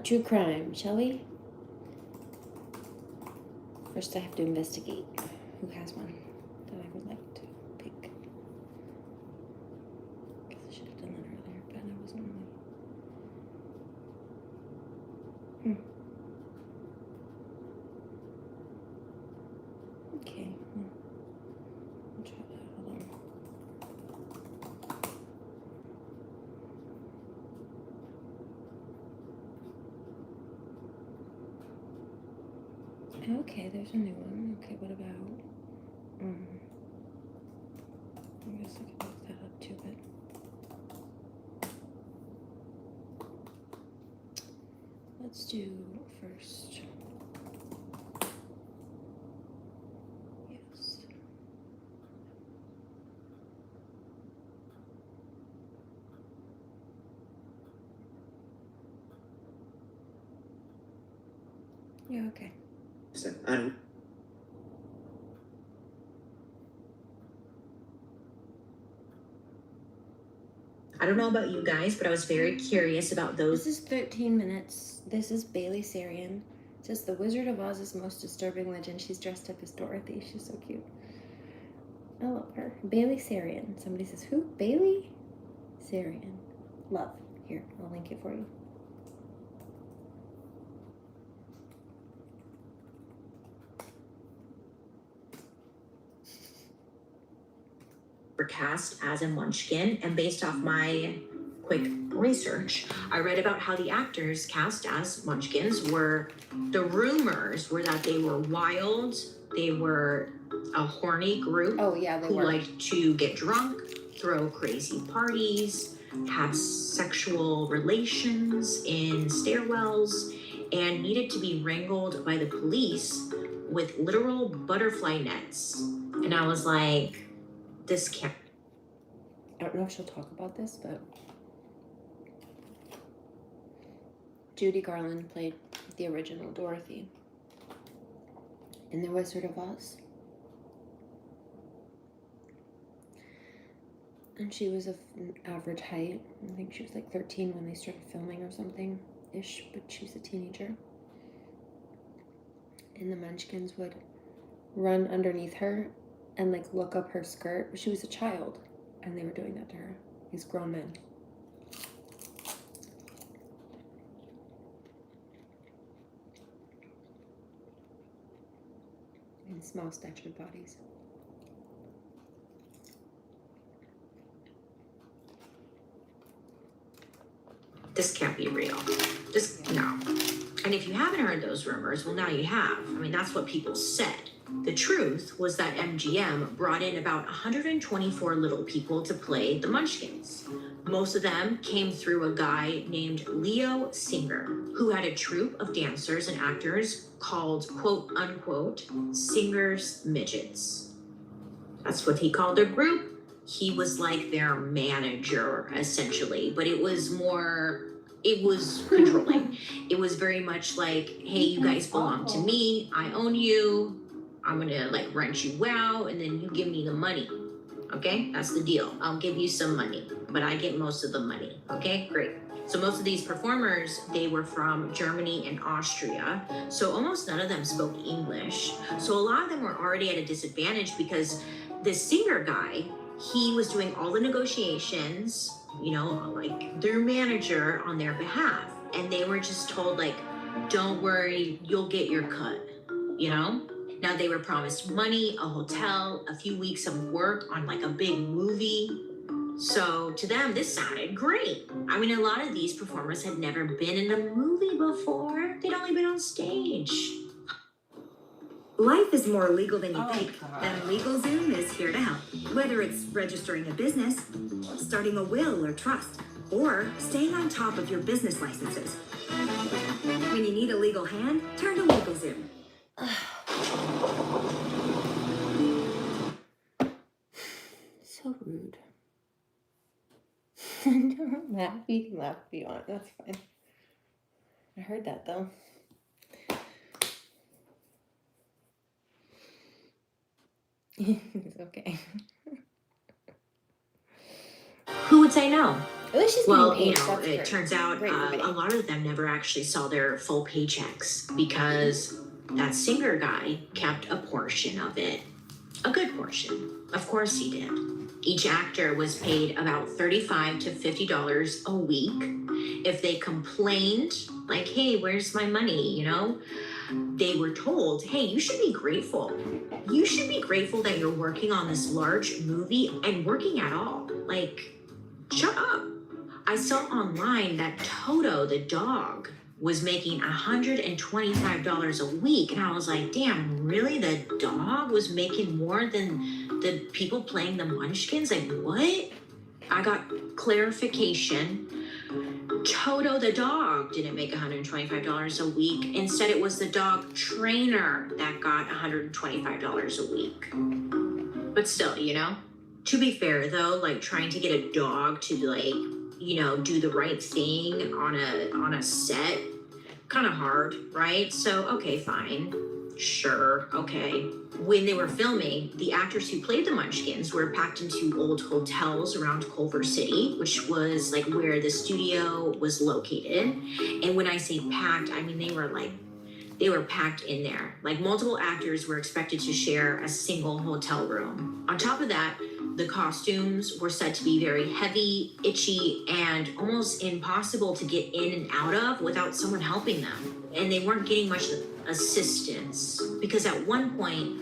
true crime, shall we? First, I have to investigate who has one that I would like to pick. Guess I should have done that earlier, but I wasn't really. Okay, I'll try that. Hold on. Okay, there's a new one. Okay, what about, I guess I could look that up too, but let's do first. Yes. Yeah, okay. I don't know about you guys, but I was very curious about those. This is 13 minutes. This is Bailey Sarian. It says the Wizard of Oz's most disturbing legend. She's dressed up as Dorothy. She's so cute. I love her. Bailey Sarian. Somebody says, who? Bailey Sarian. Love. Here, I'll link it for you. Were cast as a Munchkin, and based off my quick research, I read about how the actors cast as Munchkins were, the rumors were that they were wild, they were a horny group. Oh, yeah, they who were. liked to get drunk, throw crazy parties, have sexual relations in stairwells, and needed to be wrangled by the police with literal butterfly nets. And I was like, this can't. I don't know if she'll talk about this, but Judy Garland played the original Dorothy in The Wizard of Oz. And she was of an average height. I think she was like 13 when they started filming or something-ish, but she was a teenager. And the Munchkins would run underneath her and like look up her skirt. She was a child, and they were doing that to her. These grown men. In small statured bodies. This can't be real. No. And if you haven't heard those rumors, well, now you have. I mean, that's what people said. The truth was that MGM brought in about 124 little people to play the Munchkins. Most of them came through a guy named Leo Singer, who had a troupe of dancers and actors called, quote unquote, Singer's Midgets. That's what he called their group. He was like their manager, essentially, but it was controlling. It was very much like, hey, you guys belong to me, I own you, I'm gonna like rent you out, and then you give me the money, okay? That's the deal. I'll give you some money, but I get most of the money, okay? Great. So most of these performers, they were from Germany and Austria, so almost none of them spoke English. So a lot of them were already at a disadvantage because the singer guy, he was doing all the negotiations, you know, like their manager on their behalf. And they were just told, like, don't worry, you'll get your cut, you know? Now they were promised money, a hotel, a few weeks of work on like a big movie. So to them, this sounded great. I mean, a lot of these performers had never been in a movie before. They'd only been on stage. Life is more legal than you think, and LegalZoom is here to help. Whether it's registering a business, starting a will or trust, or staying on top of your business licenses. When you need a legal hand, turn to LegalZoom. So rude. Don't laugh. You can laugh if you want. That's fine. I heard that though. It's okay. Who would say no? At least she's Well, getting you paid. know, That's it great. turns out Great for a lot of them never actually saw their full paychecks because that singer guy kept a portion of it. A good portion. Of course he did. Each actor was paid about $35 to $50 a week. If they complained, like, hey, where's my money, you know? They were told, hey, you should be grateful. You should be grateful that you're working on this large movie and working at all. Like, shut up. I saw online that Toto the dog was making $125 a week. And I was like, damn, really? The dog was making more than the people playing the Munchkins? Like, what? I got clarification. Toto the dog didn't make $125 a week. Instead, it was the dog trainer that got $125 a week. But still, you know? To be fair, though, like trying to get a dog to like, you know, do the right thing on a set, kind of hard, right? So, okay, fine. Sure, okay. When they were filming, the actors who played the Munchkins were packed into old hotels around Culver City, which was like where the studio was located. And when I say packed, I mean they were packed in there. Like multiple actors were expected to share a single hotel room. On top of that, the costumes were said to be very heavy, itchy, and almost impossible to get in and out of without someone helping them. And they weren't getting much assistance because at one point,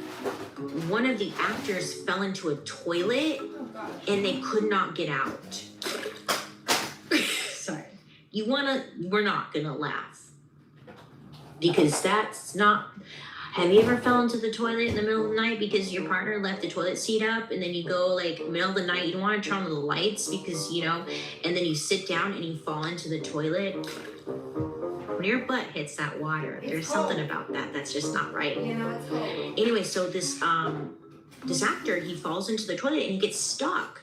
one of the actors fell into a toilet and they could not get out. Sorry. We're not gonna laugh because that's not. Have you ever fell into the toilet in the middle of the night because your partner left the toilet seat up and then you go like middle of the night, you don't want to turn on the lights because, you know, and then you sit down and you fall into the toilet? When your butt hits that water, there's something about that that's just not right. You know, it's cold. Anyway, so this actor, he falls into the toilet and he gets stuck.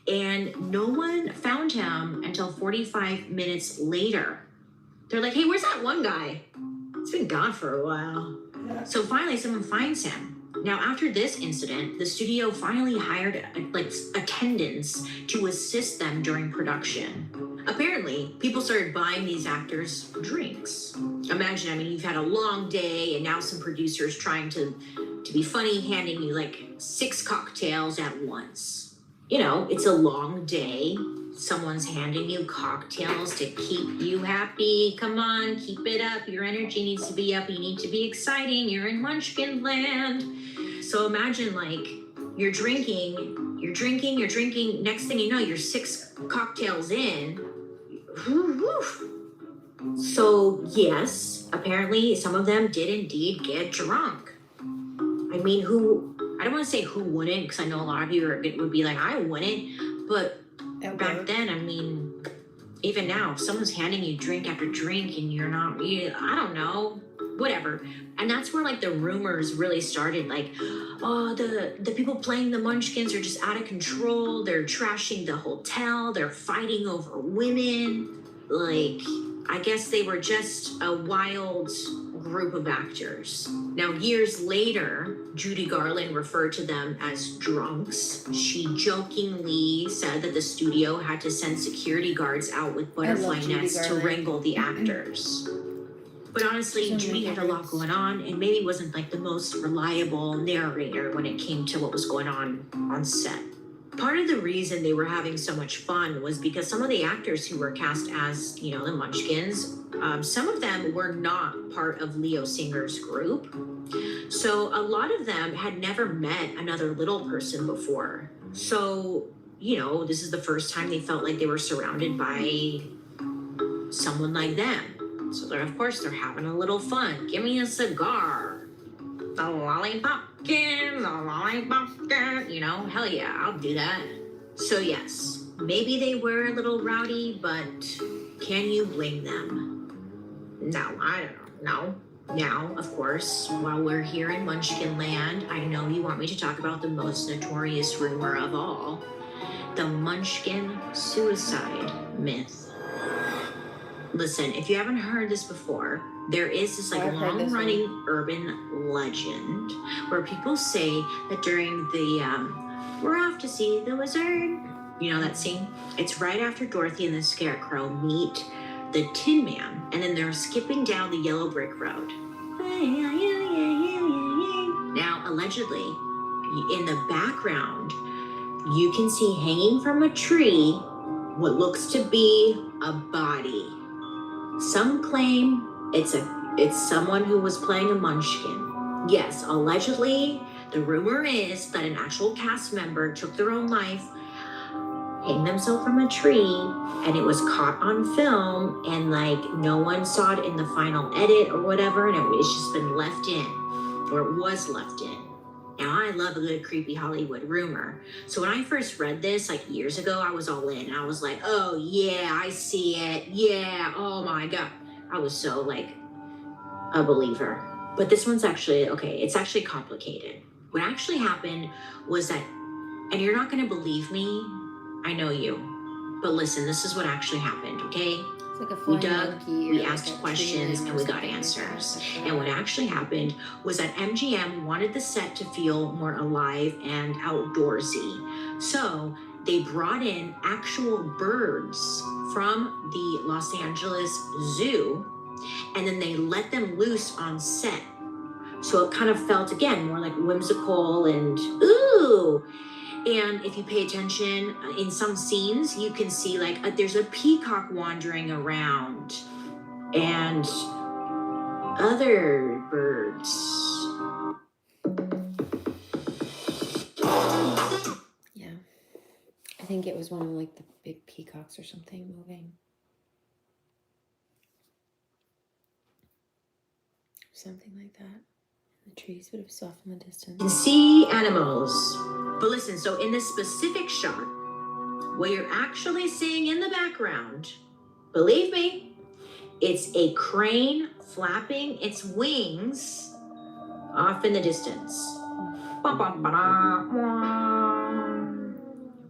And no one found him until 45 minutes later. They're like, hey, where's that one guy? It's been gone for a while. So finally, someone finds him. Now, after this incident, the studio finally hired attendants to assist them during production. Apparently, people started buying these actors drinks. Imagine, I mean, you've had a long day, and now some producers trying to be funny, handing you like 6 cocktails at once. You know, it's a long day. Someone's handing you cocktails to keep you happy. Come on, keep it up. Your energy needs to be up. You need to be exciting. You're in Munchkin land. So imagine like you're drinking. Next thing you know, you're 6 cocktails in. So yes, apparently some of them did indeed get drunk. I mean, I don't want to say who wouldn't, because I know a lot of you would be like, I wouldn't, but back then, I mean, even now, if someone's handing you drink after drink and you're not, I don't know, whatever. And that's where like the rumors really started, like, oh, the people playing the Munchkins are just out of control. They're trashing the hotel. They're fighting over women. Like, I guess they were just a wild group of actors. Now, years later, Judy Garland referred to them as drunks. She jokingly said that the studio had to send security guards out with butterfly nets to wrangle the actors. But honestly, Judy had a lot going on and maybe wasn't like the most reliable narrator when it came to what was going on set. Part of the reason they were having so much fun was because some of the actors who were cast as, you know, the Munchkins, some of them were not part of Leo Singer's group. So a lot of them had never met another little person before. So, you know, this is the first time they felt like they were surrounded by someone like them. So of course they're having a little fun. Give me a cigar. The lollipopkin, you know, hell yeah, I'll do that. So yes, maybe they were a little rowdy, but can you blame them? No, I don't know. Now, of course, while we're here in Munchkin Land, I know you want me to talk about the most notorious rumor of all, the Munchkin suicide myth. Listen, if you haven't heard this before, there is this like long-running urban legend where people say that during the we're off to see the wizard You know that scene? It's right after Dorothy and the Scarecrow meet the Tin Man, and then they're skipping down the yellow brick road. Now, allegedly, in the background, you can see hanging from a tree what looks to be a body. Some claim it's someone who was playing a munchkin. Yes, allegedly, the rumor is that an actual cast member took their own life, hanged themselves from a tree, and it was caught on film, and like no one saw it in the final edit or whatever, and it's just been left in, or it was left in. Now, I love a good creepy Hollywood rumor. So when I first read this like years ago, I was all in. I was like, oh yeah, I see it. Yeah, oh my God. I was so like a believer. But this one's actually, okay, it's actually complicated. What actually happened was that, and you're not gonna believe me, I know you, but listen, this is what actually happened, okay? It's like a We flying dug, monkey or we like asked a tree questions, limb and or we got something like answers. that. And what actually happened was that MGM wanted the set to feel more alive and outdoorsy. So they brought in actual birds from the Los Angeles Zoo, and then they let them loose on set. So it kind of felt, again, more like whimsical and ooh. And if you pay attention, in some scenes, you can see like there's a peacock wandering around and other birds. Yeah. I think it was one of like the big peacocks or something moving. Something like that. The trees would have softened the distance. You can see animals. But listen, so in this specific shot, what you're actually seeing in the background, believe me, it's a crane flapping its wings off in the distance.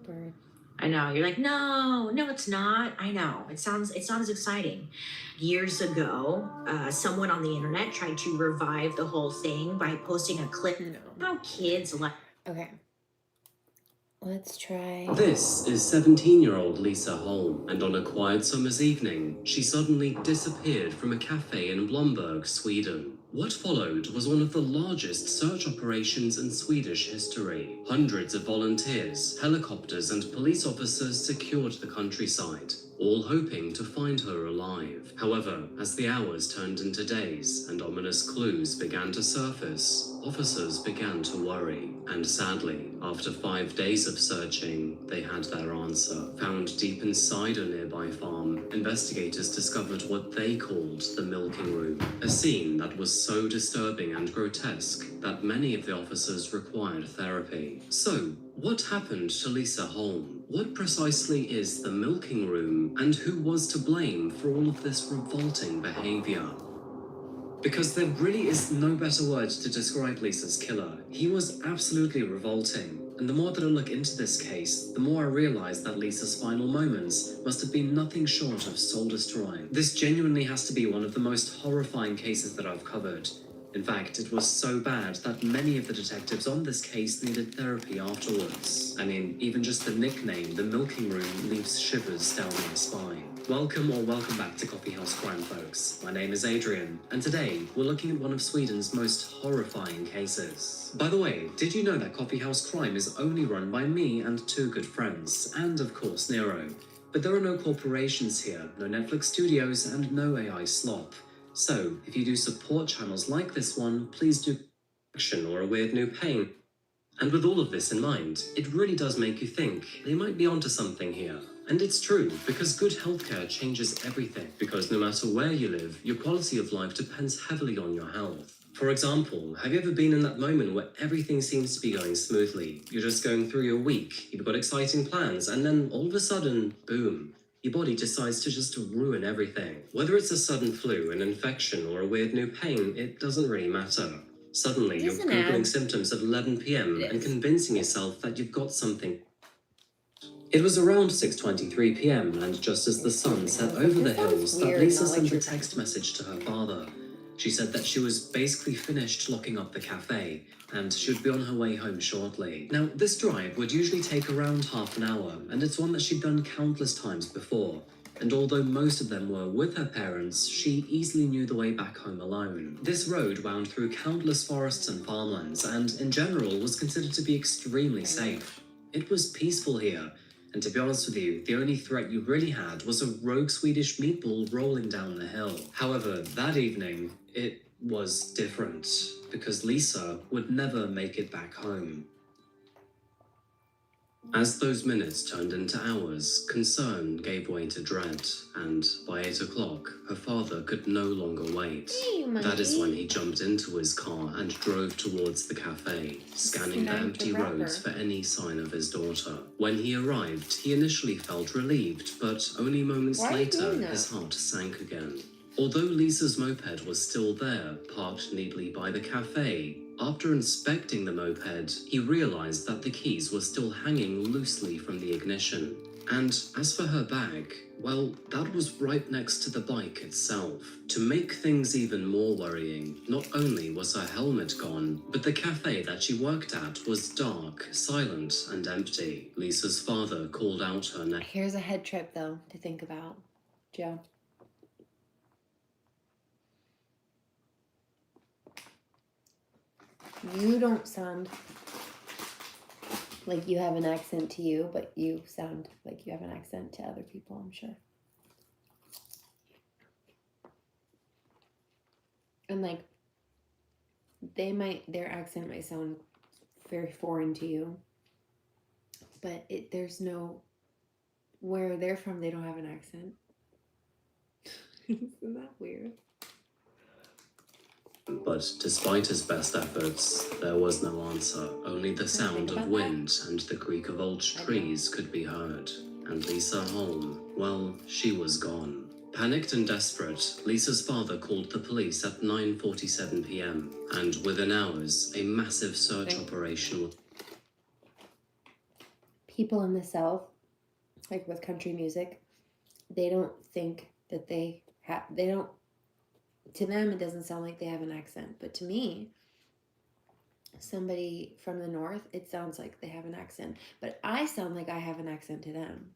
Bird. I know, you're like, no, it's not. I know, it's not as exciting. Years ago, someone on the internet tried to revive the whole thing by posting a clip. No. How kids like. Okay. Let's try. This is 17-year-old Lisa Holm, and on a quiet summer's evening, she suddenly disappeared from a cafe in Blomberg, Sweden. What followed was one of the largest search operations in Swedish history. Hundreds of volunteers, helicopters, and police officers secured the countryside, all hoping to find her alive. However, as the hours turned into days and ominous clues began to surface, officers began to worry. And sadly, after 5 days of searching, they had their answer. Found deep inside a nearby farm, investigators discovered what they called the milking room, a scene that was so disturbing and grotesque that many of the officers required therapy. So, what happened to Lisa Holm? What precisely is the milking room, and who was to blame for all of this revolting behavior? Because there really is no better word to describe Lisa's killer. He was absolutely revolting. And the more that I look into this case, the more I realize that Lisa's final moments must have been nothing short of soul-destroying. This genuinely has to be one of the most horrifying cases that I've covered. In fact, it was so bad that many of the detectives on this case needed therapy afterwards. I mean, even just the nickname, the milking room, leaves shivers down my spine. Welcome back to Coffee House Crime, folks. My name is Adrian, and today we're looking at one of Sweden's most horrifying cases. By the way, did you know that Coffee House Crime is only run by me and 2 good friends, and of course Nero? But there are no corporations here, no Netflix studios, and no AI slop. So, if you do support channels like this one, please do action or a weird new pain. And with all of this in mind, it really does make you think they might be onto something here. And it's true, because good healthcare changes everything. Because no matter where you live, your quality of life depends heavily on your health. For example, have you ever been in that moment where everything seems to be going smoothly? You're just going through your week, you've got exciting plans, and then all of a sudden, boom, your body decides to just ruin everything. Whether it's a sudden flu, an infection, or a weird new pain, it doesn't really matter. Suddenly, you're Googling symptoms at 11 p.m. and convincing yourself that you've got something. It was around 6:23 p.m. and just as the sun set over the hills that Lisa sent a text message to her father. She said that she was basically finished locking up the cafe and should be on her way home shortly. Now, this drive would usually take around half an hour, and it's one that she'd done countless times before. And although most of them were with her parents, she easily knew the way back home alone. This road wound through countless forests and farmlands, and in general was considered to be extremely safe. It was peaceful here, and to be honest with you, the only threat you really had was a rogue Swedish meatball rolling down the hill. However, that evening, it was different, because Lisa would never make it back home. As those minutes turned into hours, concern gave way to dread, and by 8 o'clock, her father could no longer wait. Hey, That is when he jumped into his car and drove towards the cafe, scanning the empty roads for any sign of his daughter. When he arrived, he initially felt relieved, but only moments Why are you doing later, that? his heart sank again. Although Lisa's moped was still there, parked neatly by the cafe, after inspecting the moped, he realized that the keys were still hanging loosely from the ignition. And as for her bag, well, that was right next to the bike itself. To make things even more worrying, not only was her helmet gone, but the cafe that she worked at was dark, silent, and empty. Lisa's father called out her name. Here's a head trip, though, to think about, Joe. You don't sound like you have an accent to you, but you sound like you have an accent to other people, I'm sure. And like, their accent might sound very foreign to you, but there's no, where they're from, they don't have an accent. Isn't that weird? But despite his best efforts, there was no answer. Only the sound of wind and the creak of old trees could be heard. And Lisa Holm, well, she was gone. Panicked and desperate, Lisa's father called the police at 9:47 p.m. And within hours, a massive search operation. People in the South, like with country music, they don't think that they don't, to them it doesn't sound like they have an accent, but to me, somebody from the North, it sounds like they have an accent, but I sound like I have an accent to them.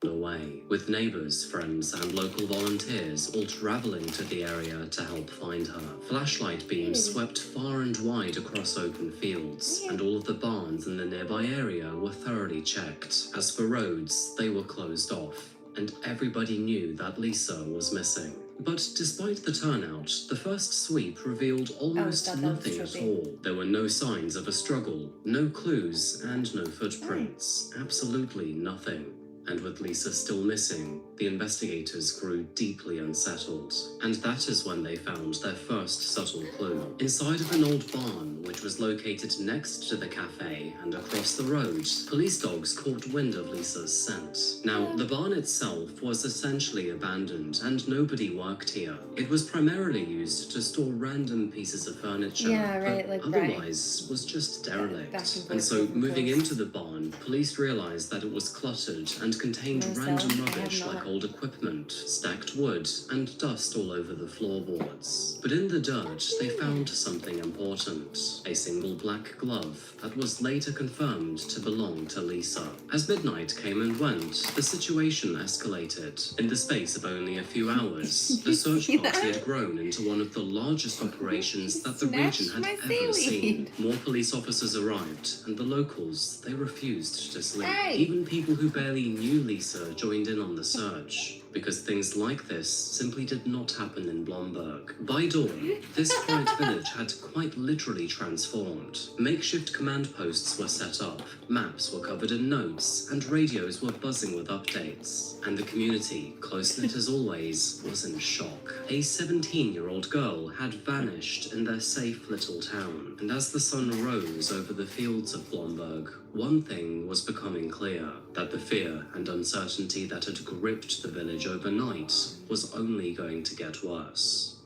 Away, with neighbors, friends, and local volunteers all traveling to the area to help find her. Flashlight beams swept far and wide across open fields, and all of the barns in the nearby area were thoroughly checked. As for roads, they were closed off, and everybody knew that Lisa was missing. But despite the turnout, the first sweep revealed almost nothing at all. There were no signs of a struggle, no clues, and no footprints. Absolutely nothing. And with Lisa still missing, the investigators grew deeply unsettled. And that is when they found their first subtle clue. Inside of an old barn, which was located next to the cafe and across the road, police dogs caught wind of Lisa's scent. Now, the barn itself was essentially abandoned and nobody worked here. It was primarily used to store random pieces of furniture, but otherwise was just derelict. And so, moving into the barn, police realized that it was cluttered and contained random rubbish like old equipment, stacked wood, and dust all over the floorboards. But in the dirt, they found something important. A single black glove that was later confirmed to belong to Lisa. As midnight came and went, the situation escalated. In the space of only a few hours, the search party had grown into one of the largest operations that the region had ever seen. More police officers arrived, and the locals, they refused to sleep. Even people who barely knew Lisa joined in on the search, because things like this simply did not happen in Blomberg. By dawn, this quiet village had quite literally transformed. Makeshift command posts were set up, maps were covered in notes, and radios were buzzing with updates. And the community, close-knit as always, was in shock. A 17-year-old girl had vanished in their safe little town, and as the sun rose over the fields of Blomberg, one thing was becoming clear, that the fear and uncertainty that had gripped the village overnight was only going to get worse.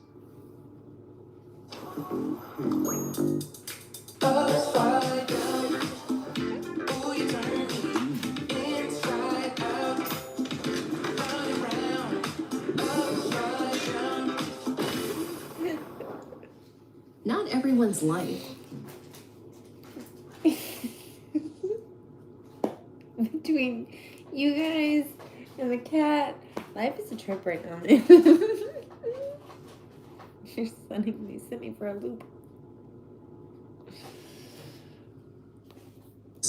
not everyone's life. Between you guys and the cat, life is a trip right now. You're sending me for a loop.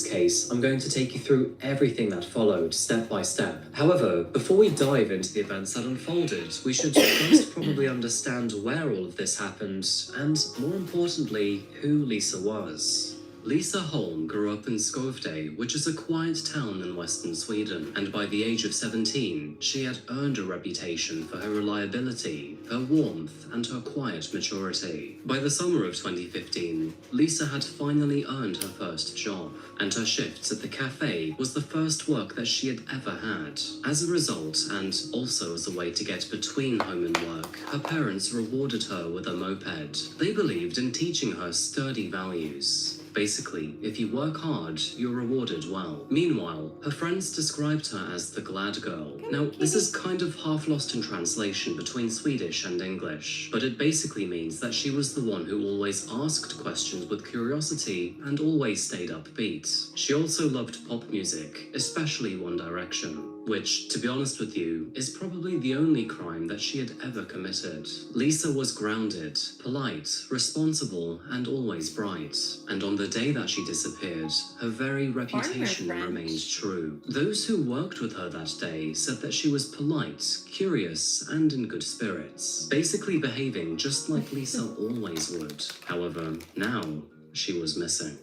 this case, I'm going to take you through everything that followed, step by step. However, before we dive into the events that unfolded, we should first probably understand where all of this happened, and more importantly, who Lisa was. Lisa Holm grew up in Skövde, which is a quiet town in western Sweden, and by the age of 17, she had earned a reputation for her reliability, her warmth, and her quiet maturity. By the summer of 2015, Lisa had finally earned her first job, and her shifts at the cafe was the first work that she had ever had. As a result, and also as a way to get between home and work, her parents rewarded her with a moped. They believed in teaching her sturdy values. Basically, if you work hard, you're rewarded well. Meanwhile, her friends described her as the glad girl. Now, this is kind of half lost in translation between Swedish and English, but it basically means that she was the one who always asked questions with curiosity and always stayed upbeat. She also loved pop music, especially One Direction, which, to be honest with you, is probably the only crime that she had ever committed. Lisa was grounded, polite, responsible, and always bright. And on the day that she disappeared, her very reputation remained true. Those who worked with her that day said that she was polite, curious, and in good spirits, basically behaving just like Lisa always would. However, now she was missing.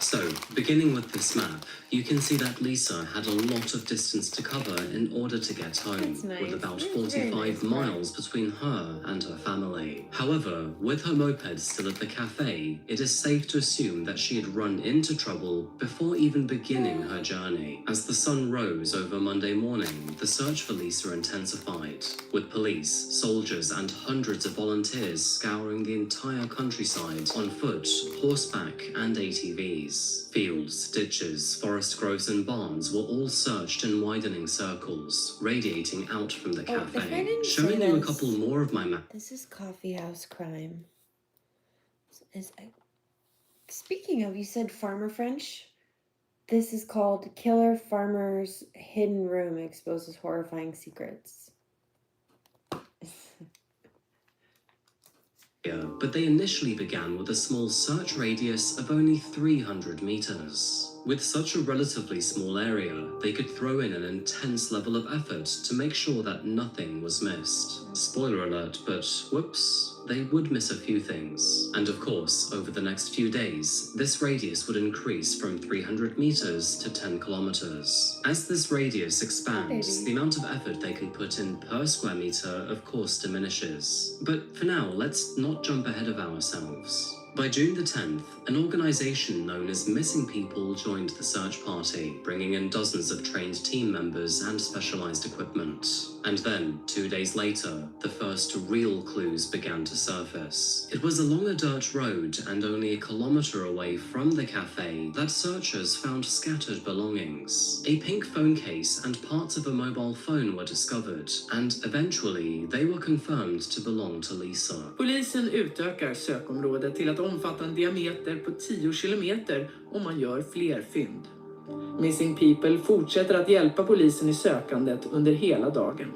So, beginning with this map, you can see that Lisa had a lot of distance to cover in order to get home, with about 45 miles between her and her family. However, with her moped still at the cafe, it is safe to assume that she had run into trouble before even beginning her journey. As the sun rose over Monday morning, the search for Lisa intensified, with police, soldiers, and hundreds of volunteers scouring the entire countryside on foot, horseback, and ATVs. Fields, ditches, forest groves, and barns were all searched in widening circles, radiating out from the cafe. Showing you a couple more of my maps. This is coffee house crime. Speaking of, you said farmer French? This is called Killer Farmer's Hidden Room Exposes Horrifying Secrets. But they initially began with a small search radius of only 300 meters. With such a relatively small area, they could throw in an intense level of effort to make sure that nothing was missed. Spoiler alert, but whoops, they would miss a few things. And of course, over the next few days, this radius would increase from 300 meters to 10 kilometers. As this radius expands, the amount of effort they can put in per square meter of course diminishes. But for now, let's not jump ahead of ourselves. By June the 10th, an organization known as Missing People joined the search party, bringing in dozens of trained team members and specialized equipment. And then, 2 days later, the first real clues began to surface. It was along a dirt road and only a kilometer away from the cafe that searchers found scattered belongings. A pink phone case and parts of a mobile phone were discovered, and eventually they were confirmed to belong to Lisa. Polisen utökar sökområdet till att omfatta en diameter på 10 kilometer om man gör fler fynd. Missing People fortsätter att hjälpa polisen i sökandet under hela dagen.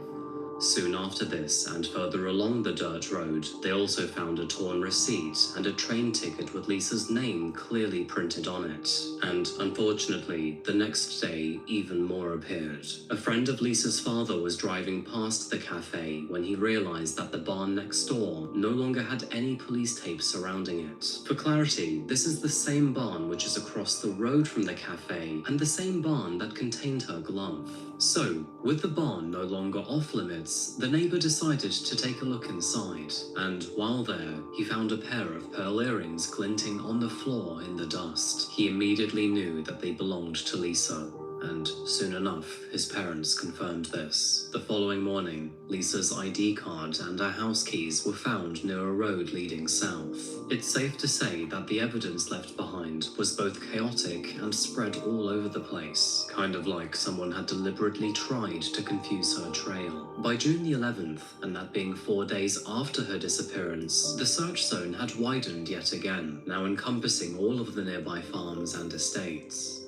Soon after this, and further along the dirt road, they also found a torn receipt and a train ticket with Lisa's name clearly printed on it. And unfortunately, the next day, even more appeared. A friend of Lisa's father was driving past the cafe when he realized that the barn next door no longer had any police tapes surrounding it. For clarity, this is the same barn which is across the road from the cafe, and the same barn that contained her glove. So, with the barn no longer off limits, the neighbor decided to take a look inside, and while there, he found a pair of pearl earrings glinting on the floor in the dust. He immediately knew that they belonged to Lisa, and soon enough, his parents confirmed this. The following morning, Lisa's ID card and her house keys were found near a road leading south. It's safe to say that the evidence left behind was both chaotic and spread all over the place, kind of like someone had deliberately tried to confuse her trail. By June the 11th, and that being 4 days after her disappearance, the search zone had widened yet again, now encompassing all of the nearby farms and estates.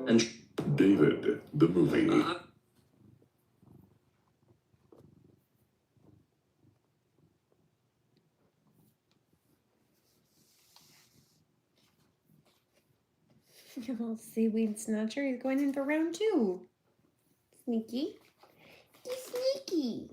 And David, the movie. Oh, seaweed snatcher, he's going in for round 2. Sneaky. He's sneaky.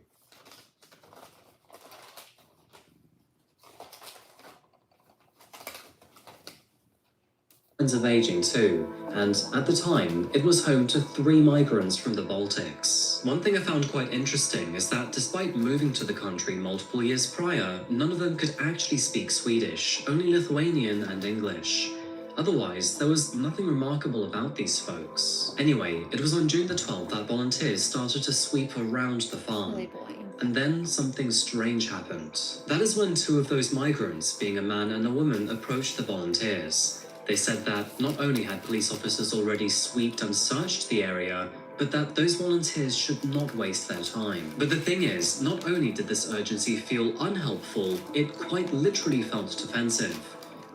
of aging too, and at the time, it was home to 3 migrants from the Baltics. One thing I found quite interesting is that despite moving to the country multiple years prior, none of them could actually speak Swedish, only Lithuanian and English. Otherwise, there was nothing remarkable about these folks. Anyway, it was on June the 12th that volunteers started to sweep around the farm. Silly boy. And then something strange happened. That is when 2 of those migrants, being a man and a woman, approached the volunteers. They said that not only had police officers already swept and searched the area, but that those volunteers should not waste their time. But the thing is, not only did this urgency feel unhelpful, it quite literally felt defensive.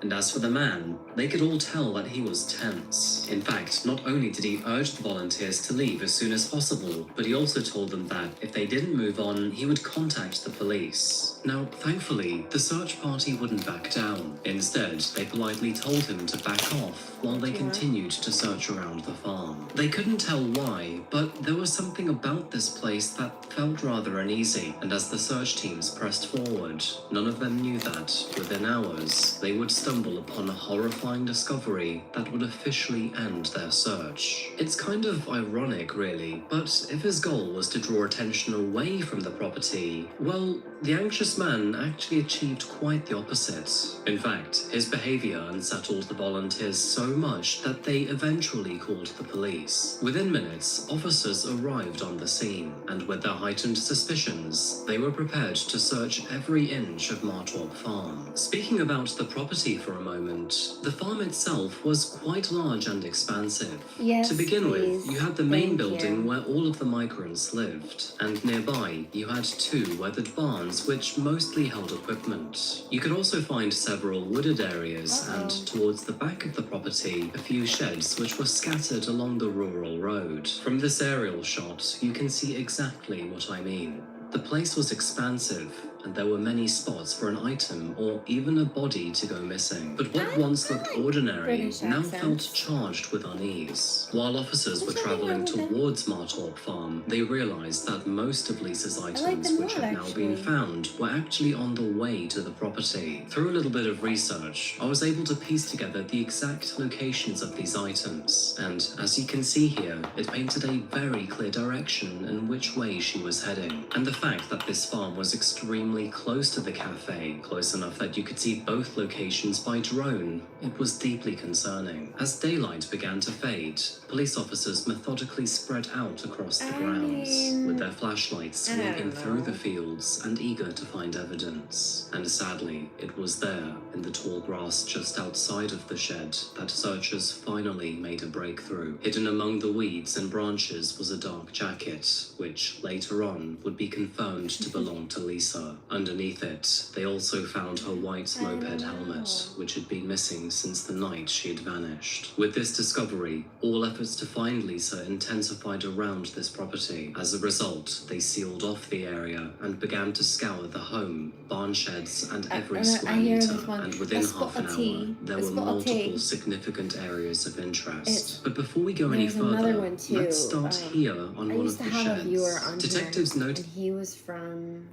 And as for the man, they could all tell that he was tense. In fact, not only did he urge the volunteers to leave as soon as possible, but he also told them that if they didn't move on, he would contact the police. Now, thankfully, the search party wouldn't back down. Instead, they politely told him to back off while they continued to search around the farm. They couldn't tell why, but there was something about this place that felt rather uneasy, and as the search teams pressed forward, none of them knew that, within hours, they would stumble upon a horrifying discovery that would officially end their search. It's kind of ironic, really, but if his goal was to draw attention away from the property, well, the anxious man actually achieved quite the opposite. In fact, his behavior unsettled the volunteers so much that they eventually called the police. Within minutes, officers arrived on the scene, and with their heightened suspicions, they were prepared to search every inch of Martorp Farm. Speaking about the property for a moment, the farm itself was quite large and expansive. Yes, To begin with, please. you had the main Thank building you. where all of the migrants lived, and nearby you had 2 weathered barns which mostly held equipment. You could also find several wooded areas and, towards the back of the property, a few sheds which were scattered along the rural road. From this aerial shot, you can see exactly what I mean. The place was expansive, and there were many spots for an item or even a body to go missing. But what once looked ordinary British now accents. felt charged with unease. While officers were There's nothing traveling wrong with it. towards Martorp Farm, they realized that most of Lisa's items, them which more, had now been actually. found, were actually on the way to the property. Through a little bit of research, I was able to piece together the exact locations of these items, and as you can see here, it painted a very clear direction in which way she was heading. And the fact that this farm was extremely close to the cafe, close enough that you could see both locations by drone, it was deeply concerning. As daylight began to fade, police officers methodically spread out across the grounds, with their flashlights I don't sweeping through the know. fields and eager to find evidence. And sadly, it was there, in the tall grass just outside of the shed, that searchers finally made a breakthrough. Hidden among the weeds and branches was a dark jacket, which later on would be confirmed to belong to Lisa. Underneath it, they also found her white moped helmet, which had been missing since the night she had vanished. With this discovery, all efforts to find Lisa intensified around this property. As a result, they sealed off the area and began to scour the home, barn sheds, and every square I hear meter. this one. And within A spot half an of hour, tea. there A were spot of tea. multiple significant areas of interest. It's- But before we go any There's another further, one too. let's start here on I one used of to the have sheds. a viewer on Detectives here, noted and he was from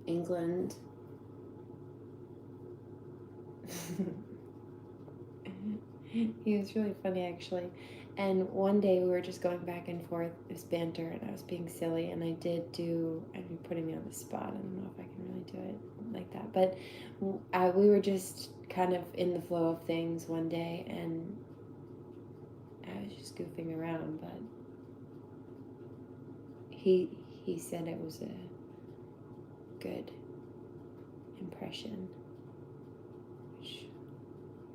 England. He was really funny, actually. And one day we were just going back and forth, it was banter, and I was being silly, and I mean, putting me on the spot. I don't know if I can really do it like that. But we were just kind of in the flow of things one day, and I was was just goofing around, but he said it was a good impression, which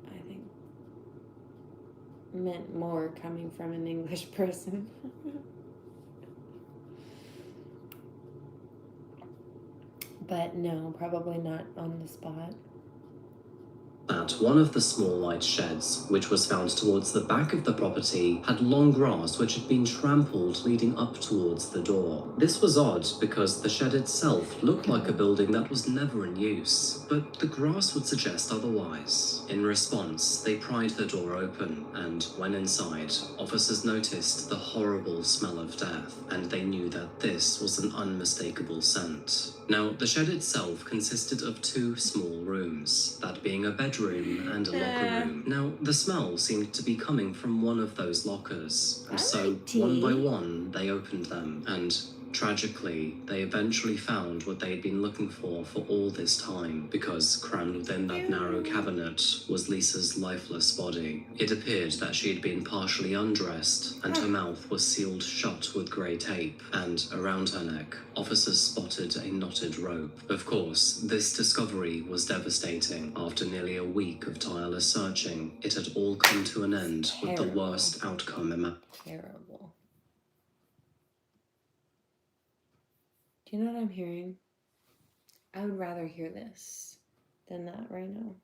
I think meant more coming from an English person. But no, probably not on the spot. That one of the small light sheds, which was found towards the back of the property, had long grass which had been trampled leading up towards the door. This was odd because the shed itself looked like a building that was never in use, but the grass would suggest otherwise. In response, they pried the door open, and when inside, officers noticed the horrible smell of death, and they knew that this was an unmistakable scent. Now, the shed itself consisted of 2 small rooms, that being a bedroom and a locker room. Now, the smell seemed to be coming from one of those lockers, and so one by one they opened them, and tragically, they eventually found what they had been looking for all this time, because crammed within that narrow cabinet was Lisa's lifeless body. It appeared that she had been partially undressed, and her mouth was sealed shut with grey tape, and around her neck, officers spotted a knotted rope. Of course, this discovery was devastating. After nearly a week of tireless searching, it had all come to an end with the worst outcome imaginable. Terrible. Do you know what I'm hearing? I would rather hear this than that right now.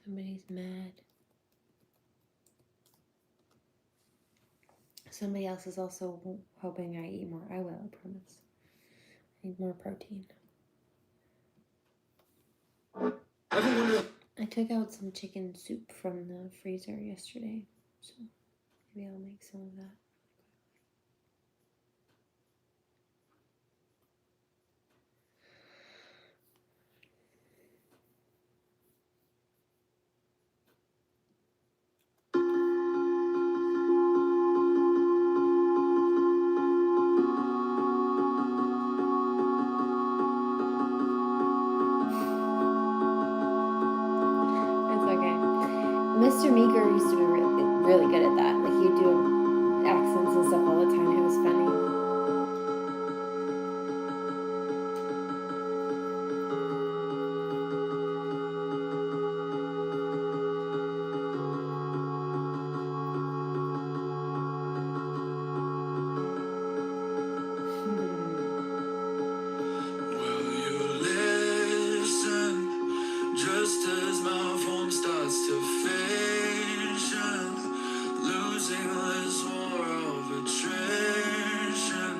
Somebody's mad. Somebody else is also hoping I eat more. I will, I promise. I need more protein. I took out some chicken soup from the freezer yesterday, so maybe I'll make some of that. Mr. Meeker used to be really good at that. Like, he'd do accents and stuff all the time. It was funny. Will you listen just as my form starts to fashion, losing this war of attrition,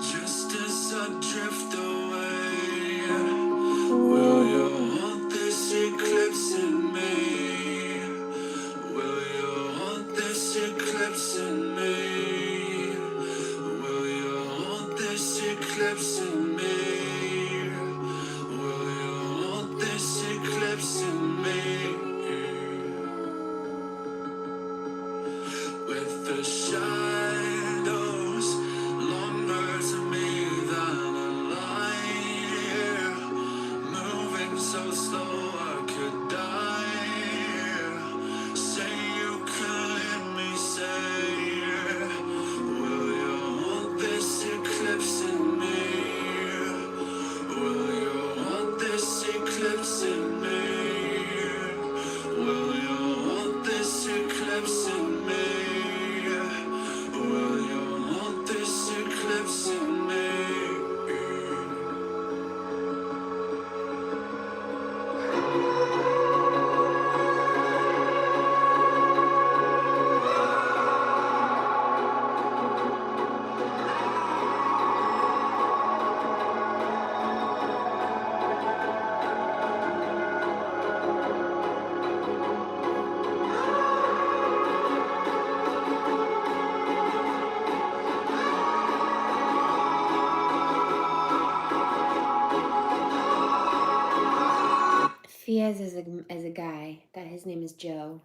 just as I drift away? Will you haunt this eclipse in me? Will you haunt this eclipse in me? Will you haunt this eclipse in me? Will you haunt this eclipse in me? With the shadows longer to me than a light, moving so slow I could die. Say you could hear me say, will you haunt this eclipse in me? guy that his name is Joe.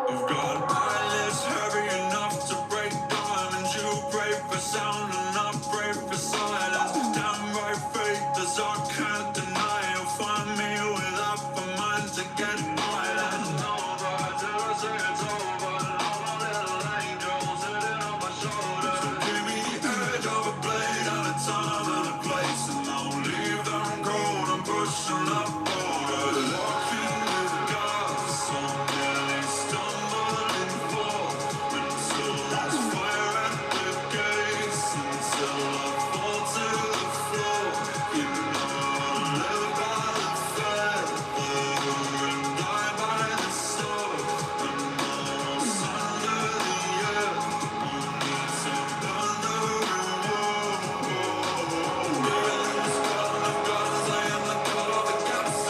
You've got eyelids heavy enough to break diamonds. You pray for sound and I pray for silence. Damn right faith as I can't deny. You'll find me without a mind to get violent. Over till I say it's over. All my little angels sitting on my shoulders. So give me the edge of a blade and a time and a place, and I'll leave them cold and push them up borders. Walking with glass on nearly stumbling fall until there's fire at the gates, until I fall to the floor. You know I live by the feather and die by the sword, and almost under the earth. You need to burn the reward. I've got to lay in the God of the gaps.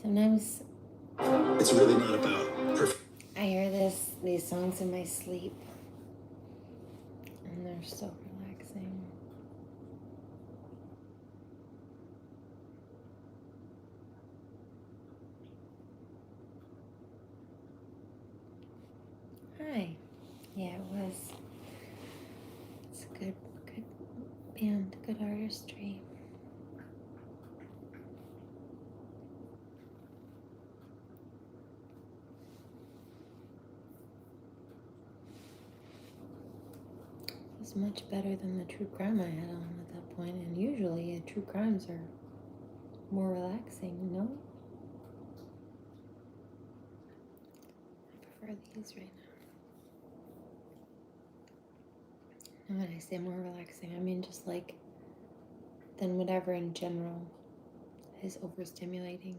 Sometimes It's really not about perfect. I hear these songs in my sleep, and they're so relaxing. Hi. Yeah, it was. It's a good band, good artistry. It was much better than the true crime I had on at that point, and usually true crimes are more relaxing, no? I prefer these right now. And when I say more relaxing, I mean just like than whatever in general is overstimulating.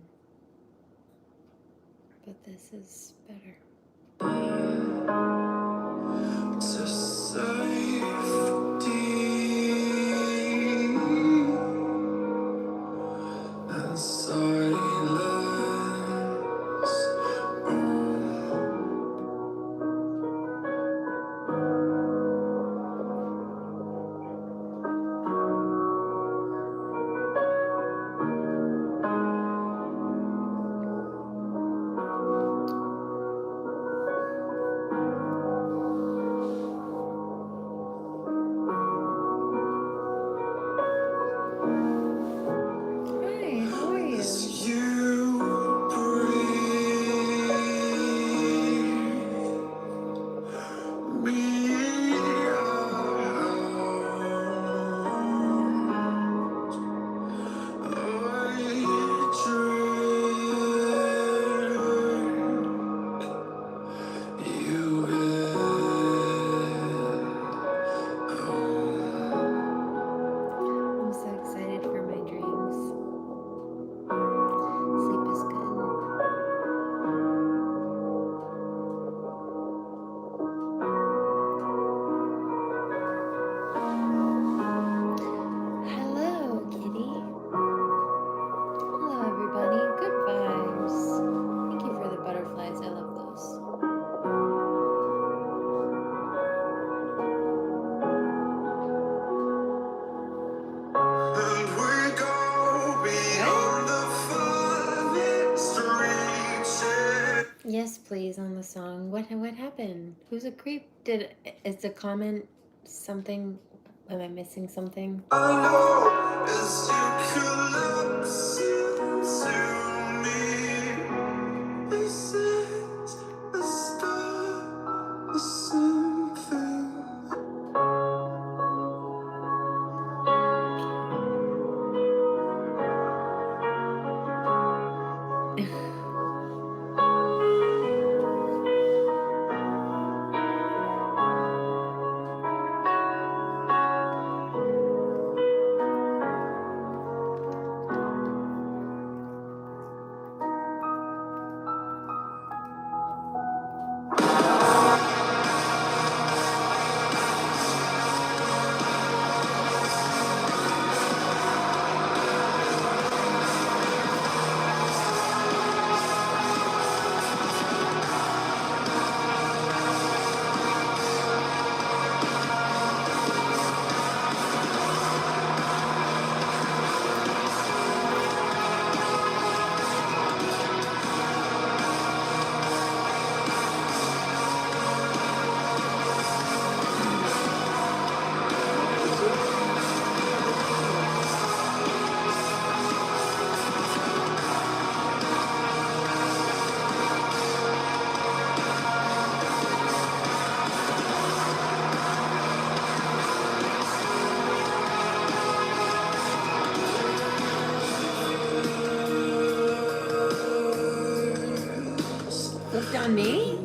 But this is better. To safety and silence. Hi, how are you? As you breathe me out, I dream you I'm so excited for my dreams. Sleep is good. Hello, kitty. Hello, everybody. Good vibes. Thank you for the butterflies. I love those. and we go beyond the farthest reaches. Yes, please, on the song. What happened? Who's a creep? Is the comment something? Am I missing something? I know as you collapse into me, this is the start of something. Looked on me?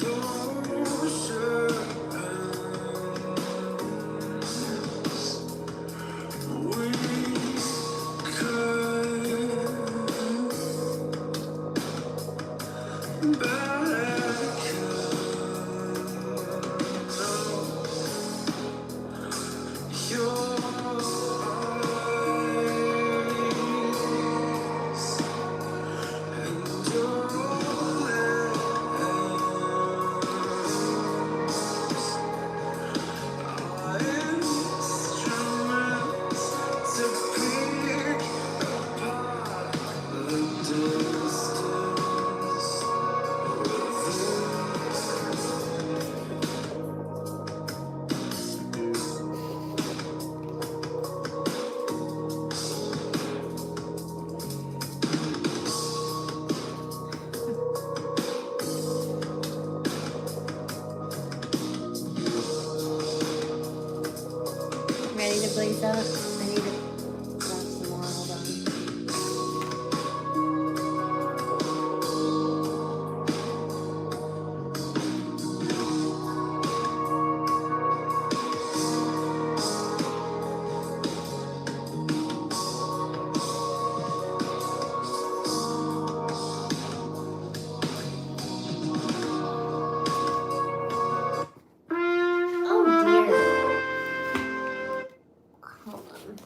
And Lisa. I need to grab some more. Hold on. Oh dear. Hold on.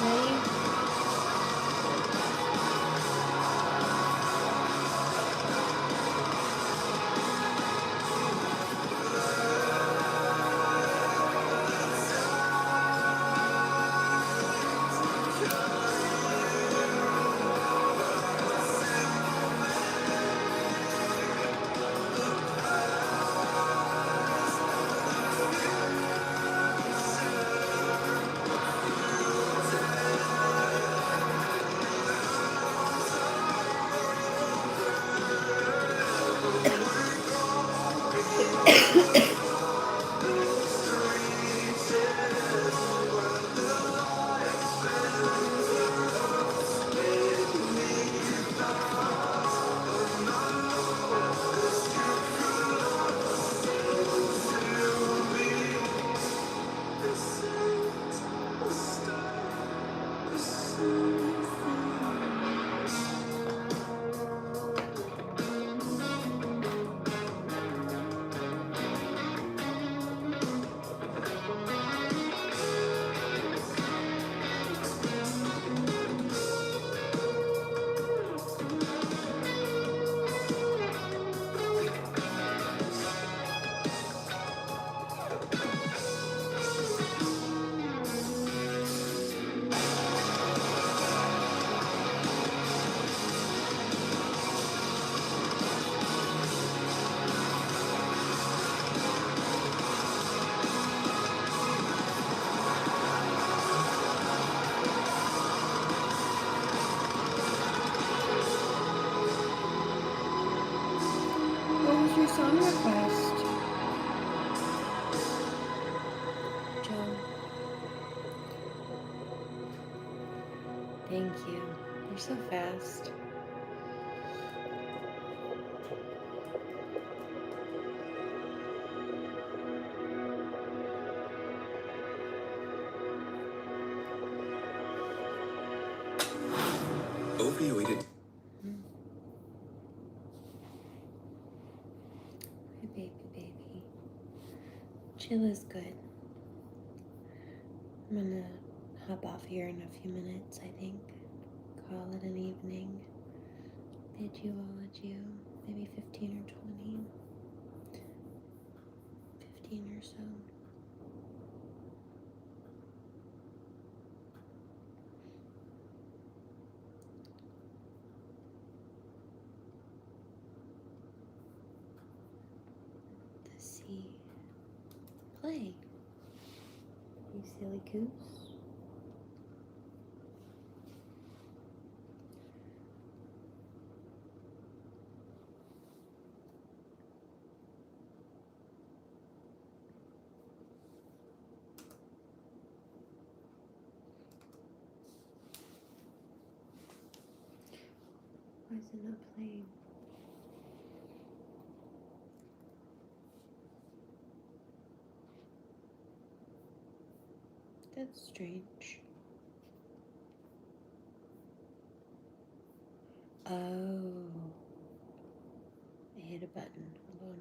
Ready? What was your song request? Joe. Thank you. You're so fast. Opioid. My baby. Chill is good. I'm gonna hop off here in a few minutes, I think. Call it an evening. Bid you all adieu. Maybe 15 or 20. 15 or so. The sea. Play. silly goose. Why is it not playing? That's strange. Oh. I hit a button. Hold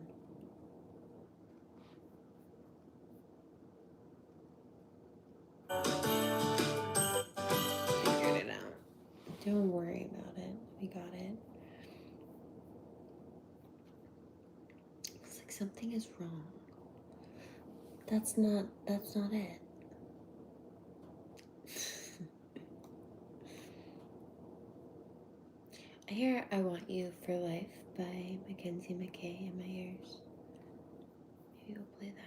on. Figured it out. Don't worry about it. We got it. It's like something is wrong. That's not it. I hear I Want You for Life by Mackenzie McKay in my ears. Maybe we'll play that.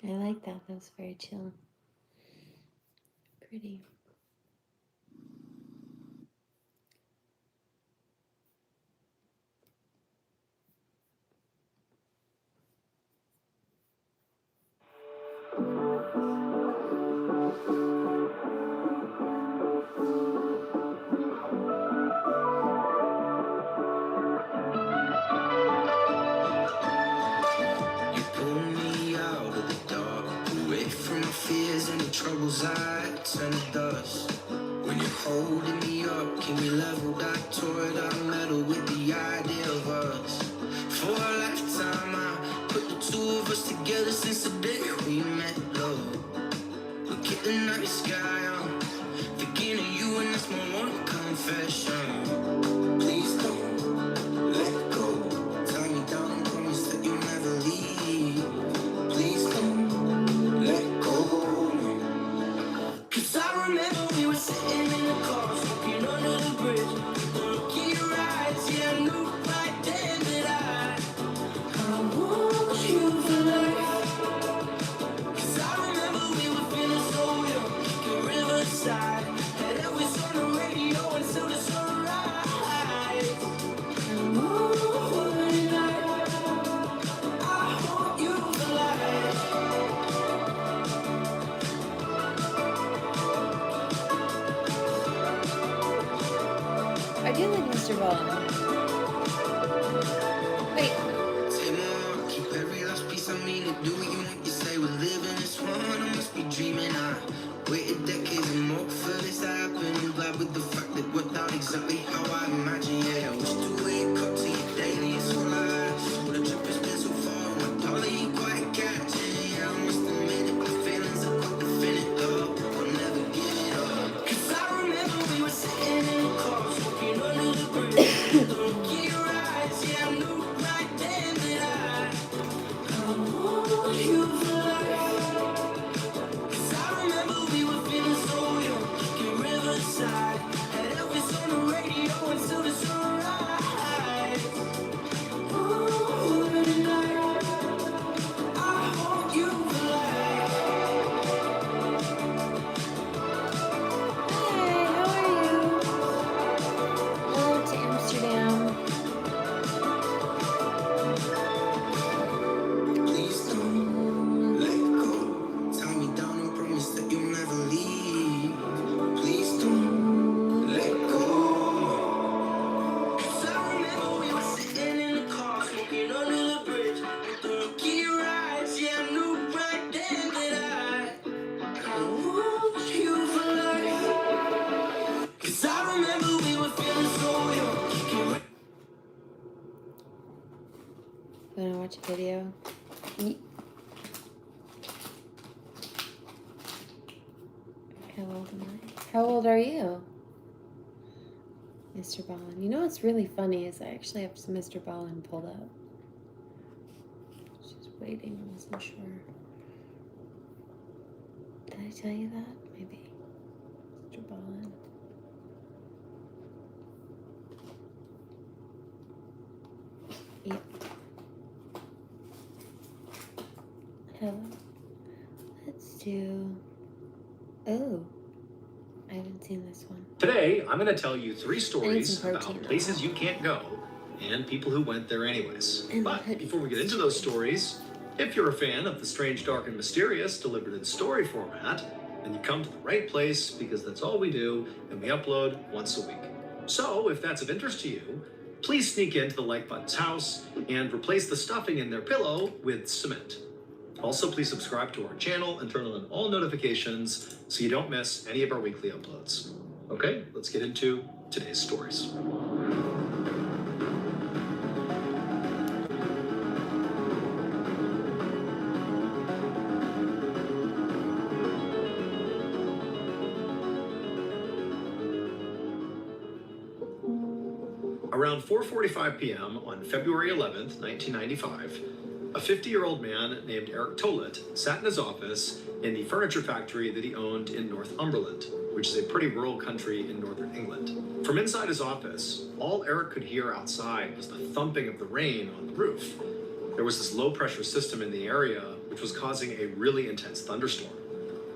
I like that. That was very chill. Pretty. You pull me out of the dark, away from my fears and the troubles I turn to dust. When you're holding me up, can we level back toward our metal with the idea of time I put the two of us together since the day we met, love. Look at the night sky, I'm thinking of you and that's my one confession. Please don't let go. Tie me down and promise that you'll never leave. Please don't let go. 'Cause I remember we were sitting in the car, smoking under the bridge. Look in your eyes, yeah, I knew right then that I want you for life. 'Cause I remember we were feeling so young, in Riverside. Had Elvis on the radio until the sunrise. And one night, I want you for life. I do like Mr. Ballin. Wait, Take my heart, keep every last piece. I mean it. Do what you want, you say we're living this one. I must be dreaming. I waited decades and more for this to happen. I'm glad with the fact that it worked out exactly how I imagined. Yeah, I wish to wake up to you daily. It's all I ask. But the trip has been so far, my darling, you quite catching. Yeah, I must admit it, my feelings are quite definitive. I'll never give it up. 'Cause I remember we were sitting in the car, smoking under the bridge. Look in your eyes, yeah, I knew right then that I want you for life. 'Cause I remember we were feeling so young, in Riverside. Had Elvis on the radio until the sunrise. One night, I want you for life. hi, how are you? Hello to Amsterdam. Please don't let go. Tie me down and promise that you'll never leave. Please don't let go. 'Cause I remember we were sitting in the car, smoking under the bridge. With the look in your eyes, yeah, I knew right then that I want you for life. 'Cause I remember we were feeling so young. You wanna watch a video? How old am I? How old are you? Mr. Ballin. You know what's really funny is I actually have Mr. Ballin pulled up. Just waiting, I wasn't sure. Did I tell you that? Maybe. Mr. Ballin. Yep. Hello. Let's do. Oh, I haven't seen this one. Today, I'm going to tell you 3 some stories protein, about though. places you can't go and people who went there anyways. And But hoodies. before we get into those stories, if you're a fan of the strange, dark, and mysterious delivered in story format, then you come to the right place because that's all we do and we upload once a week. So if that's of interest to you, please sneak into the like button's house and replace the stuffing in their pillow with cement. Also, please subscribe to our channel and turn on all notifications so you don't miss any of our weekly uploads. Okay, let's get into today's stories. Around 4:45 p.m. on February 11th, 1995, a 50-year-old man named Eric Tollett sat in his office in the furniture factory that he owned in Northumberland, which is a pretty rural country in northern England. From inside his office, all Eric could hear outside was the thumping of the rain on the roof. There was this low-pressure system in the area which was causing a really intense thunderstorm.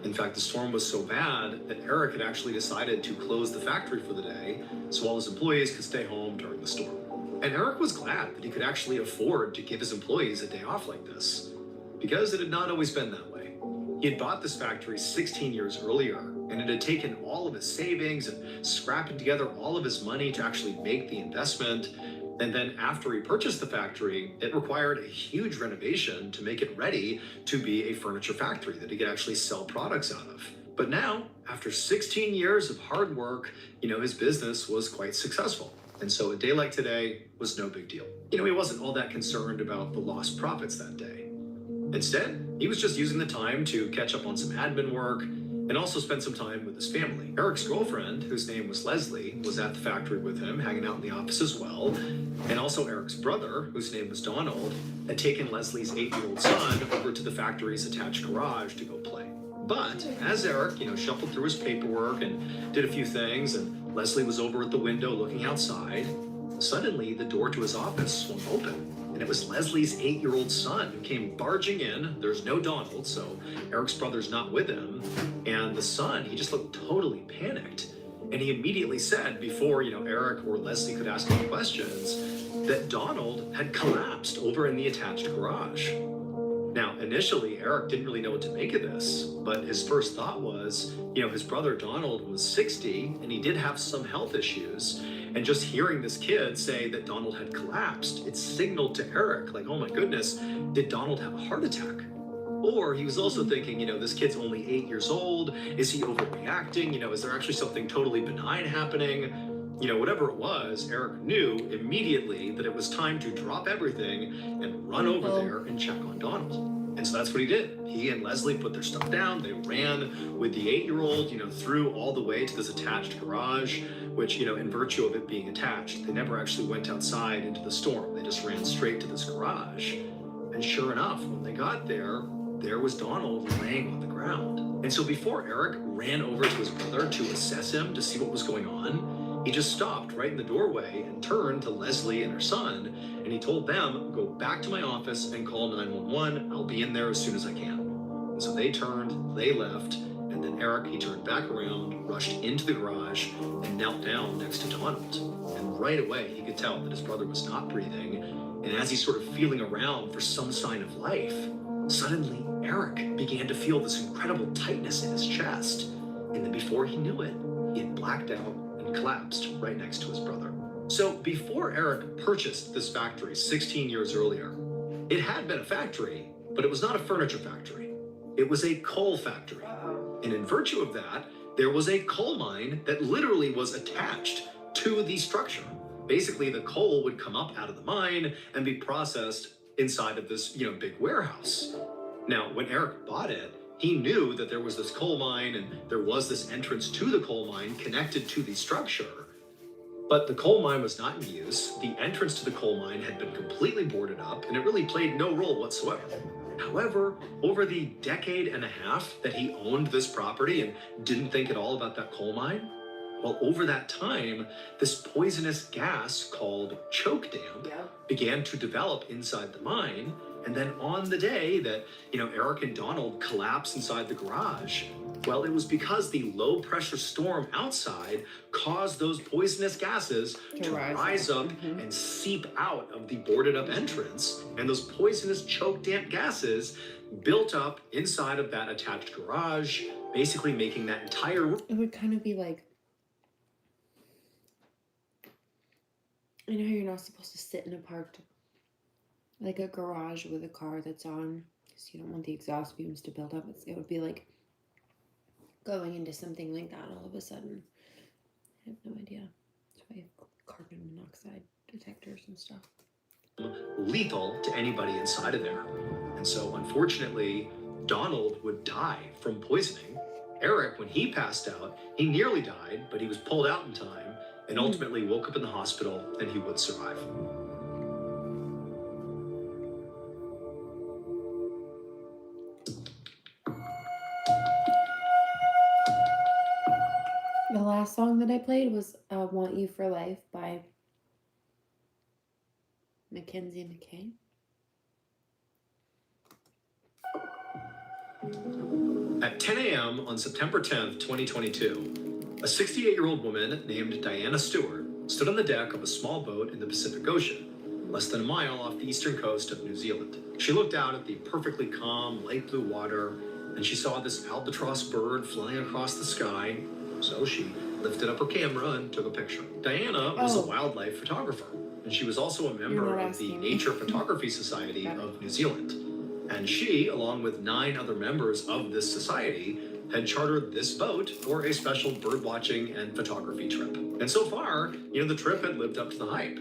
In fact, the storm was so bad that Eric had actually decided to close the factory for the day so all his employees could stay home during the storm. And Eric was glad that he could actually afford to give his employees a day off like this, because it had not always been that way. He had bought this factory 16 years earlier, and it had taken all of his savings and scrapping together all of his money to actually make the investment. And then after he purchased the factory, it required a huge renovation to make it ready to be a furniture factory that he could actually sell products out of. But now, after 16 years of hard work, his business was quite successful. And so a day like today was no big deal. He wasn't all that concerned about the lost profits that day. Instead, he was just using the time to catch up on some admin work and also spend some time with his family. Eric's girlfriend, whose name was Leslie, was at the factory with him, hanging out in the office as well. And also Eric's brother, whose name was Donald, had taken Leslie's 8-year-old son over to the factory's attached garage to go play. But as Eric, shuffled through his paperwork and did a few things, and Leslie was over at the window looking outside, suddenly the door to his office swung open. And it was Leslie's 8-year-old son who came barging in. There's no Donald, so Eric's brother's not with him. And the son, he just looked totally panicked. And he immediately said, before, Eric or Leslie could ask any questions, that Donald had collapsed over in the attached garage. Now, initially, Eric didn't really know what to make of this, but his first thought was, his brother Donald was 60, and he did have some health issues. And just hearing this kid say that Donald had collapsed, it signaled to Eric, like, oh my goodness, did Donald have a heart attack? Or he was also thinking, this kid's only 8 years old. Is he overreacting? Is there actually something totally benign happening? Whatever it was, Eric knew immediately that it was time to drop everything and run over there and check on Donald. And so that's what he did. He and Leslie put their stuff down. They ran with the 8-year-old, through all the way to this attached garage, which, in virtue of it being attached, they never actually went outside into the storm. They just ran straight to this garage. And sure enough, when they got there, there was Donald laying on the ground. And so before Eric ran over to his brother to assess him, to see what was going on, he just stopped right in the doorway and turned to Leslie and her son, and he told them, go back to my office and call 911. I'll be in there as soon as I can. And so they turned, they left, and then Eric, he turned back around, rushed into the garage, and knelt down next to Donald. And right away, he could tell that his brother was not breathing, and as he's sort of feeling around for some sign of life, suddenly Eric began to feel this incredible tightness in his chest. And then before he knew it, he had blacked out and collapsed right next to his brother. So before Eric purchased this factory 16 years earlier, it had been a factory, but it was not a furniture factory. It was a coal factory. And in virtue of that, there was a coal mine that literally was attached to the structure. Basically, the coal would come up out of the mine and be processed inside of this, big warehouse. Now, when Eric bought it, he knew that there was this coal mine and there was this entrance to the coal mine connected to the structure. But the coal mine was not in use. The entrance to the coal mine had been completely boarded up, and it really played no role whatsoever. However, over the decade and a half that he owned this property and didn't think at all about that coal mine, well, over that time, this poisonous gas called choke damp began to develop inside the mine. And then on the day that, Eric and Donald collapsed inside the garage, well, it was because the low pressure storm outside caused those poisonous gases to rise up and seep out of the boarded up entrance. And those poisonous choke damp gases built up inside of that attached garage, basically making that entire... It would kind of be like, you know how you're not supposed to sit in a parked, like a garage with a car that's on, because you don't want the exhaust fumes to build up. It would be like going into something like that all of a sudden. I have no idea. That's why you have carbon monoxide detectors and stuff. Lethal to anybody inside of there. And so unfortunately, Donald would die from poisoning. Eric, when he passed out, he nearly died, but he was pulled out in time and ultimately woke up in the hospital, and he would survive. The last song that I played was Want You for Life by Mackenzie McKay. At 10 a.m. on September 10th, 2022, a 68-year-old woman named Diana Stewart stood on the deck of a small boat in the Pacific Ocean, less than a mile off the eastern coast of New Zealand. She looked out at the perfectly calm, light blue water, and she saw this albatross bird flying across the sky, so she lifted up her camera and took a picture. Diana was a wildlife photographer, and she was also a member of the Nature Photography Society of New Zealand. And she, along with 9 other members of this society, had chartered this boat for a special bird watching and photography trip. And so far, the trip had lived up to the hype.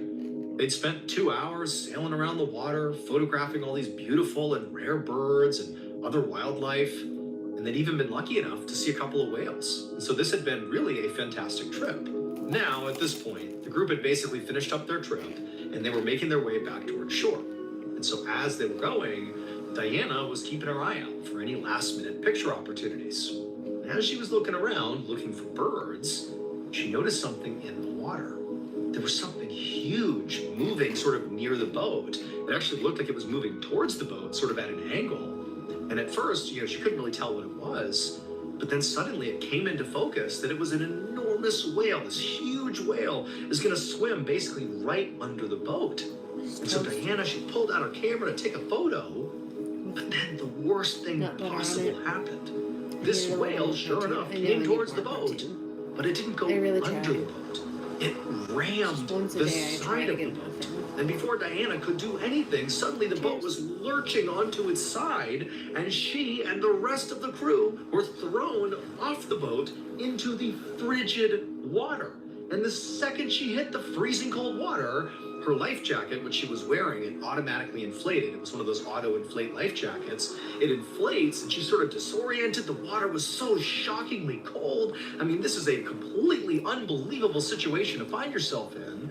They'd spent 2 hours sailing around the water, photographing all these beautiful and rare birds and other wildlife. And they'd even been lucky enough to see a couple of whales. And so this had been really a fantastic trip. Now, at this point, the group had basically finished up their trip and they were making their way back towards shore. And so as they were going, Diana was keeping her eye out for any last-minute picture opportunities. And as she was looking around, looking for birds, she noticed something in the water. There was something huge moving sort of near the boat. It actually looked like it was moving towards the boat, sort of at an angle. And at first, she couldn't really tell what it was, but then suddenly it came into focus that it was an enormous whale. This huge whale is going to swim basically right under the boat. And so Diana, she pulled out her camera to take a photo, but then the worst thing possible happened. This whale, sure enough, came towards the boat, but it didn't go under the boat. It rammed the side of the boat. And before Diana could do anything, suddenly the boat was lurching onto its side, and she and the rest of the crew were thrown off the boat into the frigid water. And the second she hit the freezing cold water, her life jacket, which she was wearing, it automatically inflated. It was one of those auto-inflate life jackets. It inflates, and she's sort of disoriented. The water was so shockingly cold. I mean, this is a completely unbelievable situation to find yourself in.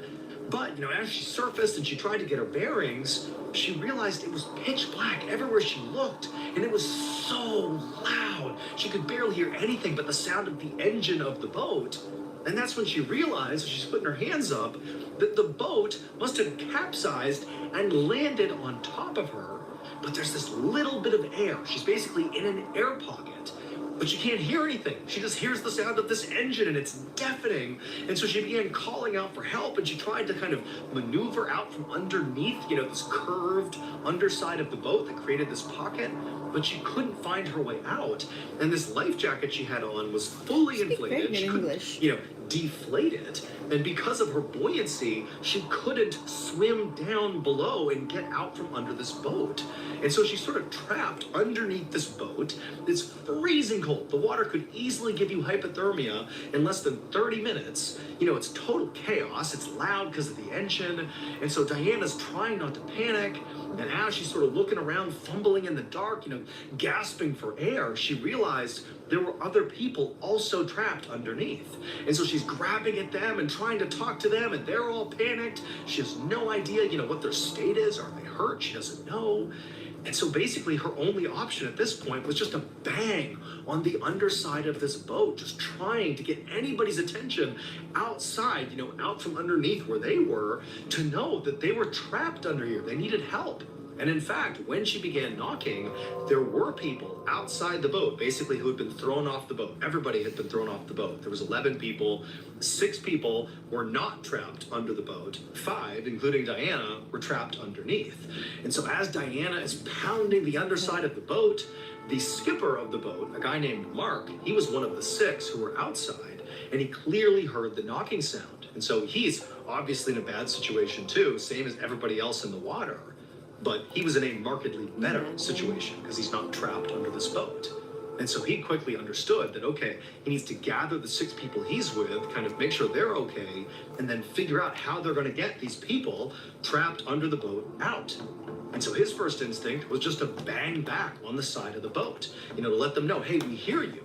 But, as she surfaced and she tried to get her bearings, she realized it was pitch black everywhere she looked. And it was so loud. She could barely hear anything but the sound of the engine of the boat. And that's when she realized, as she's putting her hands up, that the boat must have capsized and landed on top of her. But there's this little bit of air. She's basically in an air pocket. But she can't hear anything. She just hears the sound of this engine, and it's deafening. And so she began calling out for help, and she tried to kind of maneuver out from underneath, this curved underside of the boat that created this pocket. But she couldn't find her way out. And this life jacket she had on was fully inflated. She couldn't, deflate it. And because of her buoyancy, she couldn't swim down below and get out from under this boat. And so she's sort of trapped underneath this boat. It's freezing cold. The water could easily give you hypothermia in less than 30 minutes. It's total chaos. It's loud because of the engine. And so Diana's trying not to panic. And as she's sort of looking around, fumbling in the dark, gasping for air, she realized there were other people also trapped underneath. And so she's grabbing at them and trying to talk to them, and they're all panicked. She has no idea, what their state is. Are they hurt? She doesn't know. And so basically her only option at this point was just to bang on the underside of this boat, just trying to get anybody's attention outside, out from underneath where they were, to know that they were trapped under here. They needed help. And in fact, when she began knocking, there were people outside the boat, basically, who had been thrown off the boat. Everybody had been thrown off the boat. There was 11 people. 6 people were not trapped under the boat. 5, including Diana, were trapped underneath. And so as Diana is pounding the underside of the boat, the skipper of the boat, a guy named Mark, he was one of the 6 who were outside, and he clearly heard the knocking sound. And so he's obviously in a bad situation too, same as everybody else in the water. But he was in a markedly better situation because he's not trapped under this boat. And so he quickly understood that, okay, he needs to gather the 6 people he's with, kind of make sure they're okay, and then figure out how they're going to get these people trapped under the boat out. And so his first instinct was just to bang back on the side of the boat, to let them know, hey, we hear you.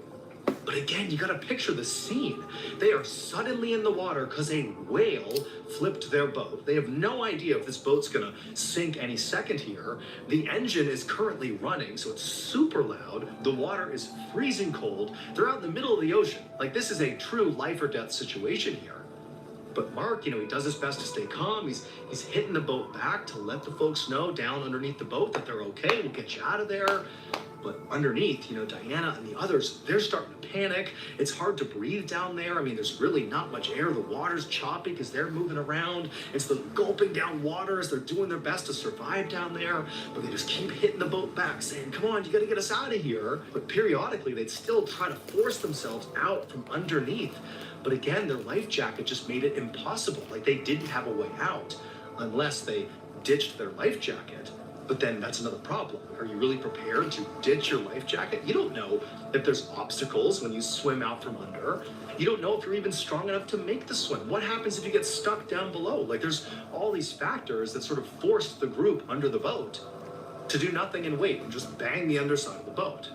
But again, you got to picture the scene. They are suddenly in the water because a whale flipped their boat. They have no idea if this boat's going to sink any second here. The engine is currently running, so it's super loud. The water is freezing cold. They're out in the middle of the ocean. Like, this is a true life or death situation here. But Mark, he does his best to stay calm. He's hitting the boat back to let the folks know down underneath the boat that they're okay. We'll get you out of there. But underneath, Diana and the others, they're starting to panic. It's hard to breathe down there. I mean, there's really not much air. The water's choppy because they're moving around. It's the gulping down water as they're doing their best to survive down there. But they just keep hitting the boat back, saying, come on, you got to get us out of here. But periodically, they'd still try to force themselves out from underneath. But again, their life jacket just made it impossible. Like, they didn't have a way out unless they ditched their life jacket. But then that's another problem. Are you really prepared to ditch your life jacket? You don't know if there's obstacles when you swim out from under. You don't know if you're even strong enough to make the swim. What happens if you get stuck down below? Like, there's all these factors that sort of forced the group under the boat to do nothing and wait and just bang the underside of the boat.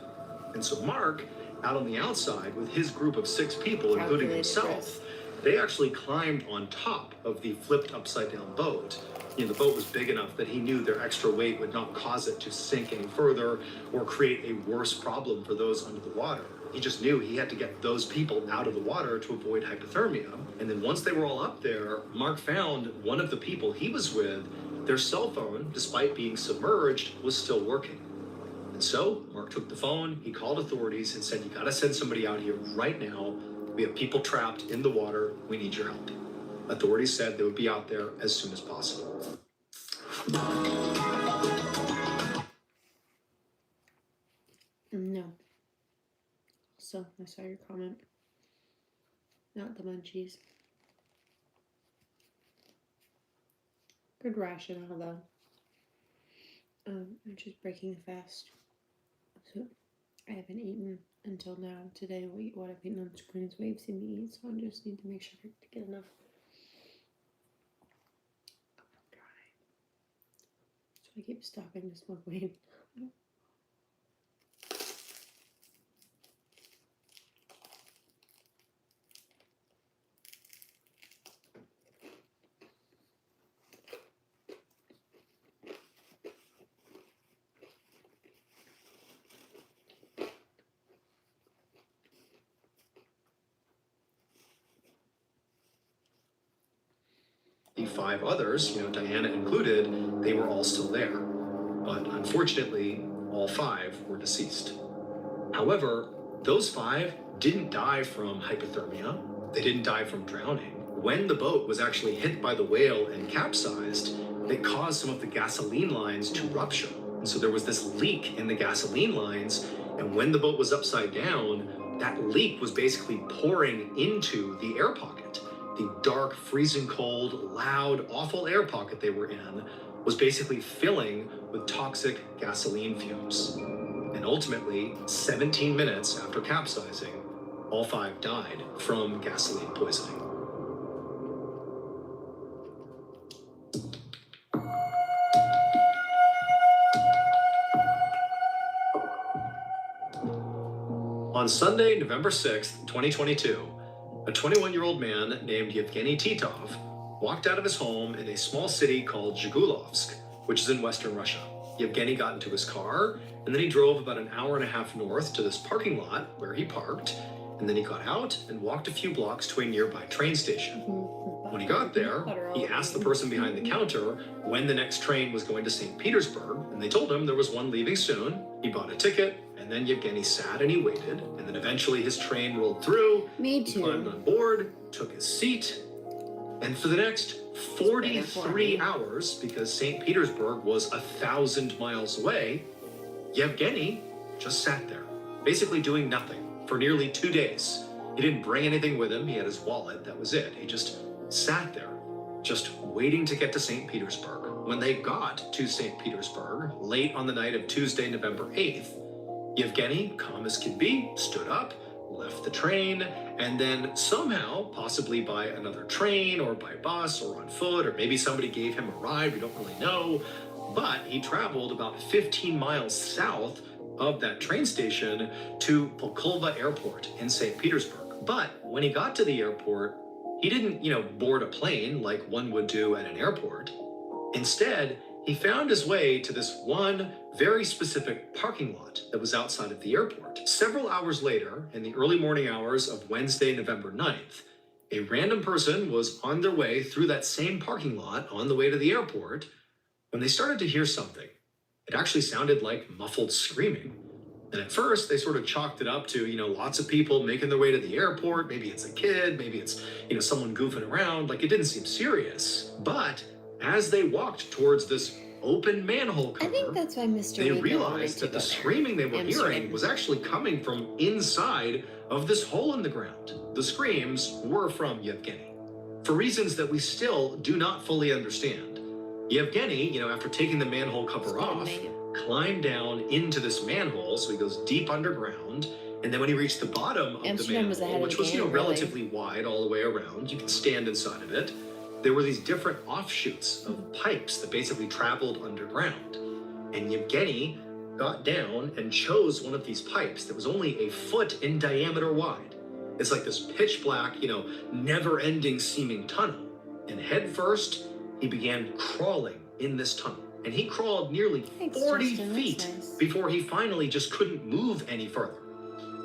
And so Mark, out on the outside with his group of 6 people, including himself, they actually climbed on top of the flipped upside down boat. You know, the boat was big enough that he knew their extra weight would not cause it to sink any further or create a worse problem for those under the water. He just knew he had to get those people out of the water to avoid hypothermia. And then once they were all up there, Mark found one of the people he was with, their cell phone, despite being submerged, was still working. And so Mark took the phone, he called authorities and said, "You gotta send somebody out here right now. We have people trapped in the water. We need your help." Authorities said they would be out there as soon as possible. No. So, I saw your comment. Not the munchies. Good rationale, though. I'm just breaking the fast. So, I haven't eaten until now. Today, what I've eaten on screen is what you've seen me eat, so I just need to make sure to get enough. So I keep stopping to smoke weed. The 5 others, Diana included, they were all still there. But unfortunately, all 5 were deceased. However, those 5 didn't die from hypothermia. They didn't die from drowning. When the boat was actually hit by the whale and capsized, it caused some of the gasoline lines to rupture. And so there was this leak in the gasoline lines, and when the boat was upside down, that leak was basically pouring into the air pocket. The dark, freezing cold, loud, awful air pocket they were in was basically filling with toxic gasoline fumes. And ultimately, 17 minutes after capsizing, all 5 died from gasoline poisoning. On Sunday, November 6th, 2022, a 21-year-old man named Yevgeny Titov walked out of his home in a small city called Zhigulovsk, which is in western Russia. Yevgeny got into his car, and then he drove about an hour and a half north to this parking lot where he parked, and then he got out and walked a few blocks to a nearby train station. When he got there, he asked the person behind the counter when the next train was going to St. Petersburg, and they told him there was one leaving soon. He bought a ticket, and then Yevgeny sat and he waited, and then eventually his train rolled through. Me He climbed on board, took his seat, and for the next 43 hours, because St. Petersburg was 1,000 miles away, Yevgeny just sat there, basically doing nothing for nearly 2 days. He didn't bring anything with him. He had his wallet. That was it. He just sat there, just waiting to get to St. Petersburg. When they got to St. Petersburg, late on the night of Tuesday, November 8th, Yevgeny, calm as can be, stood up, left the train, and then somehow, possibly by another train or by bus or on foot, or maybe somebody gave him a ride, we don't really know, but he traveled about 15 miles south of that train station to Pulkova Airport in St. Petersburg. But when he got to the airport, he didn't, board a plane like one would do at an airport. Instead, he found his way to this one very specific parking lot that was outside of the airport. Several hours later, in the early morning hours of Wednesday, November 9th, a random person was on their way through that same parking lot on the way to the airport when they started to hear something. It actually sounded like muffled screaming. And at first, they sort of chalked it up to, lots of people making their way to the airport. Maybe it's a kid, maybe it's, someone goofing around. Like, it didn't seem serious. But as they walked towards this open manhole cover, I think that's why Mr. they realized that the screaming they were hearing was actually coming from inside of this hole in the ground. The screams were from Yevgeny. For reasons that we still do not fully understand, Yevgeny, after taking the manhole cover off, climbed down into this manhole, so he goes deep underground. And then when he reached the bottom of Amsterdam the was ahead manhole, of which the was game, really. relatively wide all the way around, you could stand inside of it. There were these different offshoots of pipes that basically traveled underground. And Yevgeny got down and chose one of these pipes that was only a foot in diameter wide. It's like this pitch black, never-ending seeming tunnel. And head first, he began crawling in this tunnel. And he crawled nearly Thanks, 40 Justin. That's feet nice. before he finally just couldn't move any further.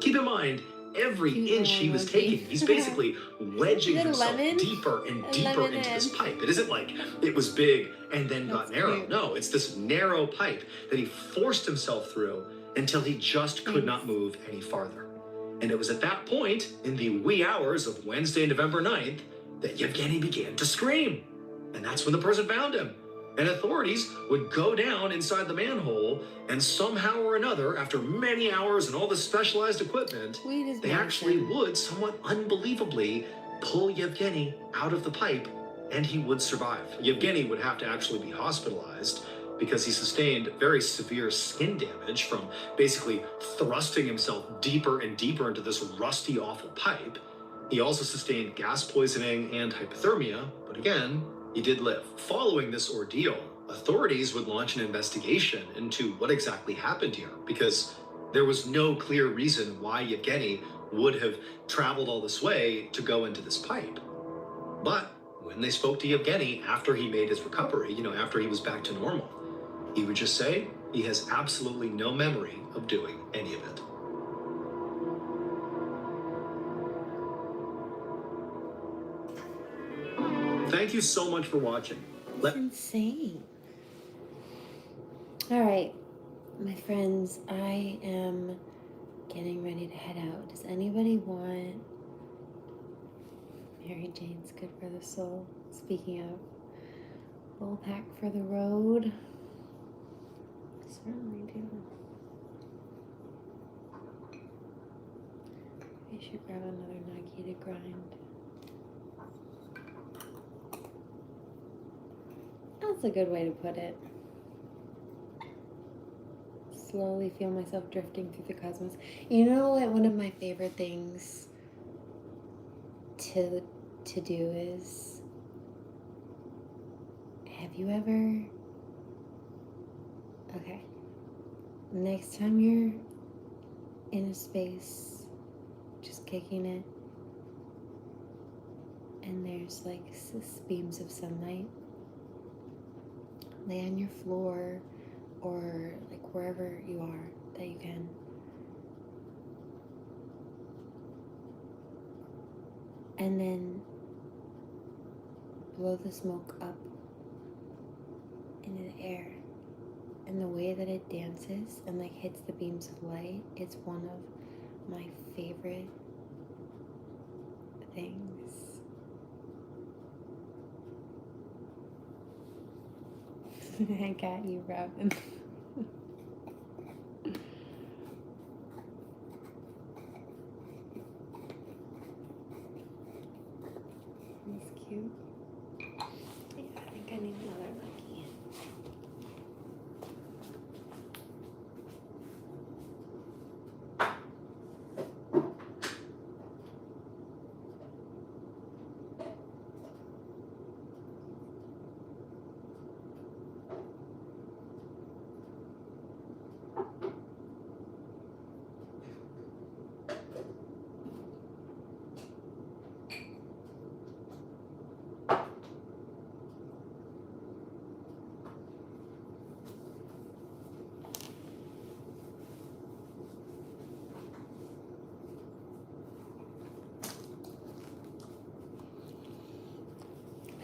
Keep in mind, every Cute inch he was emoji. taking, he's basically wedging Is it a himself lemon? deeper and A deeper lemon into this head. pipe. It isn't like it was big and then got That's narrow. cute. No, it's this narrow pipe that he forced himself through until he just could not move any farther. And it was at that point, in the wee hours of Wednesday, November 9th, that Yevgeny began to scream. And that's when the person found him. And authorities would go down inside the manhole, and somehow or another, after many hours and all the specialized equipment, Sweet they actually would somewhat unbelievably pull Yevgeny out of the pipe, and he would survive. Yevgeny would have to actually be hospitalized because he sustained very severe skin damage from basically thrusting himself deeper and deeper into this rusty, awful pipe. He also sustained gas poisoning and hypothermia, but again, he did live. Following this ordeal, authorities would launch an investigation into what exactly happened here, because there was no clear reason why Yevgeny would have traveled all this way to go into this pipe. But when they spoke to Yevgeny after he made his recovery, after he was back to normal, he would just say he has absolutely no memory of doing any of it. Thank you so much for watching. That's insane. All right, my friends, I am getting ready to head out. Does anybody want Mary Jane's Good for the Soul? Speaking of, full pack for the road. Certainly do. I should grab another nuggie to grind. That's a good way to put it. Slowly feel myself drifting through the cosmos. You know what? One of my favorite things to do is, have you ever, okay, next time you're in a space just kicking it and there's like beams of sunlight, lay on your floor or like wherever you are that you can. And then blow the smoke up into the air. And the way that it dances and like hits the beams of light, it's one of my favorite things. I got you, Robin. He's cute. Yeah, I think I need another lucky.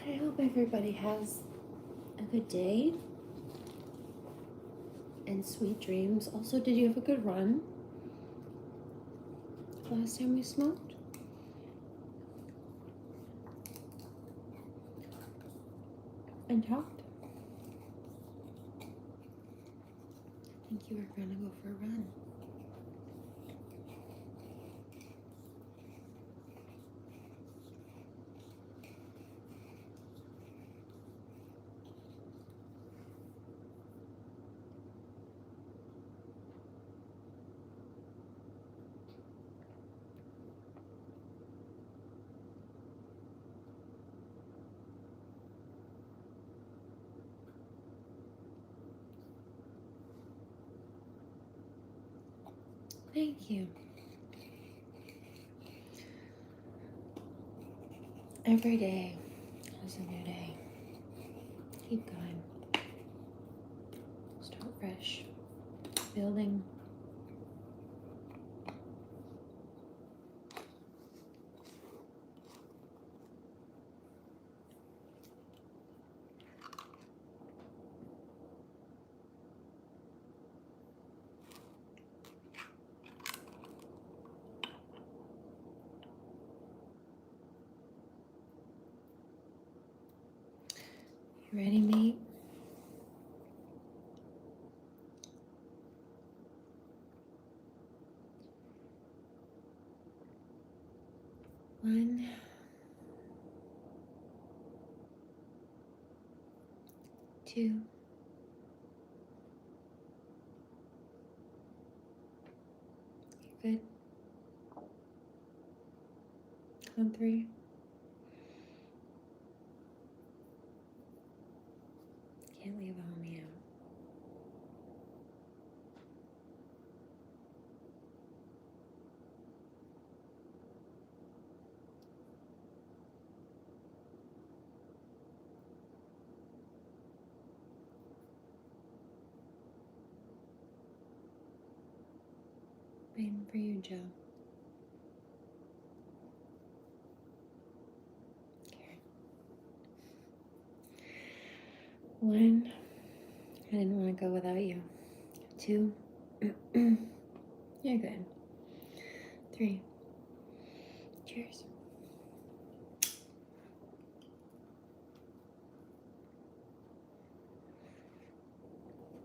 I hope everybody has a good day and sweet dreams. Also, did you have a good run last time we smoked? And talked? I think you were gonna go for a run. Thank you. Every day is a new day. Keep going. Start fresh. Building. You ready, mate? One, two, you're good. On three. Can't leave a homie out. Waiting for you, Joe. Okay. One, I didn't want to go without you. Two, you're good. Three, cheers.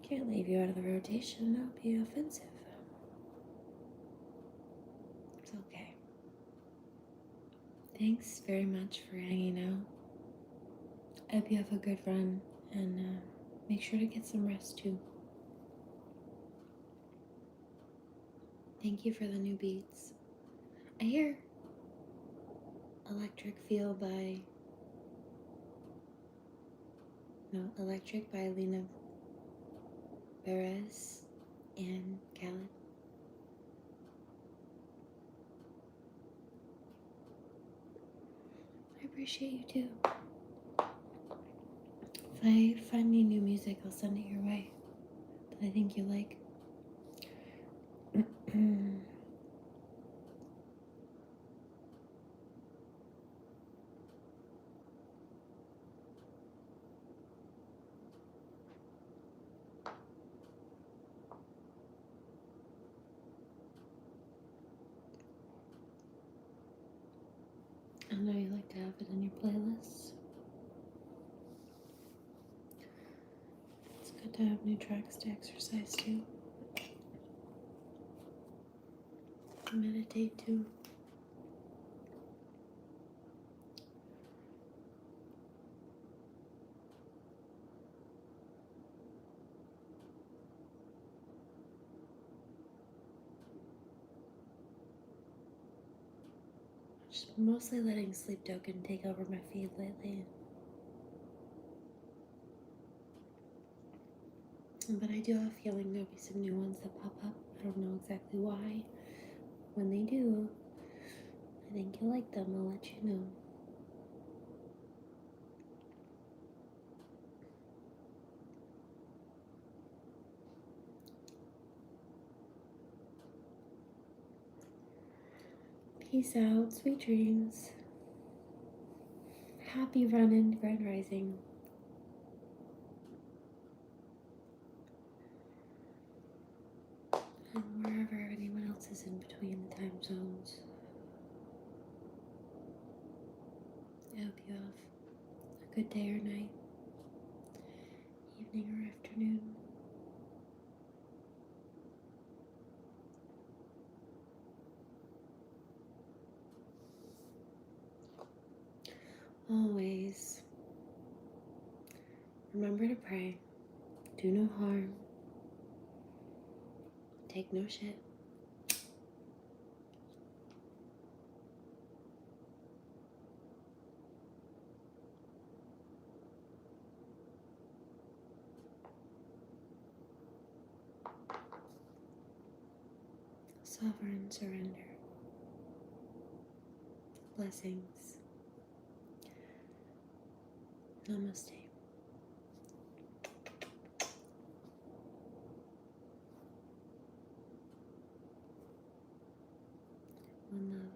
Can't leave you out of the rotation. That would be offensive. It's okay. Thanks very much for hanging out. I hope you have a good run, and make sure to get some rest too. Thank you for the new beats. I hear Electric Feel by... No, Electric by Lena Perez and Khaled. I appreciate you too. If I find any new music, I'll send it your way that I think you like. I know you like to have it in your playlists. It's good to have new tracks to exercise too. Meditate too. Just mostly letting Sleep Token take over my feed lately. But I do have a feeling there'll be some new ones that pop up. I don't know exactly why. When they do, I think you'll like them. I'll let you know. Peace out, sweet dreams. Happy run-in, Grand Rising. And wherever anyone else is in between the time zones. I hope you have a good day or night, evening or afternoon. Always remember to pray, do no harm, take no shit. Sovereign surrender. Blessings. Namaste. One love.